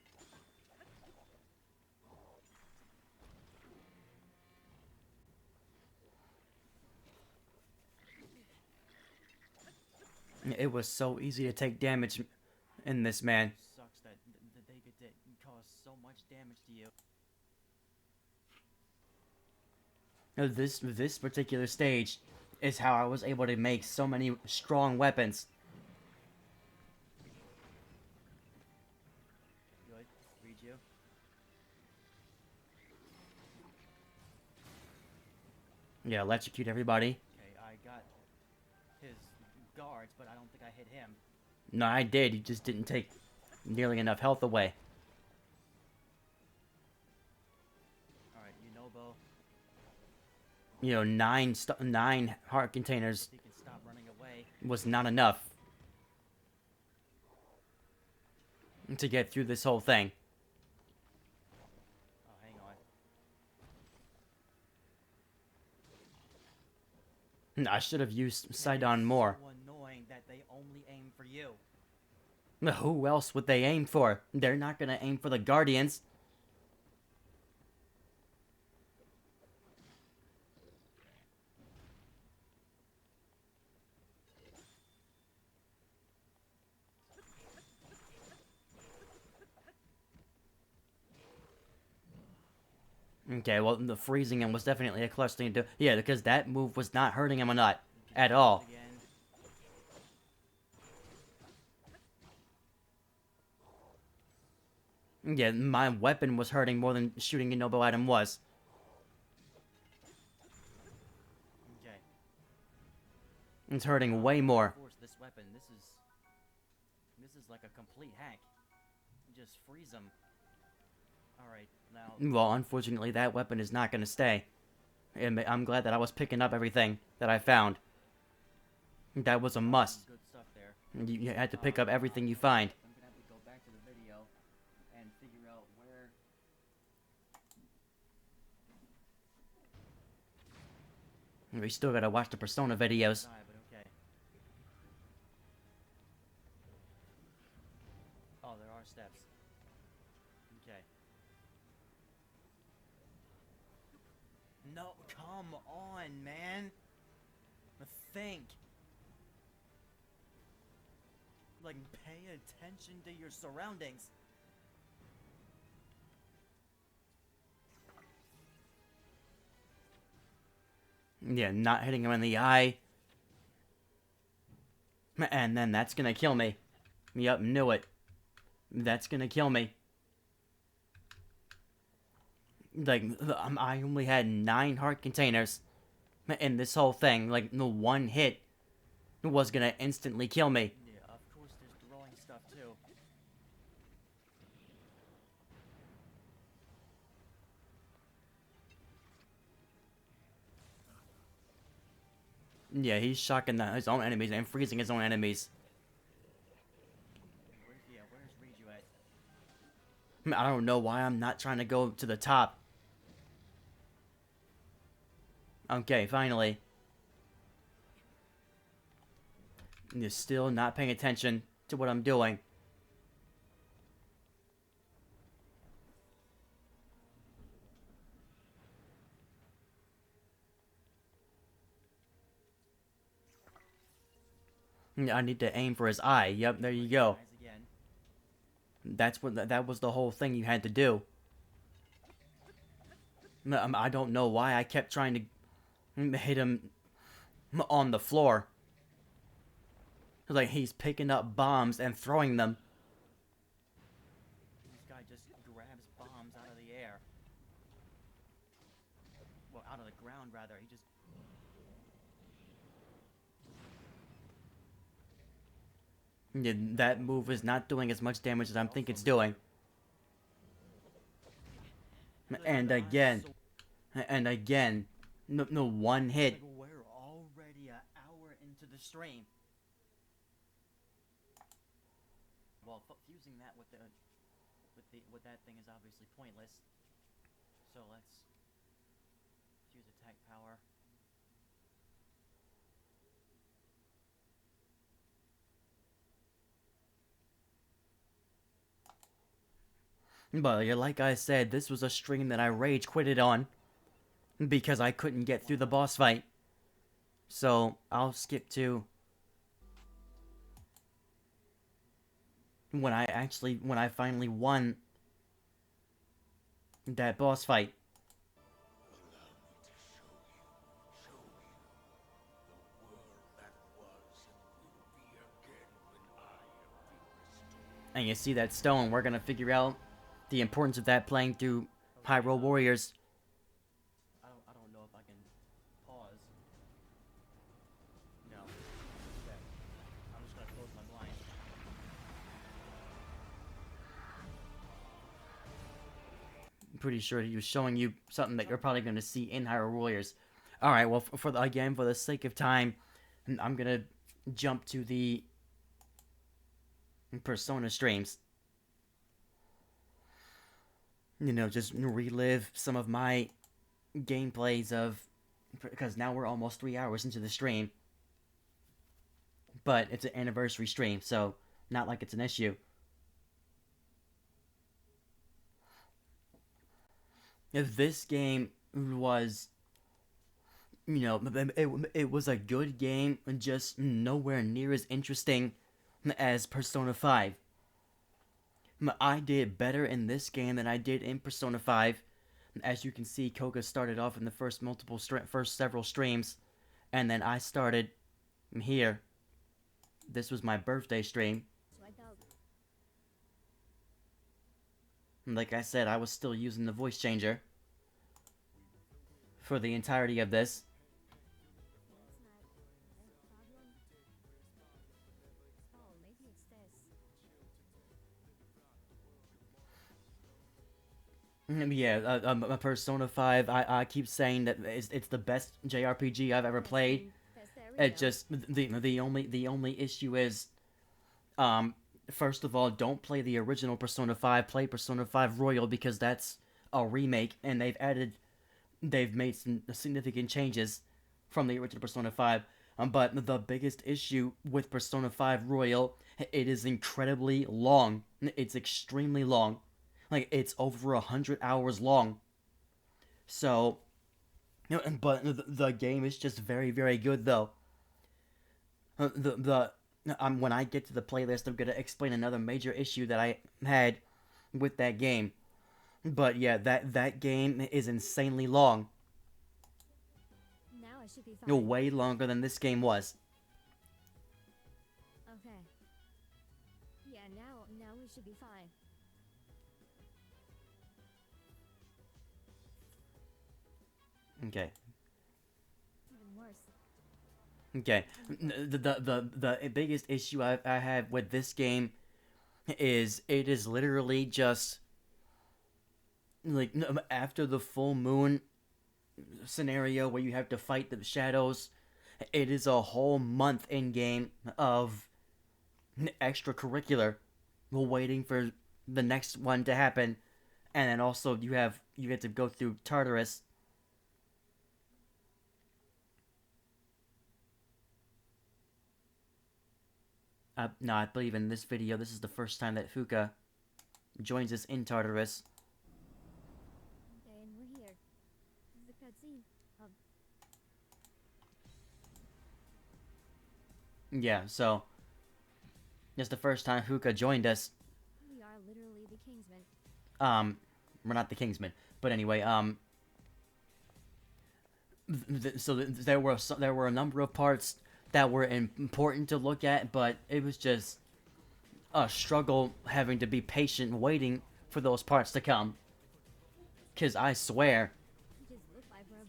It was so easy to take damage in this, man. Sucks that they get to cause so much damage to you. This particular stage is how I was able to make so many strong weapons. Good. Read you. Yeah, electrocute everybody. Okay, I got his guards, but I don't think I hit him. No, I did. He just didn't take nearly enough health away. Alright, Yunobo. You know, nine heart containers He can stop running away. was not enough. to get through this whole thing. Oh, hang on. I should have used Sidon more. So annoying that they only aim for you. Who else would they aim for? They're not gonna aim for the Guardians. Okay, well, the freezing him was definitely a clutch thing to do. Yeah, because that move was not hurting him a lot. At all. Again. Yeah, my weapon was hurting more than shooting a noble item was. Okay. It's hurting way more. Of course, this weapon. This is like a complete hack. Just freeze them. All right, now. Well, unfortunately, that weapon is not going to stay. And I'm glad that I was picking up everything that I found. That was a must. Good stuff there. You had to pick up everything you find. I'm gonna have to go back to the video and figure out where. We still gotta watch the Persona videos. Die, but okay. Oh, there are steps. Okay. No, come on, man. Think. Like, pay attention to your surroundings. Yeah, not hitting him in the eye. And then that's gonna kill me. Yup, knew it. That's gonna kill me. Like, I only had 9 heart containers in this whole thing. Like, the one hit was gonna instantly kill me. Yeah, of course there's throwing stuff too. Yeah, he's shocking his own enemies and freezing his own enemies. Where's Riju at? I don't know why I'm not trying to go to the top. Okay, finally. You're still not paying attention to what I'm doing. I need to aim for his eye. Yep, there you go. Eyes again. That's what that was the whole thing you had to do. I don't know why I kept trying to hit him on the floor. Like he's picking up bombs and throwing them. This guy just grabs bombs out of the air. Well, out of the ground, rather. He just... Yeah, that move is not doing as much damage as I think it's doing. And again. And again. No one hit. Like, we're already an hour into the stream. Well, fusing that with that thing is obviously pointless. So let's fuse attack power. But yeah, like I said, this was a stream that I rage quitted on. Because I couldn't get through the boss fight. So, I'll skip to when I finally won that boss fight. And you see that stone, we're gonna figure out the importance of that playing through Hyrule Warriors. I don't know if I can pause. No. Okay. I'm just gonna close my blinds. I'm pretty sure he was showing you something that you're probably gonna see in Hyrule Warriors. Alright, well, for the sake of time, I'm gonna jump to the Persona streams. just relive some of my gameplays of, because now we're almost 3 hours into the stream, but it's an anniversary stream, so not like it's an issue. If this game was, it was a good game, just nowhere near as interesting as Persona 5. I did better in this game than I did in Persona 5. As you can see, Koga started off in the first several streams, and then I started here. This was my birthday stream. Like I said, I was still using the voice changer for the entirety of this. Yeah, Persona 5, I keep saying that it's the best JRPG I've ever played. It just, the only issue is, first of all, don't play the original Persona 5, play Persona 5 Royal, because that's a remake, and they've made some significant changes from the original Persona 5. But the biggest issue with Persona 5 Royal, it is incredibly long. It's extremely long. Like, it's over 100 hours long. So, but the game is just very, very good, though. When I get to the playlist, I'm gonna explain another major issue that I had with that game. But yeah, that game is insanely long. Now I should be fine. Way longer than this game was. Okay. Yeah, now we should be fine. Okay. Even worse. Okay. The biggest issue I have with this game is it is literally just like after the full moon scenario where you have to fight the shadows, it is a whole month in game of extracurricular waiting for the next one to happen, and then also you get to go through Tartarus. No, I believe in this video, this is the first time that Fuka joins us in Tartarus. Okay, and we're here. This is a cutscene of Yeah, so it's the first time Fuka joined us. we are literally the Kingsmen. We're not the Kingsmen, but anyway, there were a number of parts that were important to look at, but it was just a struggle having to be patient waiting for those parts to come. Cause I swear, We just look like we're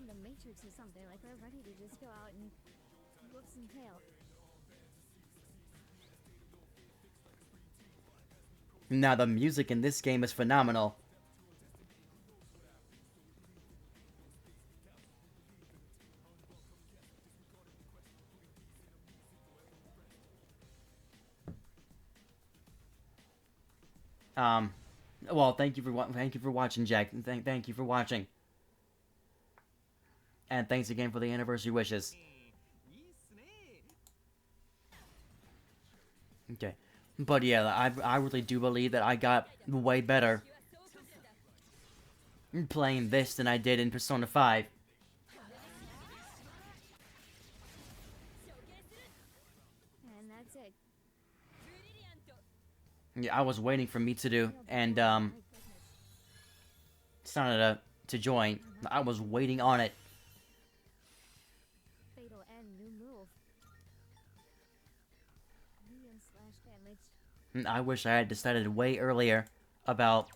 in the Matrix or something. Like we're ready to just go out and whoop some tail. now the music in this game is phenomenal. Well, thank you for watching, Jack. Thank you for watching, and thanks again for the anniversary wishes. Okay, but yeah, I really do believe that I got way better playing this than I did in Persona 5. And that's it. Yeah, I was waiting for Mitsudo and My goodness. Sanada to join. I was waiting on it. Fatal end, new move. Medium slash damage. I wish I had decided way earlier about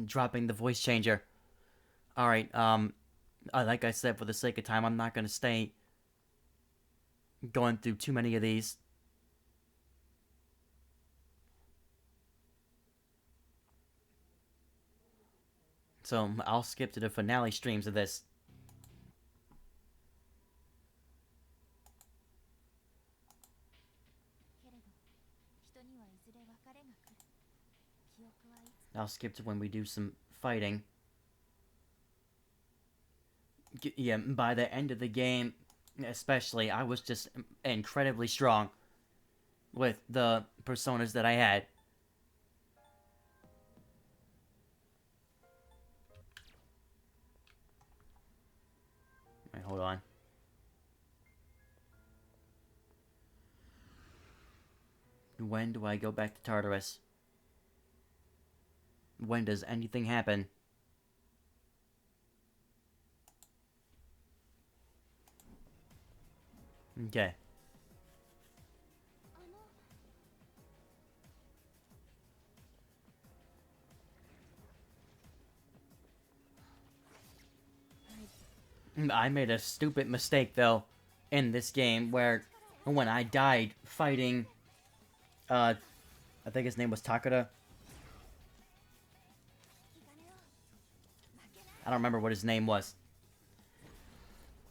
dropping the voice changer. Alright, like I said, for the sake of time, I'm not gonna stay going through too many of these. So, I'll skip to the finale streams of this. けれど、人にはいずれ別れが来る。I'll skip to when we do some fighting. Yeah, by the end of the game, especially, I was just incredibly strong with the personas that I had. Wait, hold on. When do I go back to Tartarus? When does anything happen? Okay. I made a stupid mistake, though, in this game, where when I died fighting, I think his name was Takada. I don't remember what his name was.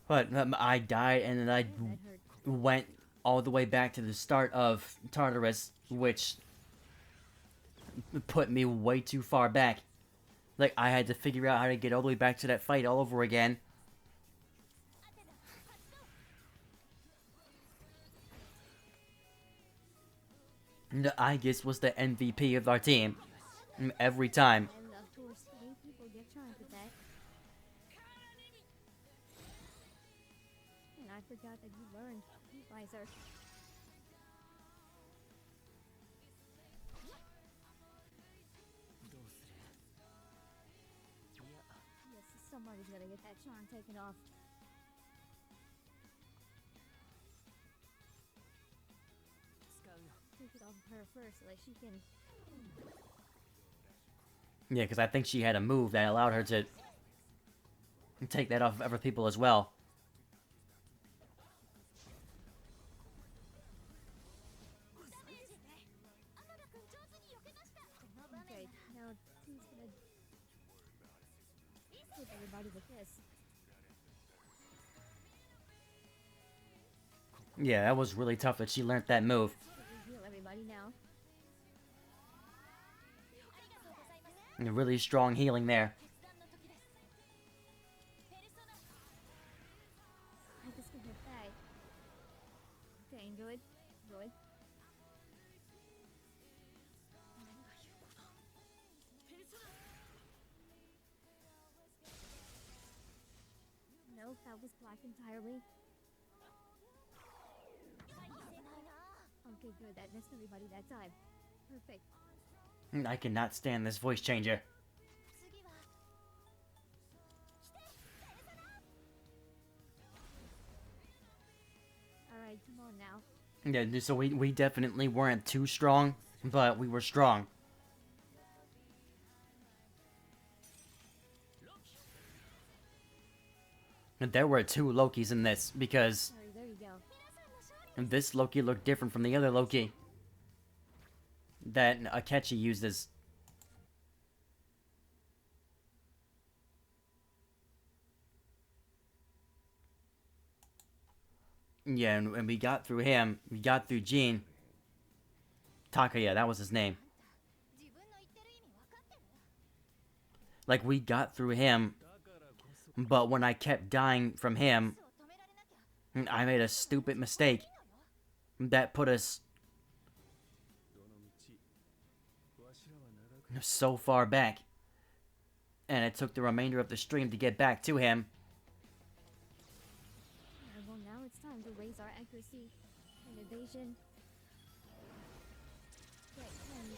But I died, and then I That hurt. went all the way back to the start of Tartarus, which put me way too far back. Like, I had to figure out how to get all the way back to that fight all over again. Aegis was the MVP of our team. Every time. And of course, many people get charmed with that. And I forgot that you learned Visor. Yes, somebody's gonna get that charm taken off. Take it off of her first so that she can. Yeah, because I think she had a move that allowed her to take that off of other people as well. Okay, now who's gonna hit everybody with this? Yeah, that was really tough that she learned that move. Heal everybody now. And really strong healing there. I just can hit that. Okay, good. Good. Nope, that was black entirely. Okay, good. That missed everybody that time. Perfect. I cannot stand this voice changer. Alright, come on now. Yeah, so we definitely weren't too strong, but we were strong. And there were two Lokis in this, because Sorry, there you go. this Loki looked different from the other Loki that Akechi uses. Yeah, and we got through him. We got through Jean. Takaya, that was his name. Like, we got through him, but when I kept dying from him, I made a stupid mistake that put us so far back. And it took the remainder of the stream to get back to him. Well, now it's time to raise our accuracy and evasion. Okay, and...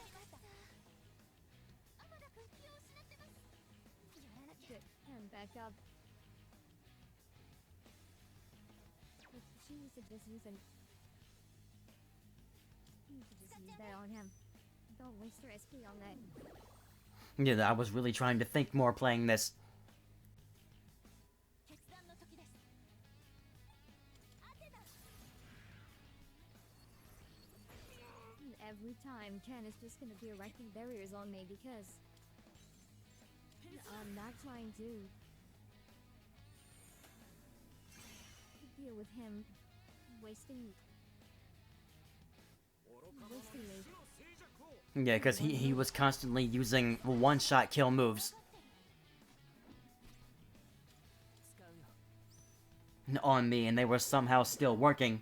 Good, and back up. But she needs to just use an... You need to just use that on him. Don't waste her SP on that. Yeah, I was really trying to think more playing this. And every time, Ken is just gonna be erecting barriers on me because I'm not trying to deal with him wasting me. Yeah, because he was constantly using one-shot kill moves 使うよ on me, and they were somehow still working.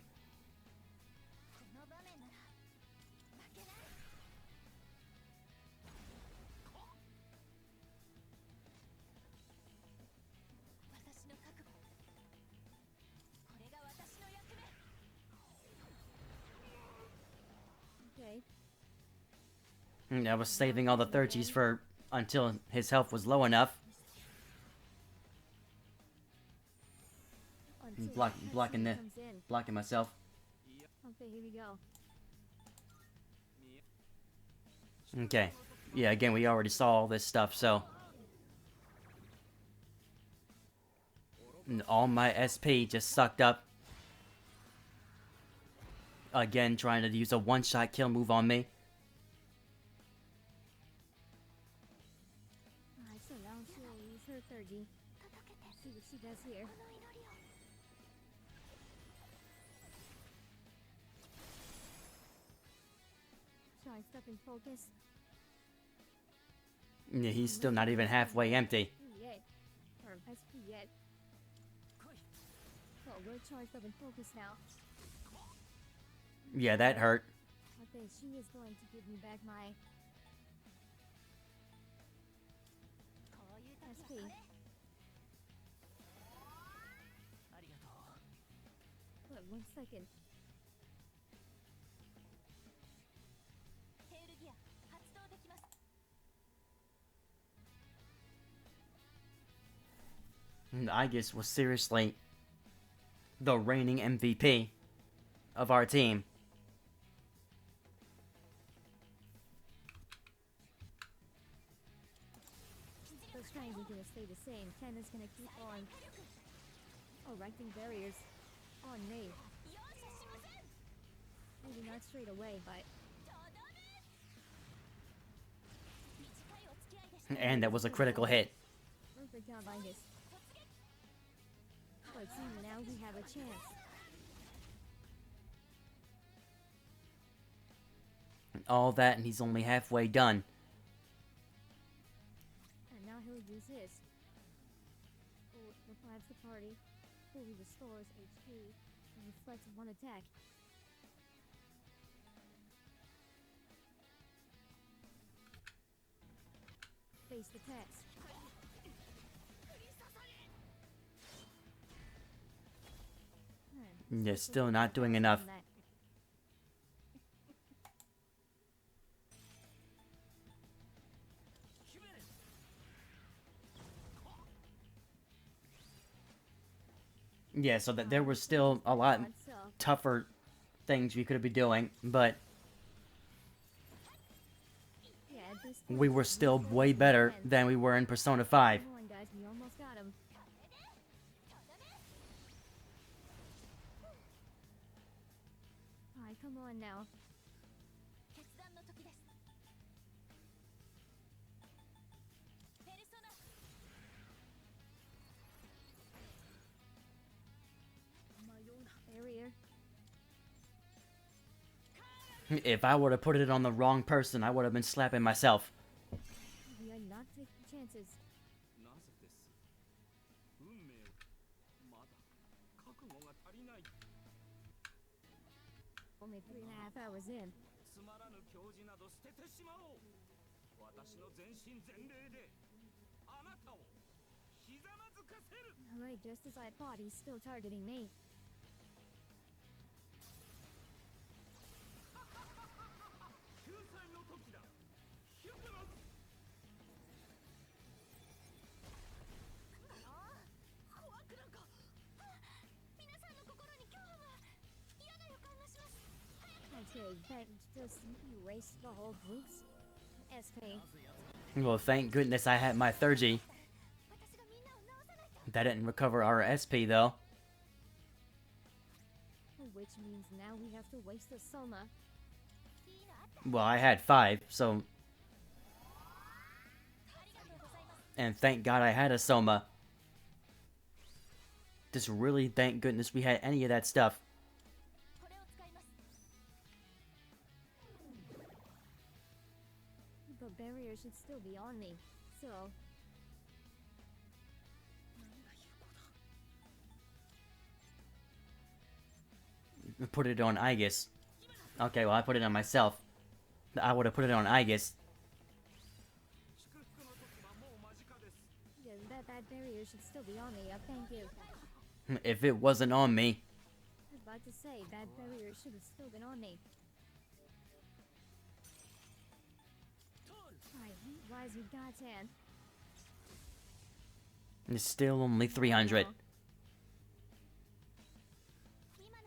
この場面なら負けない。私の覚悟。これが私の役目。Okay. I was saving all the 30s for until his health was low enough. Until Blocking the the- comes in. Blocking myself. Okay, here we go. Okay. Yeah, again, we already saw all this stuff, so... And all my SP just sucked up. Again, trying to use a one-shot kill move on me. Alright, so now she'll use her 30. See what she does here. Trying stuff in focus. Yeah, he's still not even halfway empty. Yet. Or SP yet. 来い Oh, we're charged up in focus now. Yeah, that hurt. Okay, she is going to give me back my こういう時 SP. ありがとう Wait, 1 second. テールギア発動できます Aegis was seriously the reigning MVP of our team. The strength is gonna stay the same. Ken is gonna keep on erecting barriers on me. Maybe not straight away, but 短いお付き合いでした And that was a critical hit. perfect job, Angus. But see, now we have a chance. All that, and he's only halfway done. And now he'll use his. Oh, revives the party, fully restores HP, and reflects one attack. Face the test. Yeah, still not doing enough. Yeah, so that there was still a lot tougher things we could be doing, but we were still way better than we were in Persona 5. Come on, guys, we almost got him. Alright, come on now. 決断の時ですペルソナ Barrier. If I would have put it on the wrong person, I would have been slapping myself. We are not taking chances. なぜです運命をまだ覚悟が足りない Only 3.5 hours in. つまらぬ教示など捨ててしまおう私の全身全霊であなたをひざまずかせる Alright, just as I thought, he's still targeting me. 救済の時だヒューマン怖くなんか皆さんの心に今日は嫌な予感がします Okay, that just erased the whole group's SP. Well, thank goodness I had my 30. 私がみんなを治さないと That didn't recover our SP, though. Which means now we have to waste a Soma. いいのあった Well, I had 5, so... ありがとうございます And thank God I had a Soma. Just really thank goodness we had any of that stuff. これを使います but barrier should still be on me. So, Put it on Aegis. Okay, well I put it on myself. I would have put it on Aegis. 祝福の時はもう間近です。 yeah, that barrier should still be on me. Thank you. If it wasn't on me. I was about to say that barrier should have still been on me. Alright, rise with God's hand. It's still only 300. 今な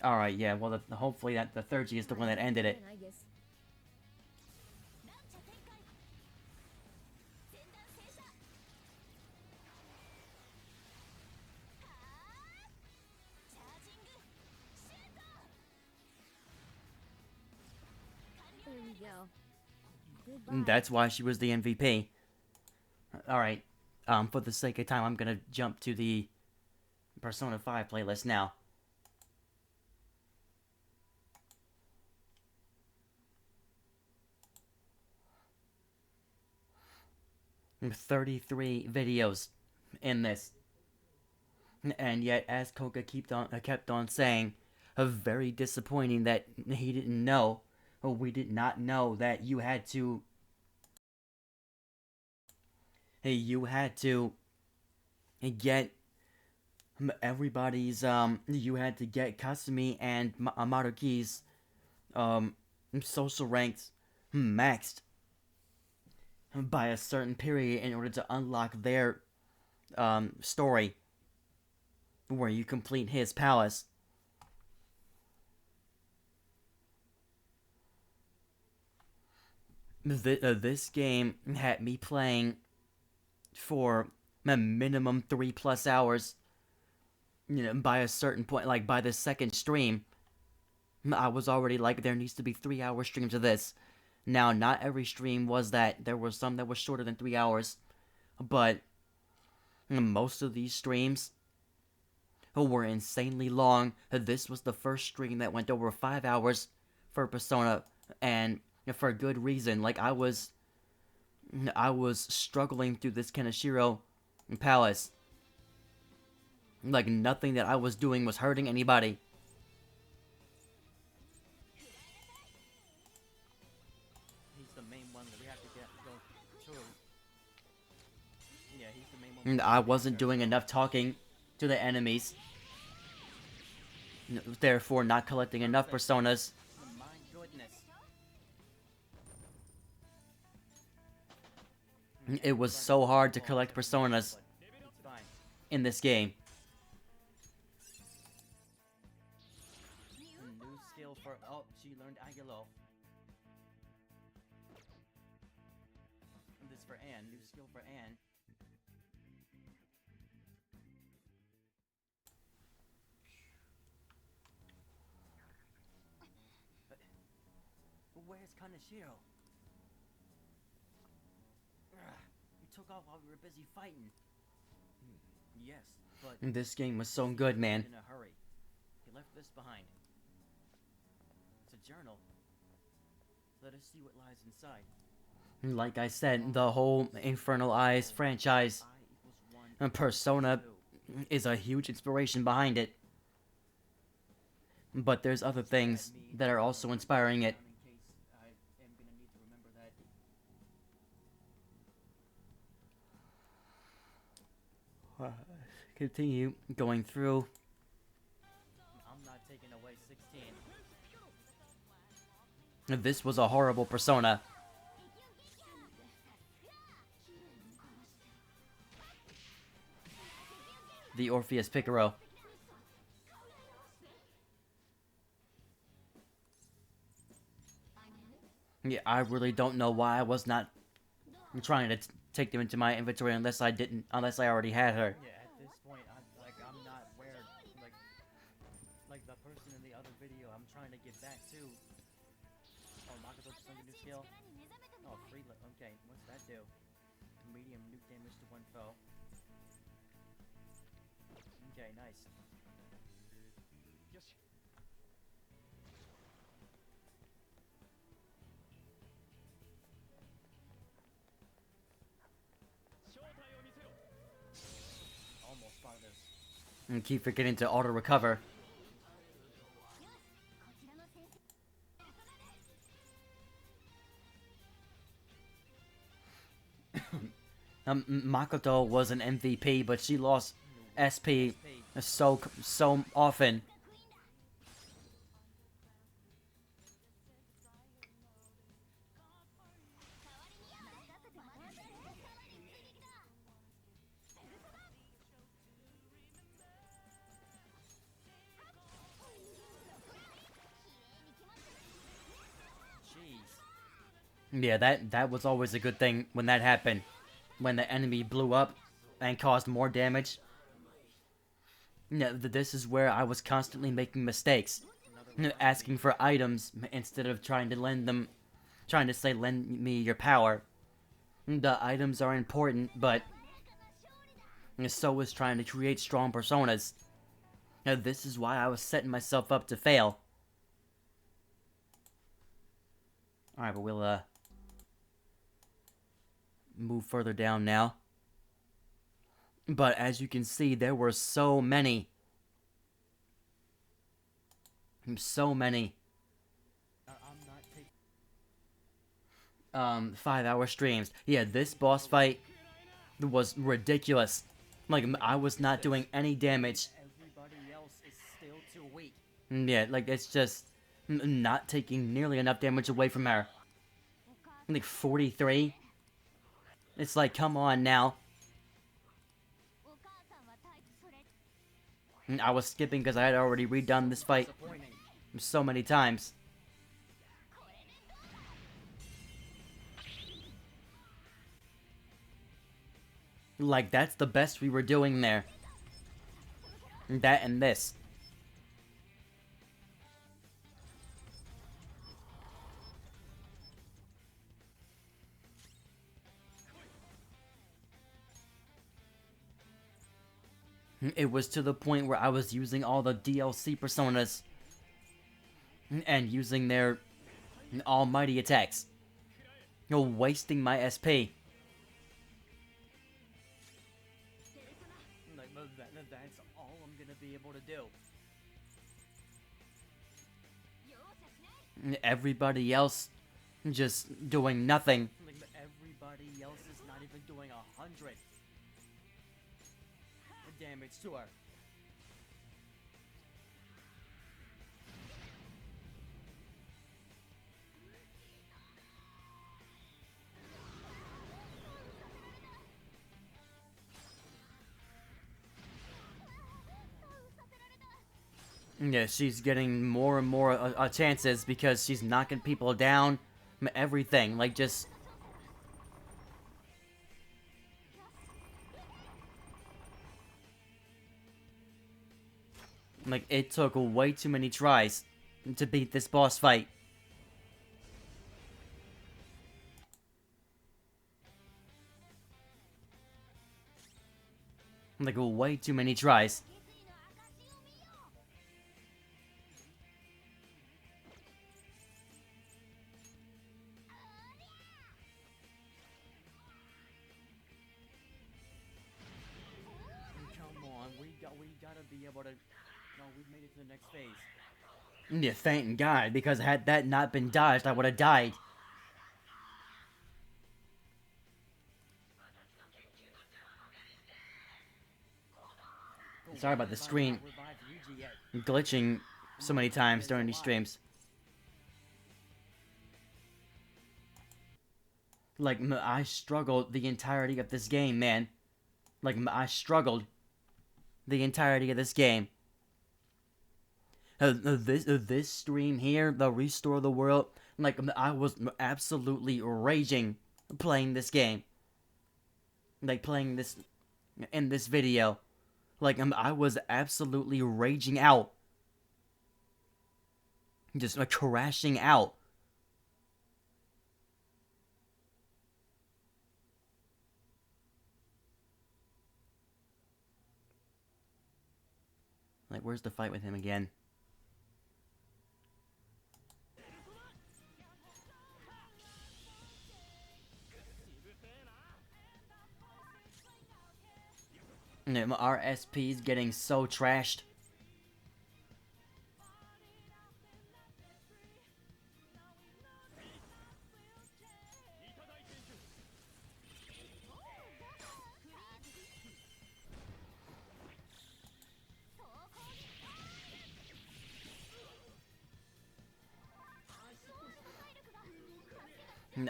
ら Alright, yeah, well, hopefully that the third G is the one that ended it. I guess. ランチャ展開前段戦車はあチャージングシュート There we go. Goodbye. That's why she was the MVP. Alright, for the sake of time, I'm gonna jump to the Persona 5 playlist now. Mm, 33 videos in this. And yet, as Koga kept on saying, very disappointing that he didn't know, or we did not know that you had to get everybody's you had to get Kasumi and Maruki's social ranks maxed by a certain period in order to unlock their story where you complete his palace. This game had me playing for a minimum 3+ hours. You know, by a certain point, like by the second stream, I was already like, there needs to be 3-hour streams of this. Now, not every stream was that. There were some that were shorter than 3 hours, but most of these streams were insanely long. This was the first stream that went over 5 hours for Persona, and for good reason. Like, I was struggling through this Kenshiro Palace. Like, nothing that I was doing was hurting anybody. He's the main one that we have to go to. Yeah, he's the main one. I wasn't doing enough talking to the enemies. Therefore, not collecting enough personas. My goodness. It was so hard to collect personas in this game. New skill for... Oh, she learned Aguilo. This for Anne. New skill for Anne. Where's Kaneshiro? You took off while we were busy fighting. Yes, but This game was so good, man. in a hurry. He left this behind. It's a journal. Let us see what lies inside. Like I said, the whole Infernal Eyes franchise I = 1 Persona 2. is a huge inspiration behind it. But there's other things that are also inspiring it. In case I am gonna need to remember that. Continue going through. I'm not taking away 16. This was a horrible Persona. The Orpheus Picaro. Yeah, I really don't know why I was not trying to take them into my inventory unless I already had her. Yeah, at this point, I'm not where, like the person in the other video, I'm trying to get back to. Oh, Makoto just learned a new skill? Oh, free okay, what's that do? medium nuke damage to one foe. Okay, nice. よし 正体を見せろ Almost spotted this. And keep forgetting to auto recover. こちらの先生 Makoto was an MVP, but she lost SP so often. Yeah, that was always a good thing when that happened. When the enemy blew up and caused more damage. No, this is where I was constantly making mistakes. Asking for items instead of trying to say lend me your power. The items are important, but so is trying to create strong personas. This is why I was setting myself up to fail. Alright, but we'll move further down now. But as you can see, there were so many. 5-hour streams. Yeah, this boss fight was ridiculous. Like, I was not doing any damage. Everybody else is still too weak. Yeah, like, it's just not taking nearly enough damage away from her. Like, 43? It's like, come on now. お母さんはタイプそれ I was skipping because I had already redone this fight Disappointing. so many times. Like, that's the best we were doing there. That and this. It was to the point where I was using all the DLC personas and using their almighty attacks. Wasting my SP. Like, that's all I'm gonna be able to do. 容赦しない Everybody else just doing nothing. Like, everybody else is not even doing 100 damage to her. Yeah, she's getting more and more chances because she's knocking people down. Everything, like, just... Like, it took way too many tries to beat this boss fight. Like, way too many tries. 'Come on, we gotta be able to. No, we've made it to the next phase. Yeah, thank God, because had that not been dodged, I would have died. Sorry about the screen Revived Ryuji yet. glitching so many times during these streams. Like, I struggled the entirety of this game, man. Like, I struggled the entirety of this game. This stream here, the Restore the World, like, I was absolutely raging playing this game. Like, playing this in this video. Like, I was absolutely raging out. Just crashing out. Like, where's the fight with him again? Our SP's getting so trashed.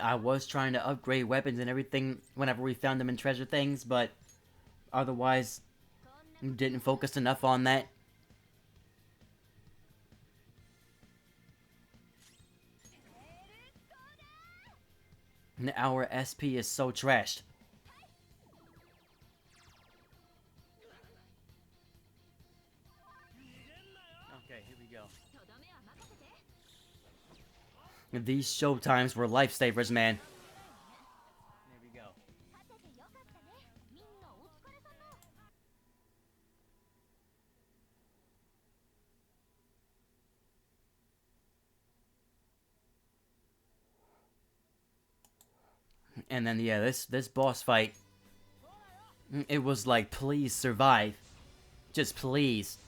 I was trying to upgrade weapons and everything whenever we found them in treasure things, but otherwise didn't focus enough on that. Our SP is so trashed. Okay, here we go. These showtimes were lifesavers, man. There we go. And then yeah, this boss fight, it was like, please survive, just please.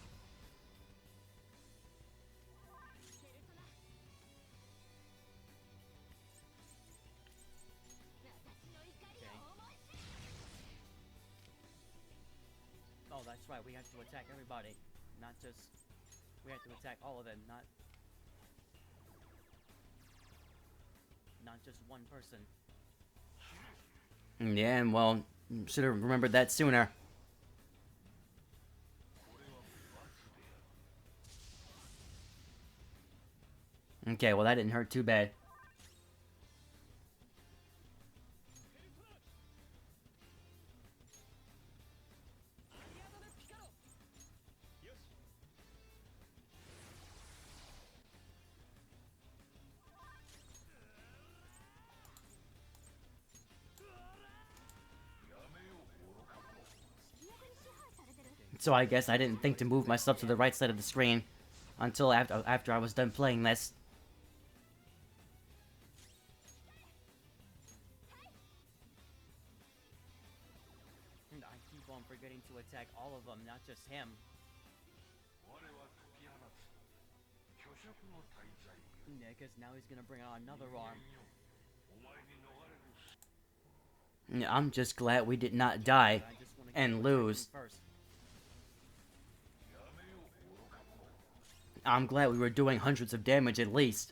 Oh, that's right, we have to attack everybody, not just, we have to attack all of them, not just one person. Yeah, and well, should have remembered that sooner. Okay, well that didn't hurt too bad. So I guess I didn't think to move myself to the right side of the screen until after I was done playing this. And I keep on forgetting to attack all of them, not just him. Yeah, because now he's gonna bring on another arm. Yeah, I'm just glad we did not die and lose. I'm glad we were doing hundreds of damage at least.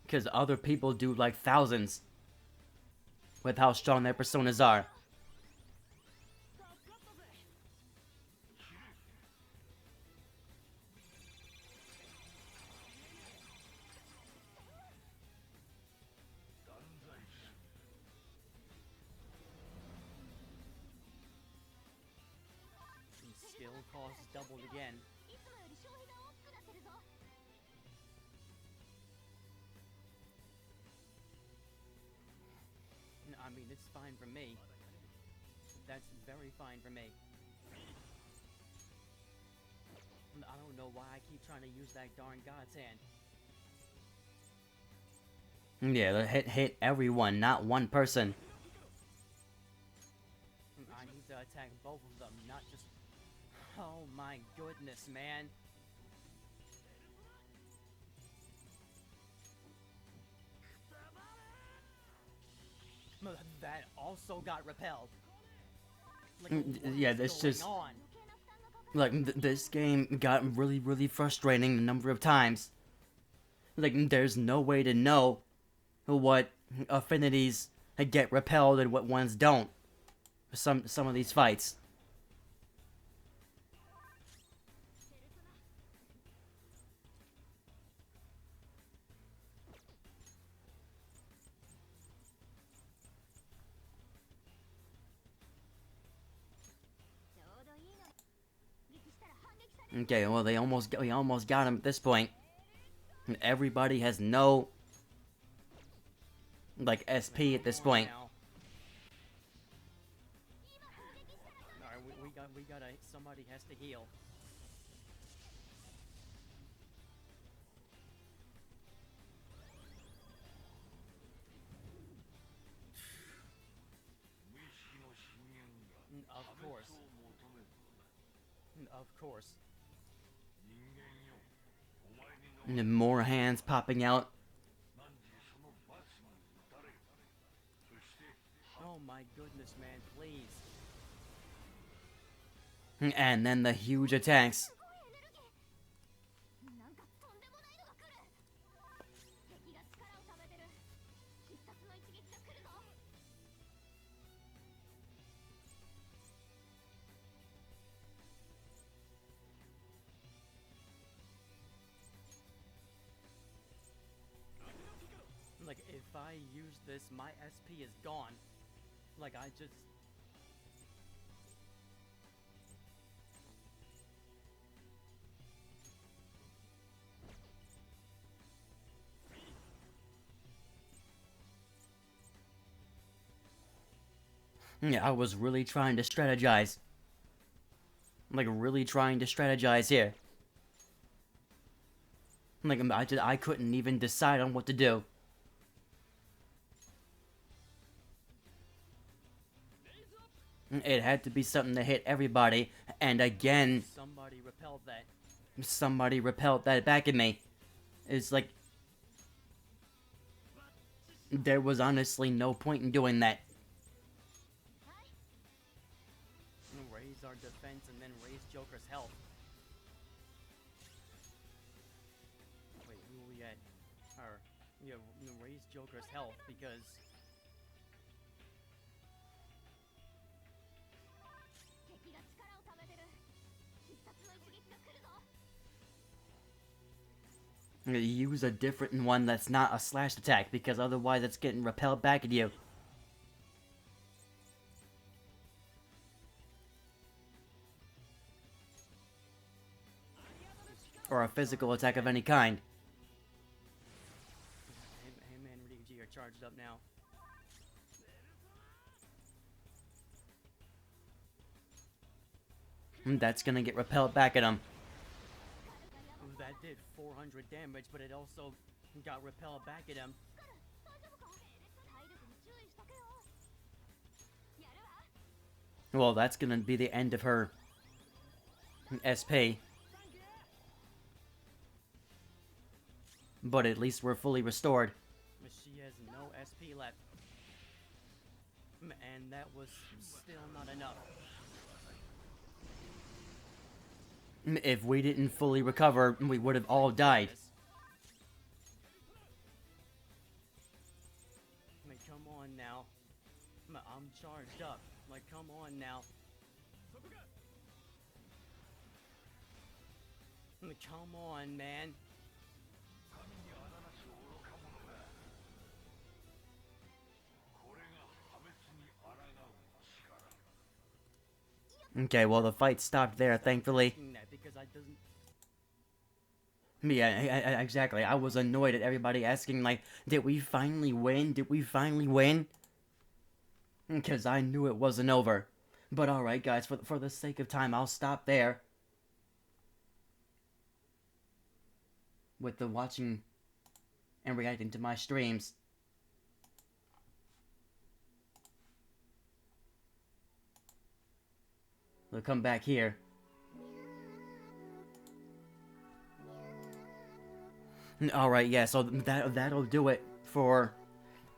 Because other people do like thousands. With how strong their personas are. Skill cost doubled again. I mean, it's fine for me. That's very fine for me. I don't know why I keep trying to use that darn God's hand. Yeah, hit everyone, not one person. I need to attack both of them, not just... Oh my goodness, man. That also got repelled. Like, yeah, this just... Like, this game got really, really frustrating a number of times. Like, there's no way to know what affinities get repelled and what ones don't. Some of these fights. Okay, well we almost got him at this point. Everybody has no like SP at this point. Alright, we gotta, somebody has to heal. course. Of course. And more hands popping out. Oh my goodness, man, please. And then the huge attacks. なんかとんでもないのが来る。敵が力を貯めてる。必殺の一撃が来るぞ。 Like, if I use this, my SP is gone. Like, I just... Yeah, I was really trying to strategize. Like, really trying to strategize here. Like, I couldn't even decide on what to do. It had to be something that hit everybody, and again, somebody repelled that. Somebody repelled that back at me. It's like... There was honestly no point in doing that. Raise our defense and then raise Joker's health. Wait, who are we at? Or, yeah, raise Joker's health because... Use a different one that's not a slash attack, because otherwise it's getting repelled back at you. Or a physical attack of any kind. Hey man, Ryuji, you're charged up now. That's gonna get repelled back at him. That did 400 damage, but it also got repelled back at him. Well, that's gonna be the end of her SP. But at least we're fully restored. She has no SP left. And that was still not enough. If we didn't fully recover, we would have all died. Like, come on now. I'm charged up. Like, come on now. Like, come on, man. Okay, well, the fight stopped there, thankfully. Yeah, exactly. I was annoyed at everybody asking, like, did we finally win? Did we finally win? Because I knew it wasn't over. But alright, guys, for the sake of time, I'll stop there. With the watching and reacting to my streams. We'll come back here. Alright, yeah, so that'll do it for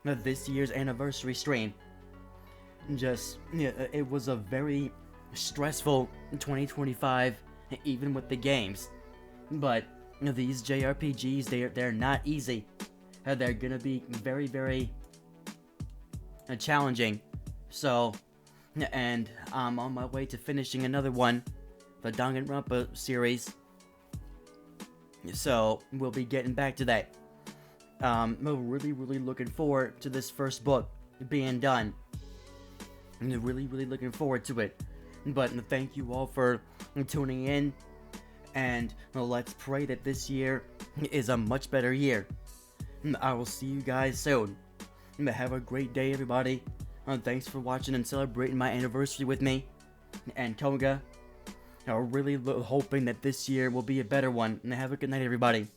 this year's anniversary stream. Just, yeah, it was a very stressful 2025, even with the games. But these JRPGs, they're not easy. They're gonna be very, very challenging. So, and I'm on my way to finishing another one, the Danganronpa series. So, we'll be getting back to that. I'm really, really looking forward to this first book being done. I'm really, really looking forward to it. But thank you all for tuning in. And let's pray that this year is a much better year. I will see you guys soon. Have a great day, everybody. Thanks for watching and celebrating my anniversary with me. And Koga. I'm really hoping that this year will be a better one. And have a good night, everybody.